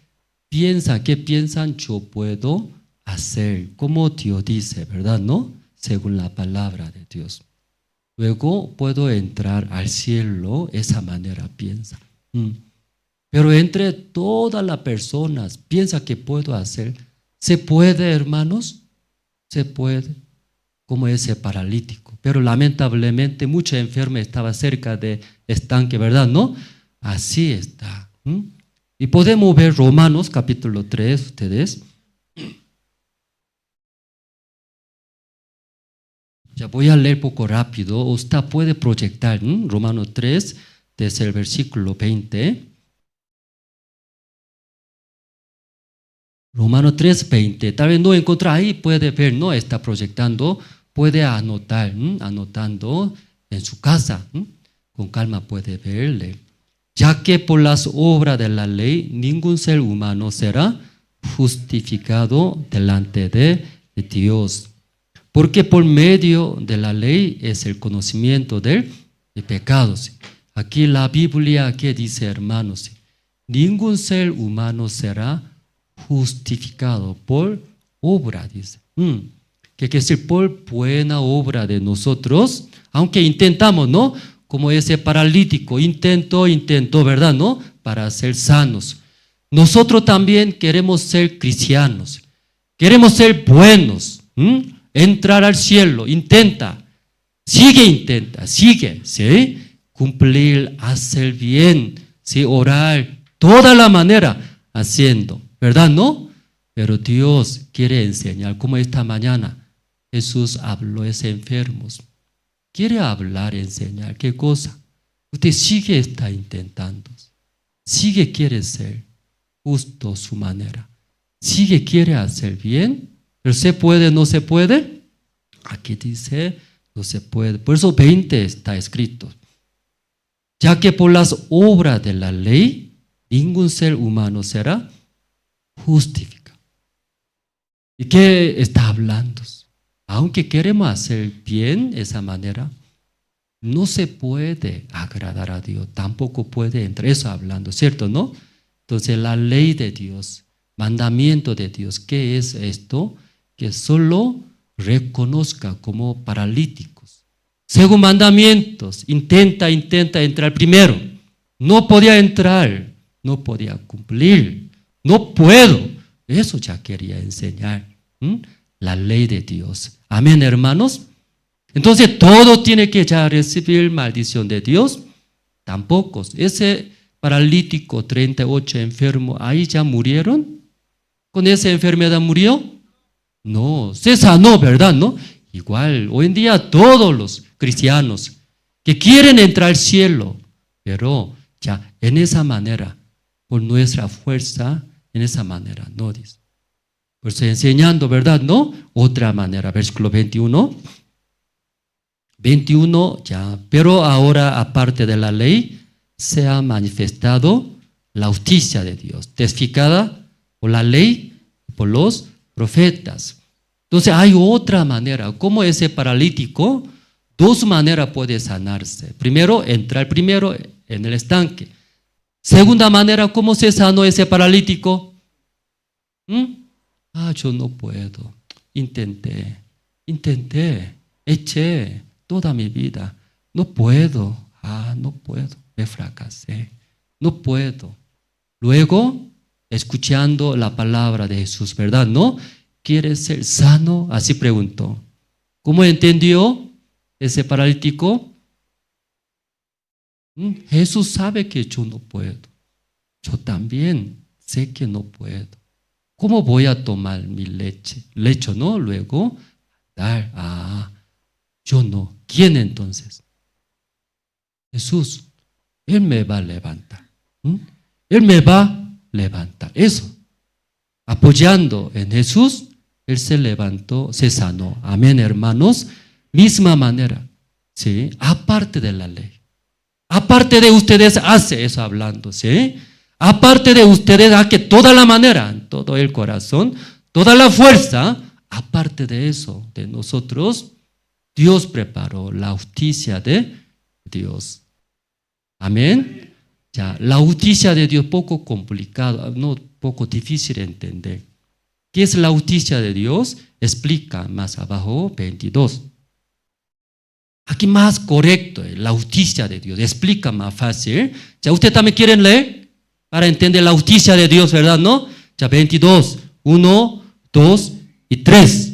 piensan, ¿qué piensan? Yo puedo hacer como Dios dice, ¿verdad? ¿No? Según la palabra de Dios. Luego puedo entrar al cielo, esa manera piensa. Pero entre todas las personas, piensa que puedo hacer. ¿Se puede, hermanos? Se puede. Como ese paralítico. Pero lamentablemente mucha enferma estaba cerca de estanque, ¿verdad? ¿No? Así está. Y podemos ver Romanos capítulo 3, ustedes. Ya voy a leer poco rápido. Usted puede proyectar Romanos 3, desde el versículo 20. Romanos 3, 20. Tal vez no encuentra ahí, puede ver, no está proyectando, puede anotar, anotando en su casa. Con calma puede verle. Ya que por las obras de la ley, ningún ser humano será justificado delante de Dios. Porque por medio de la ley es el conocimiento de pecados. Aquí la Biblia, ¿qué dice, hermanos? Ningún ser humano será justificado por obra, dice. ¿Qué quiere decir? Por buena obra de nosotros, aunque intentamos, ¿no? Como ese paralítico, intentó, ¿verdad? ¿No? Para ser sanos. Nosotros también queremos ser cristianos, queremos ser buenos, entrar al cielo, intenta, sigue, ¿sí? Cumplir, hacer bien, ¿sí? Orar, toda la manera haciendo, ¿verdad? ¿No? Pero Dios quiere enseñar, como esta mañana Jesús habló a esos enfermos. Quiere hablar, enseñar. ¿Qué cosa? Usted sigue está intentando. Sigue quiere ser justo su manera. Sigue quiere hacer bien. Pero ¿se puede, no se puede? Aquí dice, no se puede. Por eso 20 está escrito. Ya que por las obras de la ley, ningún ser humano será justificado. ¿Y qué está hablando? Aunque queremos hacer bien de esa manera, no se puede agradar a Dios, tampoco puede entrar. Eso hablando, ¿cierto? ¿No? Entonces la ley de Dios, mandamiento de Dios, ¿qué es esto? Que solo reconozca como paralíticos. Según mandamientos, intenta entrar primero. No podía entrar, no podía cumplir, no puedo. Eso ya quería enseñar. La ley de Dios. Amén, hermanos. Entonces, todo tiene que ya recibir maldición de Dios. Tampoco. Ese paralítico 38 enfermo, ahí ya murieron. ¿Con esa enfermedad murió? No, se sanó, ¿verdad? ¿No? Igual, hoy en día todos los cristianos que quieren entrar al cielo, pero ya en esa manera, por nuestra fuerza, en esa manera, no dice. Pues enseñando, ¿verdad? ¿No? Otra manera, versículo 21. 21 ya, pero ahora aparte de la ley, se ha manifestado la justicia de Dios, testificada por la ley, por los profetas. Entonces hay otra manera, como ese paralítico, dos maneras puede sanarse. Primero, entrar primero en el estanque. Segunda manera, ¿cómo se sanó ese paralítico? Yo no puedo. Intenté, eché toda mi vida. No puedo. No puedo. Me fracasé. No puedo. Luego, escuchando la palabra de Jesús, ¿verdad? ¿No? ¿Quieres ser sano? Así preguntó. ¿Cómo entendió ese paralítico? Jesús sabe que yo no puedo. Yo también sé que no puedo. ¿Cómo voy a tomar mi lecho, no? Luego, dar. Yo no. ¿Quién entonces? Jesús. Él me va a levantar. Él me va a levantar. Eso. Apoyando en Jesús, Él se levantó, se sanó. Amén, hermanos. Misma manera. ¿Sí? Aparte de la ley. Aparte de ustedes, hace eso hablando. ¿Sí? Aparte de ustedes, que toda la manera, todo el corazón, toda la fuerza, aparte de eso, de nosotros, Dios preparó la justicia de Dios. Amén. Ya, la justicia de Dios poco complicado, no poco difícil de entender. ¿Qué es la justicia de Dios? Explica más abajo, 22. Aquí más correcto, la justicia de Dios, explica más fácil. Ya, ¿usted también quieren leer? Para entender la justicia de Dios, ¿verdad? ¿No? Ya 22, 1, 2 y 3.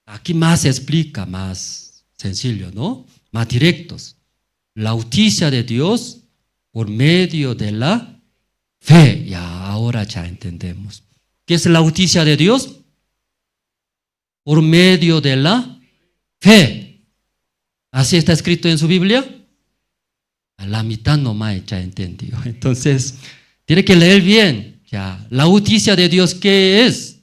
Aquí más explica, más sencillo, ¿no? Más directos. La justicia de Dios por medio de la fe. Ya, ahora ya entendemos. ¿Qué es la justicia de Dios? Por medio de la fe. ¿Así está escrito en su Biblia? A la mitad nomás ya entendió. Entonces, tiene que leer bien. Ya, la justicia de Dios, ¿qué es?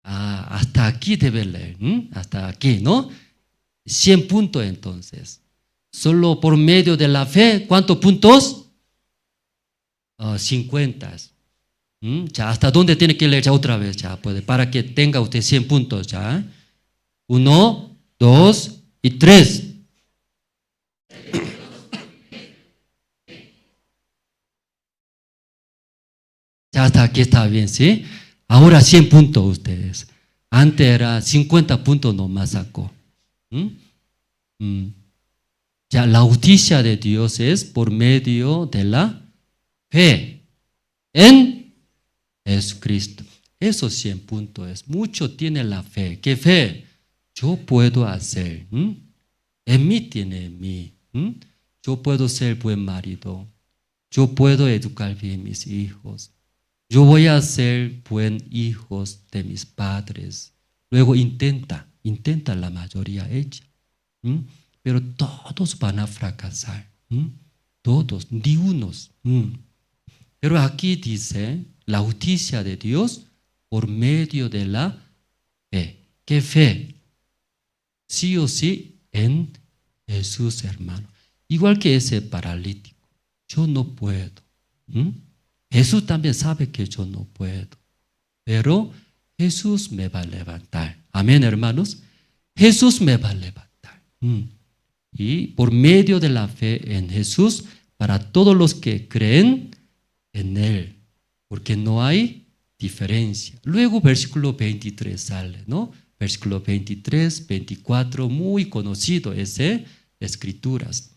Hasta aquí debe leer. Hasta aquí, ¿no? 100 puntos entonces. Solo por medio de la fe, ¿cuántos puntos? 50. Ya, ¿hasta dónde tiene que leer ya otra vez? Ya, puede, para que tenga usted 100 puntos ya. 1, 2 y 3. Ya hasta aquí está bien, ¿sí? Ahora 100 puntos ustedes. Antes era 50 puntos nomás sacó. Ya, la justicia de Dios es por medio de la fe en Jesucristo. Eso sí en punto es. Mucho tiene la fe. ¿Qué fe? Yo puedo hacer. En mí tiene en mí. Yo puedo ser buen marido. Yo puedo educar bien mis hijos. Yo voy a ser buen hijo de mis padres. Luego intenta la mayoría ella. Pero todos van a fracasar. Todos, ni unos. Pero aquí dice la justicia de Dios por medio de la fe. ¿Qué fe? Sí o sí en Jesús, hermano. Igual que ese paralítico. Yo no puedo. Jesús también sabe que yo no puedo. Pero Jesús me va a levantar. Amén, hermanos. Jesús me va a levantar. Y por medio de la fe en Jesús, para todos los que creen en Él. Porque no hay diferencia. Luego versículo 23 sale, ¿no? Versículo 23, 24, muy conocido ese, escrituras.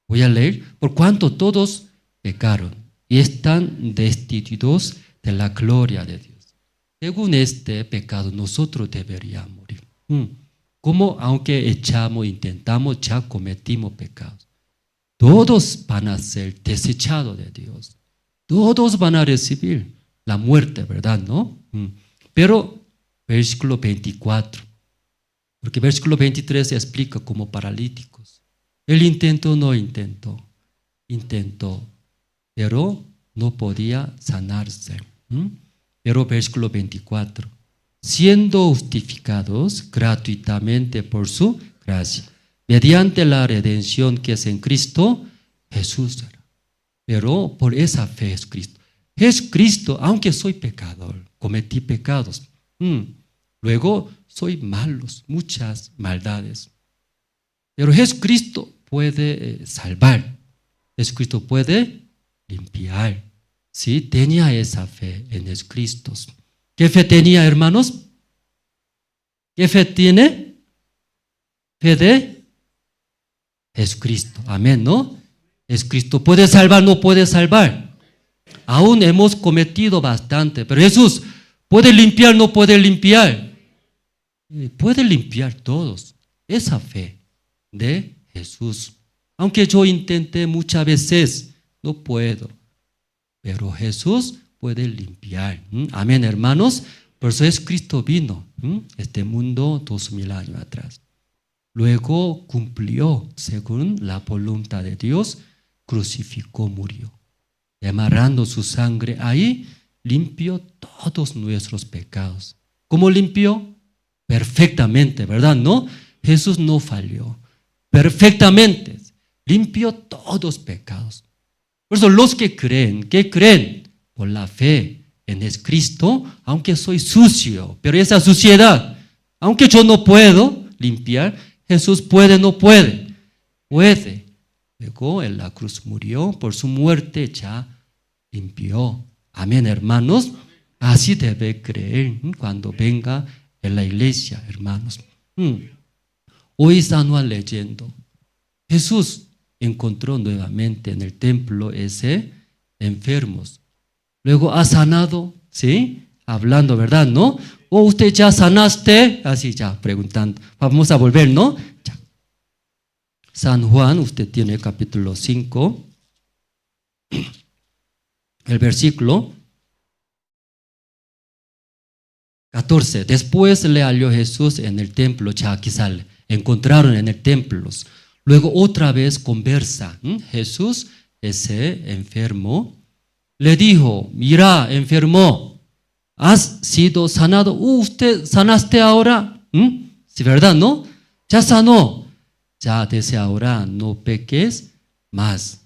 Voy a leer. Por cuanto todos pecaron y están destituidos de la gloria de Dios. Según este pecado, nosotros deberíamos morir. Como aunque intentamos, ya cometimos pecados. Todos van a ser desechados de Dios. Todos van a recibir la muerte, ¿verdad? ¿No? Pero versículo 24, porque versículo 23 explica como paralíticos. Él intentó, pero no podía sanarse. Pero versículo 24, siendo justificados gratuitamente por su gracia, mediante la redención que es en Cristo Jesús. Pero por esa fe es Cristo. Es Cristo, aunque soy pecador, cometí pecados. Luego soy malos, muchas maldades. Pero Jesucristo puede salvar. Jesucristo puede limpiar. ¿Sí? Tenía esa fe en Jesucristo. ¿Qué fe tenía, hermanos? ¿Qué fe tiene? Fe de Jesucristo. Amén, ¿no? Jesucristo puede salvar, no puede salvar. Aún hemos cometido bastante, pero Jesús puede limpiar, no puede limpiar. Puede limpiar todos. Esa fe de Jesús. Aunque yo intenté muchas veces, no puedo. Pero Jesús puede limpiar. Amén, hermanos. Por eso Jesucristo vino este mundo 2000 años atrás. Luego cumplió según la voluntad de Dios, crucificó, murió. Derramando su sangre ahí, limpió todos nuestros pecados. ¿Cómo limpió? Perfectamente, ¿verdad? ¿No? Jesús no falló. Perfectamente. Limpió todos los pecados. Por eso los que creen, ¿qué creen? Por la fe en Jesucristo, aunque soy sucio, pero esa suciedad, aunque yo no puedo limpiar, Jesús puede, no puede. Puede. Luego en la cruz murió, por su muerte ya limpió. Amén, hermanos. Así debe creer cuando venga en la iglesia, hermanos. Hoy estamos leyendo. Jesús encontró nuevamente en el templo ese enfermos. Luego ha sanado, ¿sí? Hablando, ¿verdad? ¿No? ¿O usted ya sanaste? Así ya preguntando. Vamos a volver, ¿no? Ya. San Juan, usted tiene capítulo 5, el versículo 14. Después le halló Jesús en el templo, ya aquí sale. Encontraron en el templo. Luego otra vez conversa. Jesús, ese enfermo, le dijo, mira, enfermo, has sido sanado. ¿Usted sanaste ahora? Sí, ¿verdad? ¿No? Ya sanó. Ya desde ahora no peques más,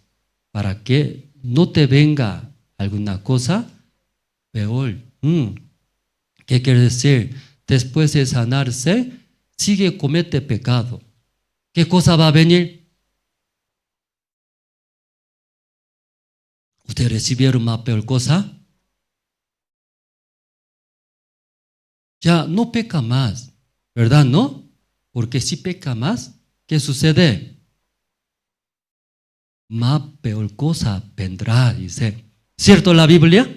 para que no te venga alguna cosa peor. ¿Qué quiere decir? Después de sanarse, sigue comete pecado. ¿Qué cosa va a venir? ¿Usted recibieron más peor cosa? Ya no peca más, ¿verdad? ¿No? Porque si peca más, ¿qué sucede? Más peor cosa vendrá, dice. ¿Cierto la Biblia?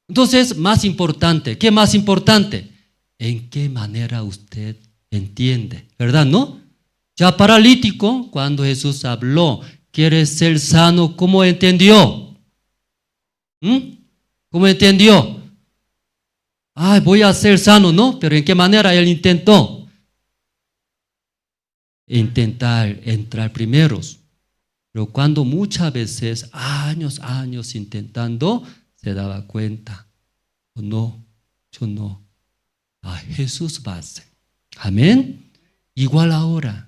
Entonces, más importante, ¿qué más importante? ¿En qué manera usted entiende? ¿Verdad, no? Ya paralítico, cuando Jesús habló, ¿quiere ser sano? ¿Cómo entendió? ¿Cómo entendió? Voy a ser sano, ¿no? Pero ¿en qué manera él intentó? Intentar entrar primeros. Pero cuando muchas veces, años intentando, se daba cuenta, yo no. Jesús va a hacer. Amén. Igual ahora,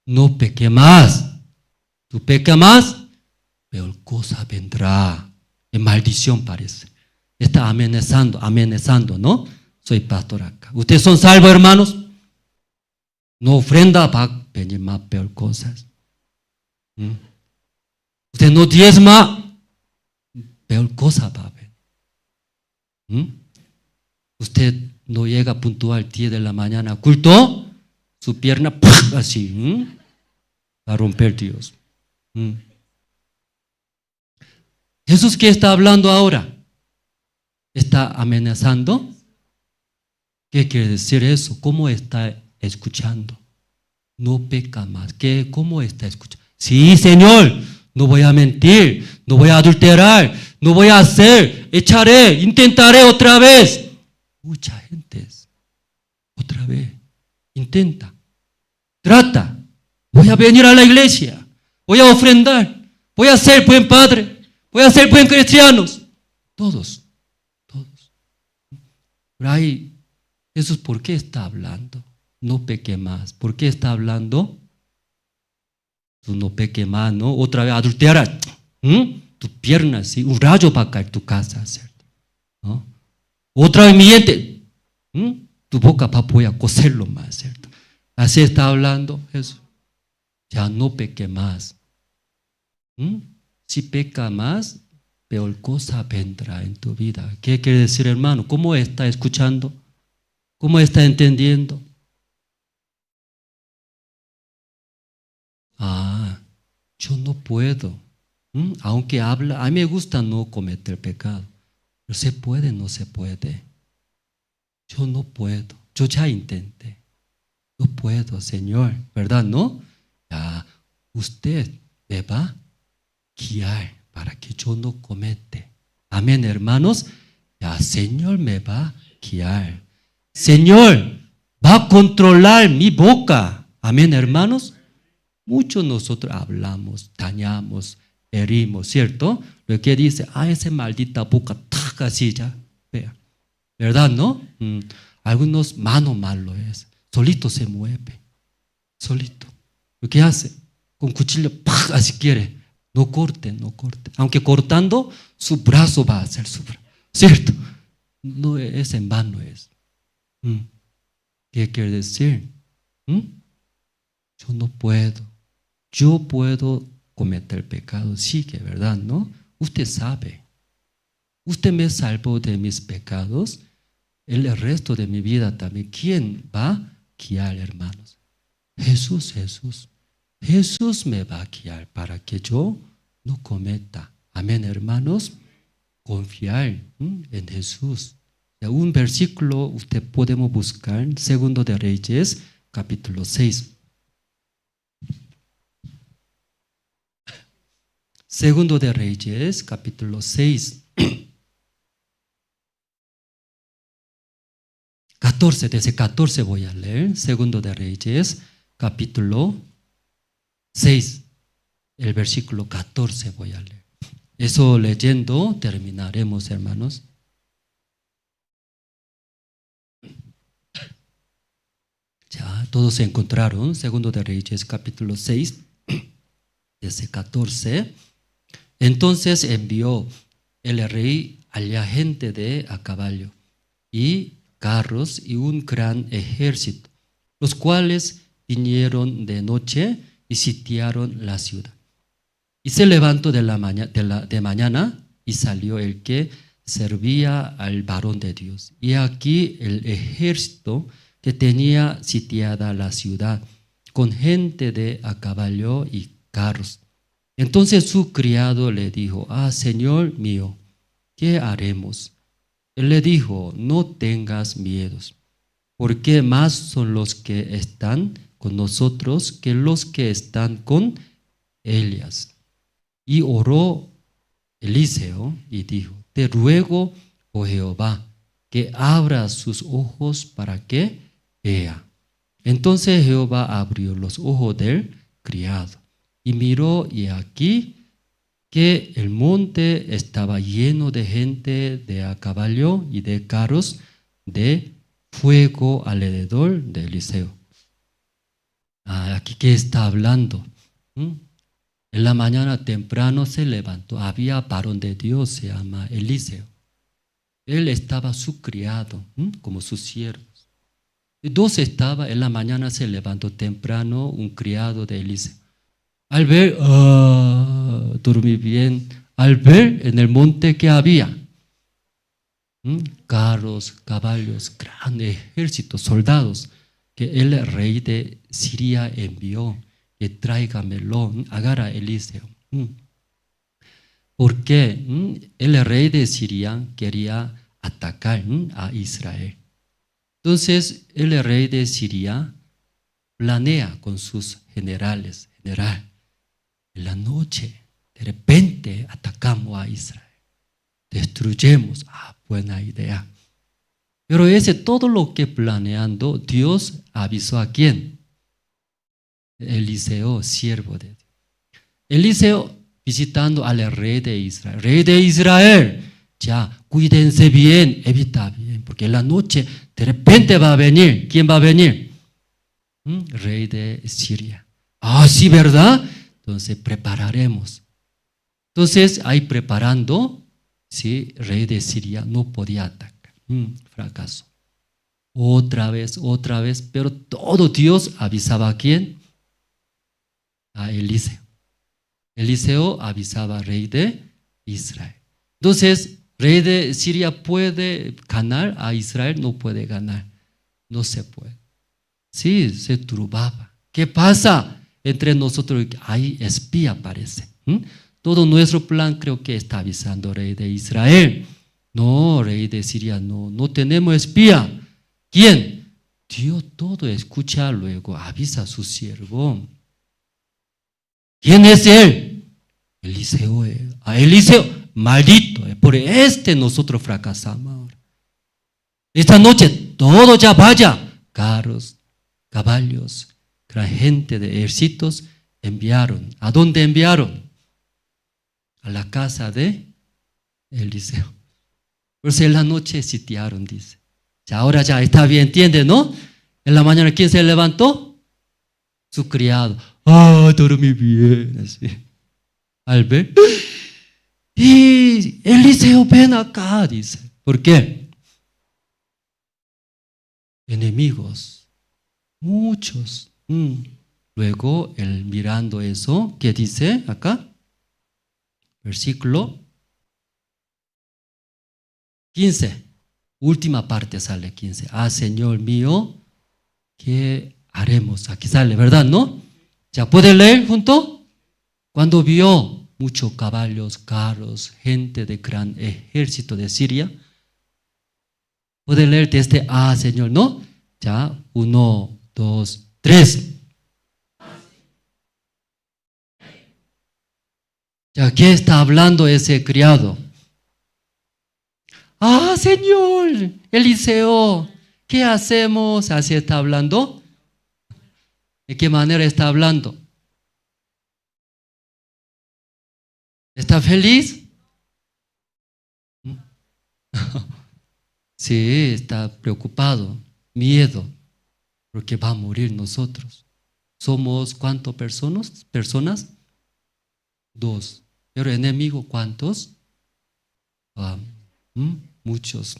no peque más. Tú peca más, peor cosa vendrá. En maldición parece. Está amenazando, ¿no? Soy pastor acá. ¿Ustedes son salvos, hermanos? No ofrenda, va a venir más peor cosas. Usted no diezma, peor cosa va a haber. Usted no llega puntual 10 de la mañana, culto, su pierna así, va a romper Dios. Jesús, ¿qué está hablando ahora? ¿Está amenazando? ¿Qué quiere decir eso? ¿Cómo está escuchando? No peca más. ¿Cómo está escuchando? Sí, Señor, no voy a mentir, no voy a adulterar, no voy a hacer, echaré, intentaré otra vez. Mucha gente otra vez intenta, trata. Voy a venir a la iglesia, voy a ofrendar, voy a ser buen padre, voy a ser buen cristiano. Todos. Pero ahí, Jesús, ¿por qué está hablando? No peque más. ¿Por qué está hablando? Tú no peque más, ¿no? Otra vez adultera. Tu pierna, ¿sí? Un rayo va a caer en tu casa, ¿cierto? ¿No? Otra vez miente. Tu boca voy a coserlo más, ¿cierto? Así está hablando Jesús. Ya no peque más. Si peca más, peor cosa vendrá en tu vida. ¿Qué quiere decir, hermano? ¿Cómo está escuchando? ¿Cómo está entendiendo? Yo no puedo. Aunque habla, a mí me gusta no cometer pecado. Pero se puede, no se puede. Yo no puedo. Yo ya intenté. No puedo, Señor. ¿Verdad, no? Ya, usted me va a guiar para que yo no comete. Amén, hermanos. Ya, Señor me va a guiar. Señor va a controlar mi boca. Amén, hermanos. Muchos nosotros hablamos, dañamos, herimos, ¿cierto? Lo que dice, esa maldita boca, así ya, vea. ¿Verdad, no? Algunos mano malo es, solito se mueve, solito. Lo que hace, con cuchillo, así quiere, no corte. Aunque cortando, su brazo va a hacer su brazo, ¿cierto? No es en vano es. ¿Qué quiere decir? Yo no puedo. Yo puedo cometer pecado, sí que verdad, ¿no? Usted sabe. Usted me salvó de mis pecados. El resto de mi vida también. ¿Quién va a guiar, hermanos? Jesús. Jesús me va a guiar para que yo no cometa. Amén, hermanos. Confiar en Jesús. Un versículo usted podemos buscar, Segundo de Reyes, capítulo 6. Segundo de Reyes, capítulo 6. 14, desde 14 voy a leer. Segundo de Reyes, capítulo 6. El versículo 14 voy a leer. Eso leyendo terminaremos, hermanos. Ya, todos se encontraron. Segundo de Reyes, capítulo 6, desde 14. Entonces envió el rey allá gente a caballo y carros y un gran ejército, los cuales vinieron de noche y sitiaron la ciudad. Y se levantó de mañana y salió el que servía al varón de Dios. Y aquí el ejército que tenía sitiada la ciudad, con gente de a caballo y carros. Entonces su criado le dijo, Señor mío, ¿qué haremos? Él le dijo, no tengas miedos, porque más son los que están con nosotros que los que están con Elías. Y oró Eliseo y dijo, te ruego, oh Jehová, que abra sus ojos para que vea. Entonces Jehová abrió los ojos del criado y miró, y aquí que el monte estaba lleno de gente de a caballo y de carros de fuego alrededor de Eliseo. Aquí que está hablando. En la mañana temprano se levantó, había varón de Dios, se llama Eliseo. Él estaba su criado, como sus siervos. Dos estaba, en la mañana se levantó temprano un criado de Eliseo. Al ver, dormí bien, al ver en el monte que había carros, caballos, gran ejército, soldados, que el rey de Siria envió, que tráigamelo, agarra a Eliseo. Porque el rey de Siria quería atacar a Israel. Entonces el rey de Siria planea con sus generales, general, en la noche, de repente atacamos a Israel, destruyemos, buena idea. Pero todo lo que planeando, Dios avisó a quién? Eliseo, siervo de Dios. Eliseo visitando al rey de Israel. Rey de Israel, ya, cuídense bien, evita bien, porque en la noche de repente va a venir. ¿Quién va a venir? Rey de Siria. Sí, ¿verdad? Entonces prepararemos. Entonces, ahí preparando, sí, rey de Siria no podía atacar. Fracaso. Otra vez, pero todo Dios avisaba a quién? A Eliseo. Eliseo avisaba al rey de Israel. Entonces, rey de Siria puede ganar a Israel, no puede ganar. No se puede. Sí, se turbaba. ¿Qué pasa? Entre nosotros hay espía, parece. Todo nuestro plan creo que está avisando al rey de Israel. No, rey de Siria, no tenemos espía. ¿Quién? Dios todo escucha, luego avisa a su siervo. ¿Quién es él? Eliseo. Eliseo, maldito. Por nosotros fracasamos ahora. Esta noche todo ya vaya. Carros, caballos, gran gente de ejércitos enviaron. ¿A dónde enviaron? A la casa de Eliseo. Por eso en la noche sitiaron, dice. Ahora ya está bien, ¿entiende, no? En la mañana, ¿quién se levantó? Su criado. Dormí bien. Así. Al ver, y Eliseo, ven acá, dice. ¿Por qué? Enemigos, muchos. Luego, él mirando eso, ¿qué dice acá? Versículo 15. Última parte sale 15. Señor mío, ¿qué haremos? Aquí sale, ¿verdad? ¿No? ¿Ya puede leer junto? Cuando vio muchos caballos, carros, gente de gran ejército de Siria, puede leer desde Señor, ¿no? Ya, 1, 2, 3. Ya, ¿qué está hablando ese criado? Señor, Eliseo, ¿qué hacemos? Así está hablando. ¿De qué manera está hablando? ¿Está feliz? Sí, está preocupado, miedo, porque va a morir nosotros. ¿Somos cuántas personas? 2. Pero enemigo, ¿cuántos? Muchos.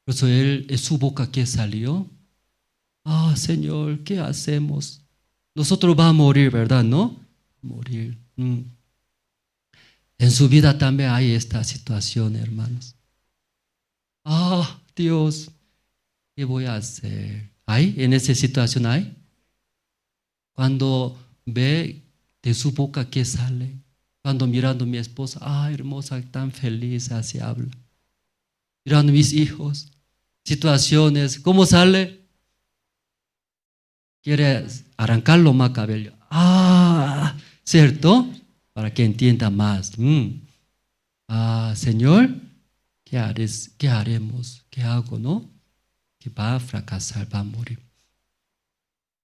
Por eso en su boca, ¿qué salió? Señor, ¿qué hacemos? Nosotros vamos a morir, ¿verdad? ¿No? Morir. En su vida también hay esta situación, hermanos. Dios, ¿qué voy a hacer? ¿Hay? ¿En esa situación hay? Cuando ve de su boca qué sale. Cuando mirando a mi esposa, hermosa, tan feliz, así habla. mirando mis hijos, situaciones, ¿cómo sale? Quiere arrancarlo más cabello. Ah, ¿cierto? Para que entienda más. Señor, ¿qué haremos? ¿Qué hago, no? Que va a fracasar, va a morir.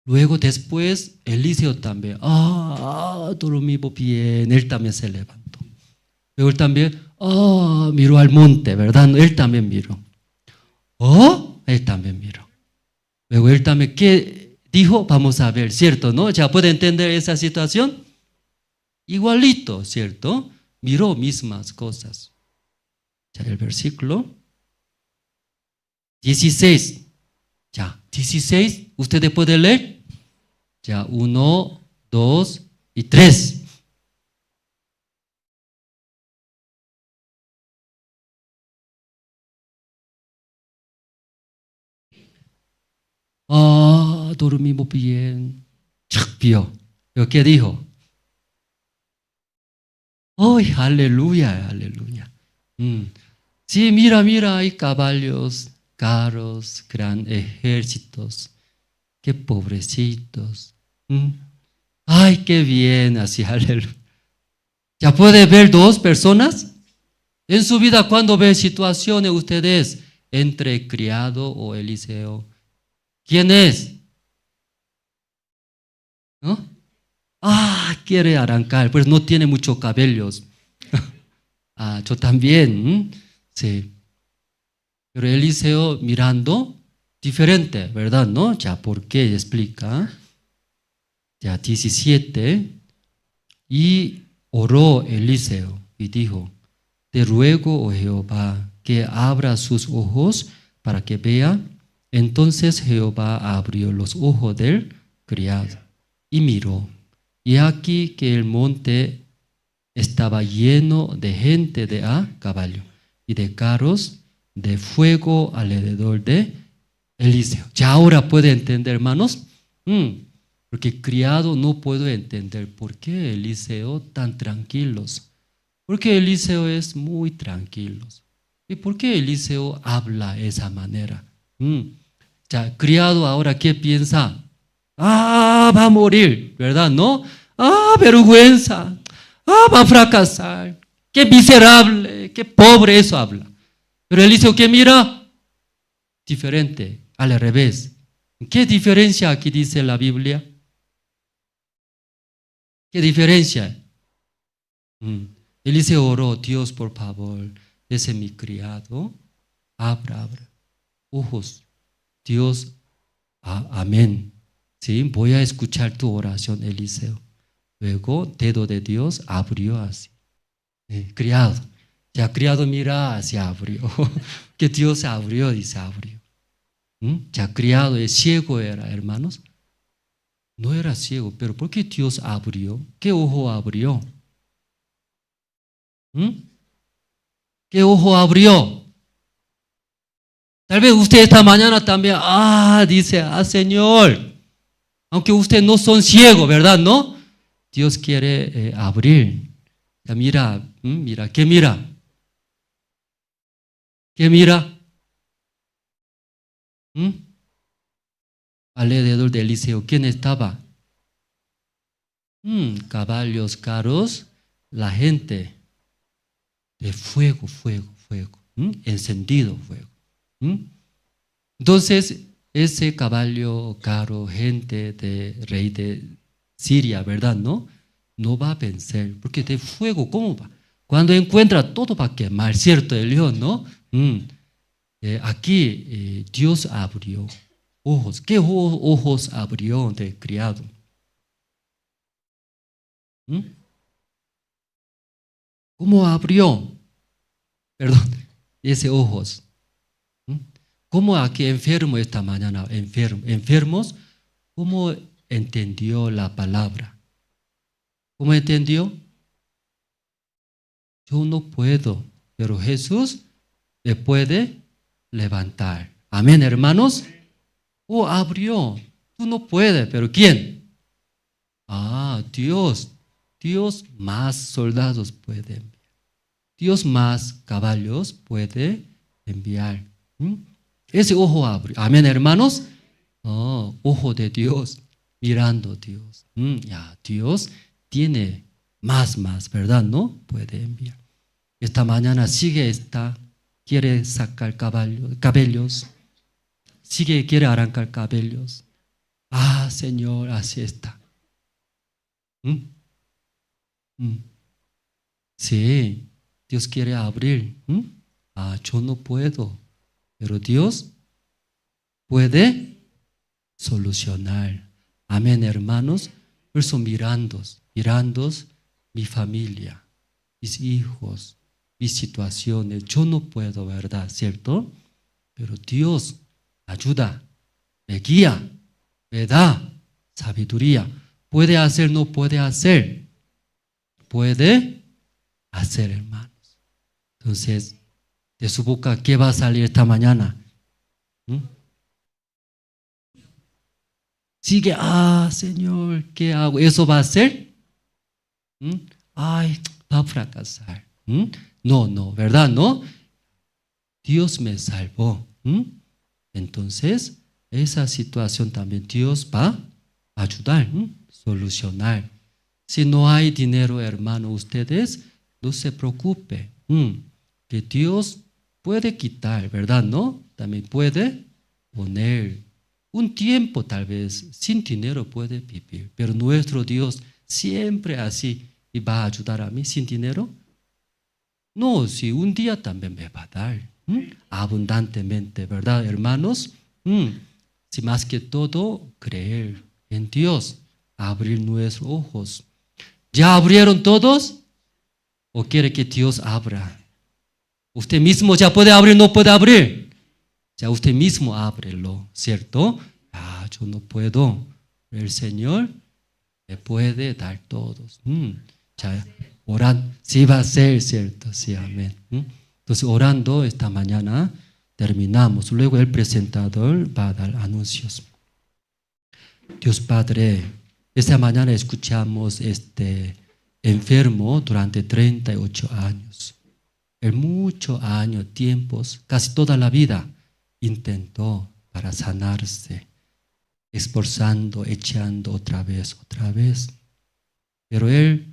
Luego después, Eliseo también. Dormimos bien. Él también se levantó. Luego él también, miró al monte, ¿verdad? Él también miró. Él también miró. Luego él también, ¿qué dijo? Vamos a ver, ¿cierto? ¿No? ¿Ya puede entender esa situación? Igualito, ¿cierto? Miró mismas cosas. Ya el versículo 16. Ya, 16, ¿ustedes pueden leer? Ya, 1, 2 y 3. Dormimos bien. Vio. ¿Qué dijo? ¡Ay, aleluya, aleluya! Sí, mira, hay caballos, carros, gran ejércitos. Qué pobrecitos. ¡Ay, qué bien! Así, aleluya. ¿Ya puede ver dos personas? En su vida, cuando ve situaciones ustedes entre criado o Eliseo, ¿quién es? ¿No? Quiere arrancar, pues no tiene muchos cabellos. Yo también, sí. Pero Eliseo mirando, diferente, ¿verdad? ¿No? Ya, ¿por qué? Explica. Ya, 17. Y oró Eliseo y dijo, te ruego, oh Jehová, que abra sus ojos para que vea. Entonces Jehová abrió los ojos del criado y miró. Y aquí que el monte estaba lleno de gente de a caballo y de carros de fuego alrededor de Eliseo. Ya ahora puede entender, hermanos, porque criado no puedo entender por qué Eliseo tan tranquilos. Porque Eliseo es muy tranquilo. ¿Y por qué Eliseo habla de esa manera? Ya criado ahora, ¿qué piensa? Va a morir, ¿verdad? ¿No? Vergüenza. Va a fracasar. Qué miserable, qué pobre, eso habla. Pero Eliseo, ¿qué mira? Diferente, al revés. ¿Qué diferencia aquí dice la Biblia? ¿Qué diferencia? Eliseo oró, Dios, por favor, ese es mi criado. Abra ojos. Dios, amén. Sí, voy a escuchar tu oración, Eliseo. Luego, dedo de Dios abrió así. Criado. Ya criado mira, se abrió. Que Dios abrió, dice abrió. Ya criado, es ciego era, hermanos. No era ciego, pero ¿por qué Dios abrió? ¿Qué ojo abrió? ¿Qué ojo abrió? Tal vez usted esta mañana también, dice, Señor, aunque ustedes no son ciegos, ¿verdad? ¿No? Dios quiere abrir. Ya mira, ¿qué mira? ¿Qué mira? Alrededor de Eliseo, ¿quién estaba? Caballos, carros, la gente de fuego, encendido fuego. Entonces, ese caballo, carro, gente de rey de Siria, ¿verdad? No va a vencer, porque de fuego, ¿cómo va? Cuando encuentra, todo va a quemar, ¿cierto, el león, no? Aquí Dios abrió ojos. ¿Qué ojos abrió de criado? ¿Cómo abrió? Perdón, ese ojos. ¿Cómo aquí enfermo esta mañana? Enfermos, ¿cómo entendió la palabra? ¿Cómo entendió? Yo no puedo, pero Jesús le puede levantar. Amén, hermanos. Abrió. Tú no puedes, pero ¿quién? Dios. Dios más soldados puede enviar. Dios más caballos puede enviar. Ese ojo abre. Amén, hermanos. Ojo de Dios, mirando a Dios. Ya, Dios tiene más, ¿verdad? ¿No? Puede enviar. Esta mañana quiere sacar cabellos. Quiere arrancar cabellos. Señor, así está. Sí, Dios quiere abrir. Yo no puedo, pero Dios puede solucionar. Amén, hermanos. Por eso mirando mi familia, mis hijos, mis situaciones. Yo no puedo, ¿verdad? ¿Cierto? Pero Dios ayuda, me guía, me da sabiduría. Puede hacer, no puede hacer. Puede hacer, hermanos. Entonces, de su boca, ¿qué va a salir esta mañana? Sigue, Señor, ¿qué hago? ¿Eso va a ser? Va a fracasar. No, ¿verdad? No. Dios me salvó. Entonces, esa situación también Dios va a ayudar, solucionar. Si no hay dinero, hermano, ustedes no se preocupen. Que Dios puede quitar, ¿verdad? ¿No? También puede poner. Un tiempo tal vez sin dinero puede vivir, pero nuestro Dios siempre así y va a ayudar a mí sin dinero. No, si un día también me va a dar abundantemente, ¿verdad, hermanos? Si más que todo creer en Dios, abrir nuestros ojos. ¿Ya abrieron todos? ¿O quiere que Dios abra? Usted mismo ya puede abrir, no puede abrir. Ya usted mismo ábrelo, ¿cierto? Yo no puedo. El Señor me puede dar todos. Ya orando, sí va a ser, ¿cierto? Sí, amén. Entonces, orando esta mañana terminamos. Luego el presentador va a dar anuncios. Dios Padre, esta mañana escuchamos enfermo durante 38 años. En muchos años, tiempos, casi toda la vida, intentó para sanarse, esforzando, echando otra vez. Pero él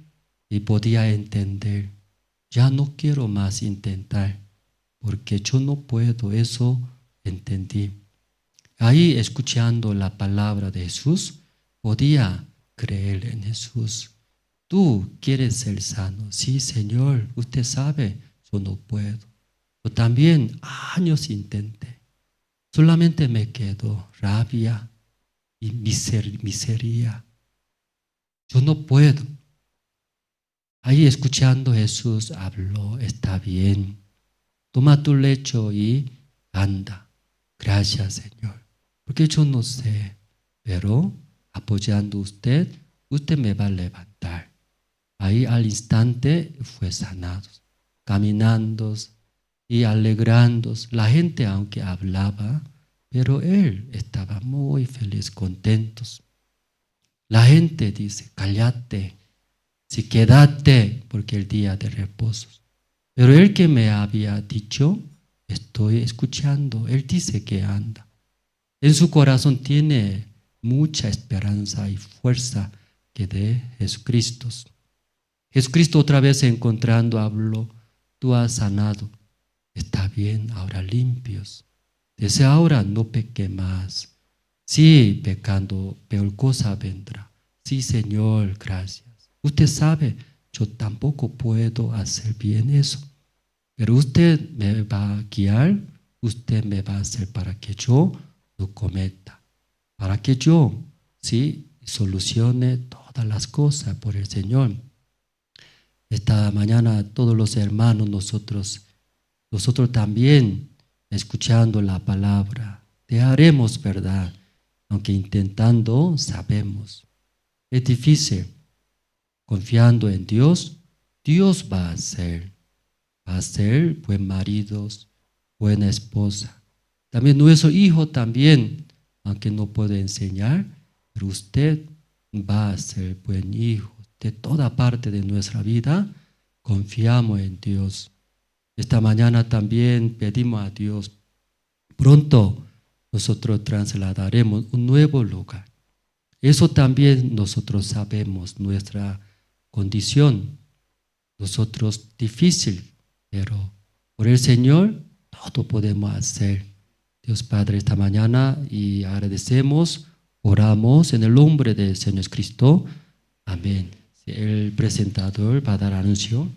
podía entender, ya no quiero más intentar, porque yo no puedo, eso entendí. Ahí, escuchando la palabra de Jesús, podía creer en Jesús. Tú quieres ser sano. Sí, Señor, usted sabe, yo no puedo. Yo también años intenté. Solamente me quedó rabia y miseria. Yo no puedo. Ahí escuchando Jesús habló, está bien. Toma tu lecho y anda. Gracias, Señor. Porque yo no sé, pero apoyando usted me va a levantar. Ahí al instante fue sanado, caminando y alegrándose. La gente aunque hablaba, pero él estaba muy feliz, contento. La gente dice, cállate, si quédate, porque el día de reposo. Pero él que me había dicho, estoy escuchando, él dice que anda. En su corazón tiene mucha esperanza y fuerza que de Jesucristo. Jesucristo otra vez encontrando habló, tú has sanado. Está bien, ahora limpios. Desde ahora no peque más. Sí, pecando, peor cosa vendrá. Sí, Señor, gracias. Usted sabe, yo tampoco puedo hacer bien eso. Pero usted me va a guiar, usted me va a hacer para que yo lo cometa. Para que yo, sí, solucione todas las cosas por el Señor. Esta mañana todos los hermanos, nosotros también, escuchando la palabra, te haremos verdad, aunque intentando sabemos. Es difícil, confiando en Dios, Dios va a ser buen marido, buena esposa. También nuestro hijo también, aunque no puede enseñar, pero usted va a ser buen hijo. De toda parte de nuestra vida, confiamos en Dios. Esta mañana también pedimos a Dios, pronto nosotros trasladaremos un nuevo lugar. Eso también nosotros sabemos, nuestra condición, nosotros difícil, pero por el Señor todo podemos hacer. Dios Padre, esta mañana y agradecemos, oramos en el nombre del Señor Cristo. Amén. El presentador va a dar anuncio.